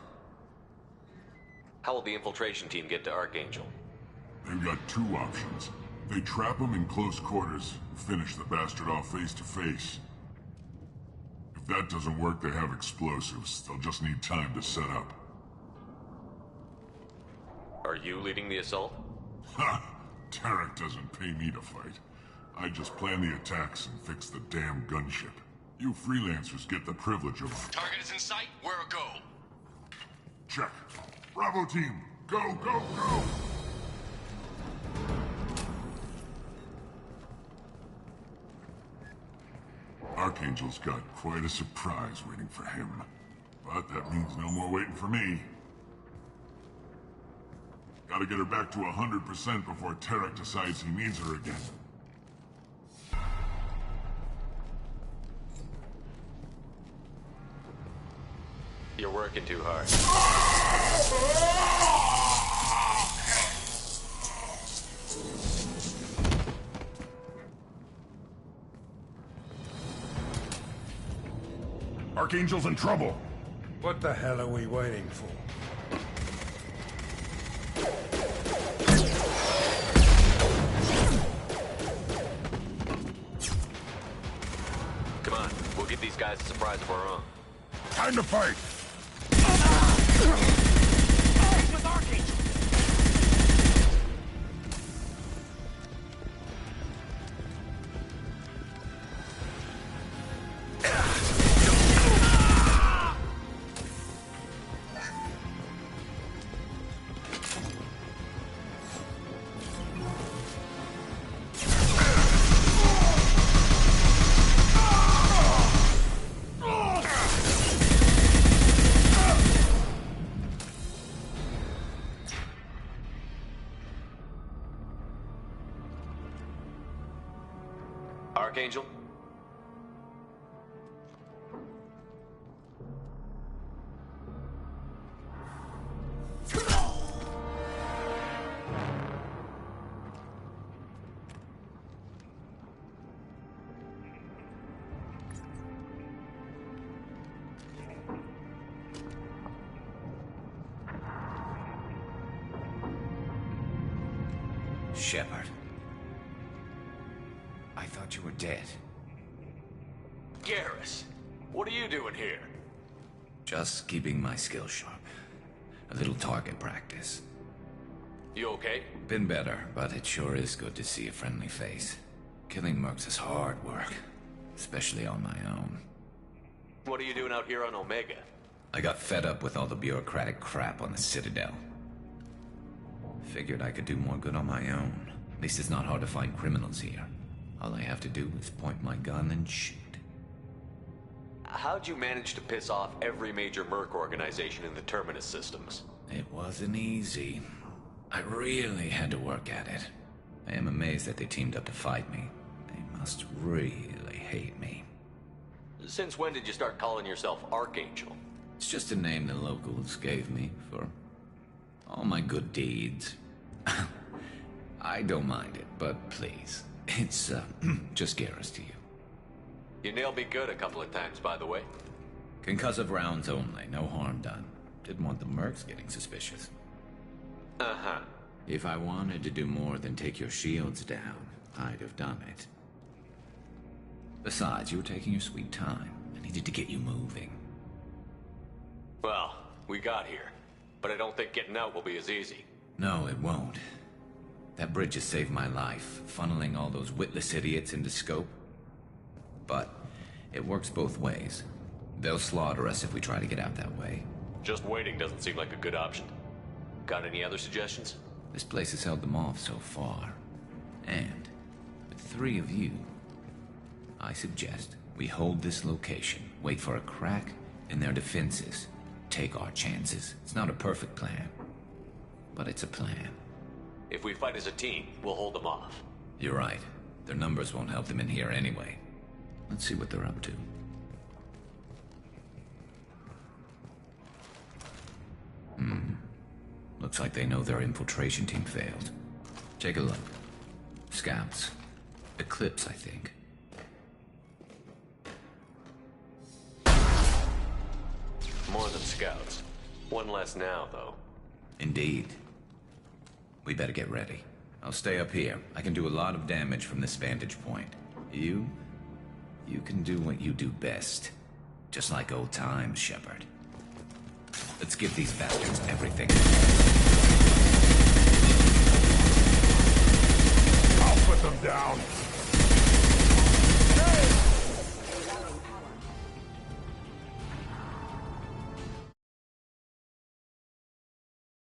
How will the infiltration team get to Archangel? They've got two options. They trap him in close quarters, and finish the bastard off face to face. If that doesn't work, they have explosives. They'll just need time to set up. Are you leading the assault? Ha! Tarek doesn't pay me to fight. I just plan the attacks and fix the damn gunship. You freelancers get the privilege of... Target is in sight. Where a go? Check. Bravo team, go, go, go! Archangel's got quite a surprise waiting for him. But that means no more waiting for me. Gotta get her back to 100% before Tarek decides he needs her again. You're working too hard. Archangel's in trouble! What the hell are we waiting for? Come on, we'll give these guys a surprise of our own. Time to fight! With Archangel! Archangel? Shepard. I thought you were dead. Garrus, what are you doing here? Just keeping my skills sharp. A little target practice. You okay? Been better, but it sure is good to see a friendly face. Killing mercs is hard work, especially on my own. What are you doing out here on Omega? I got fed up with all the bureaucratic crap on the Citadel. Figured I could do more good on my own. At least it's not hard to find criminals here. All I have to do is point my gun and shoot. How'd you manage to piss off every major merc organization in the Terminus systems? It wasn't easy. I really had to work at it. I am amazed that they teamed up to fight me. They must really hate me. Since when did you start calling yourself Archangel? It's just a name the locals gave me for all my good deeds. I don't mind it, but please, it's just Garrus to you. You nailed me good a couple of times, by the way. Concussive rounds only, no harm done. Didn't want the mercs getting suspicious. Uh-huh. If I wanted to do more than take your shields down, I'd have done it. Besides, you were taking your sweet time. I needed to get you moving. Well, we got here. But I don't think getting out will be as easy. No, it won't. That bridge has saved my life, funneling all those witless idiots into scope. But it works both ways. They'll slaughter us if we try to get out that way. Just waiting doesn't seem like a good option. Got any other suggestions? This place has held them off so far. And with 3 of you, I suggest we hold this location, wait for a crack in their defenses, take our chances. It's not a perfect plan, but it's a plan. If we fight as a team, we'll hold them off. You're right. Their numbers won't help them in here anyway. Let's see what they're up to. Looks like they know their infiltration team failed. Take a look. Scouts. Eclipse, I think. More than scouts. One less now, though. Indeed. We better get ready. I'll stay up here. I can do a lot of damage from this vantage point. You can do what you do best. Just like old times, Shepard. Let's give these bastards everything. I'll put them down.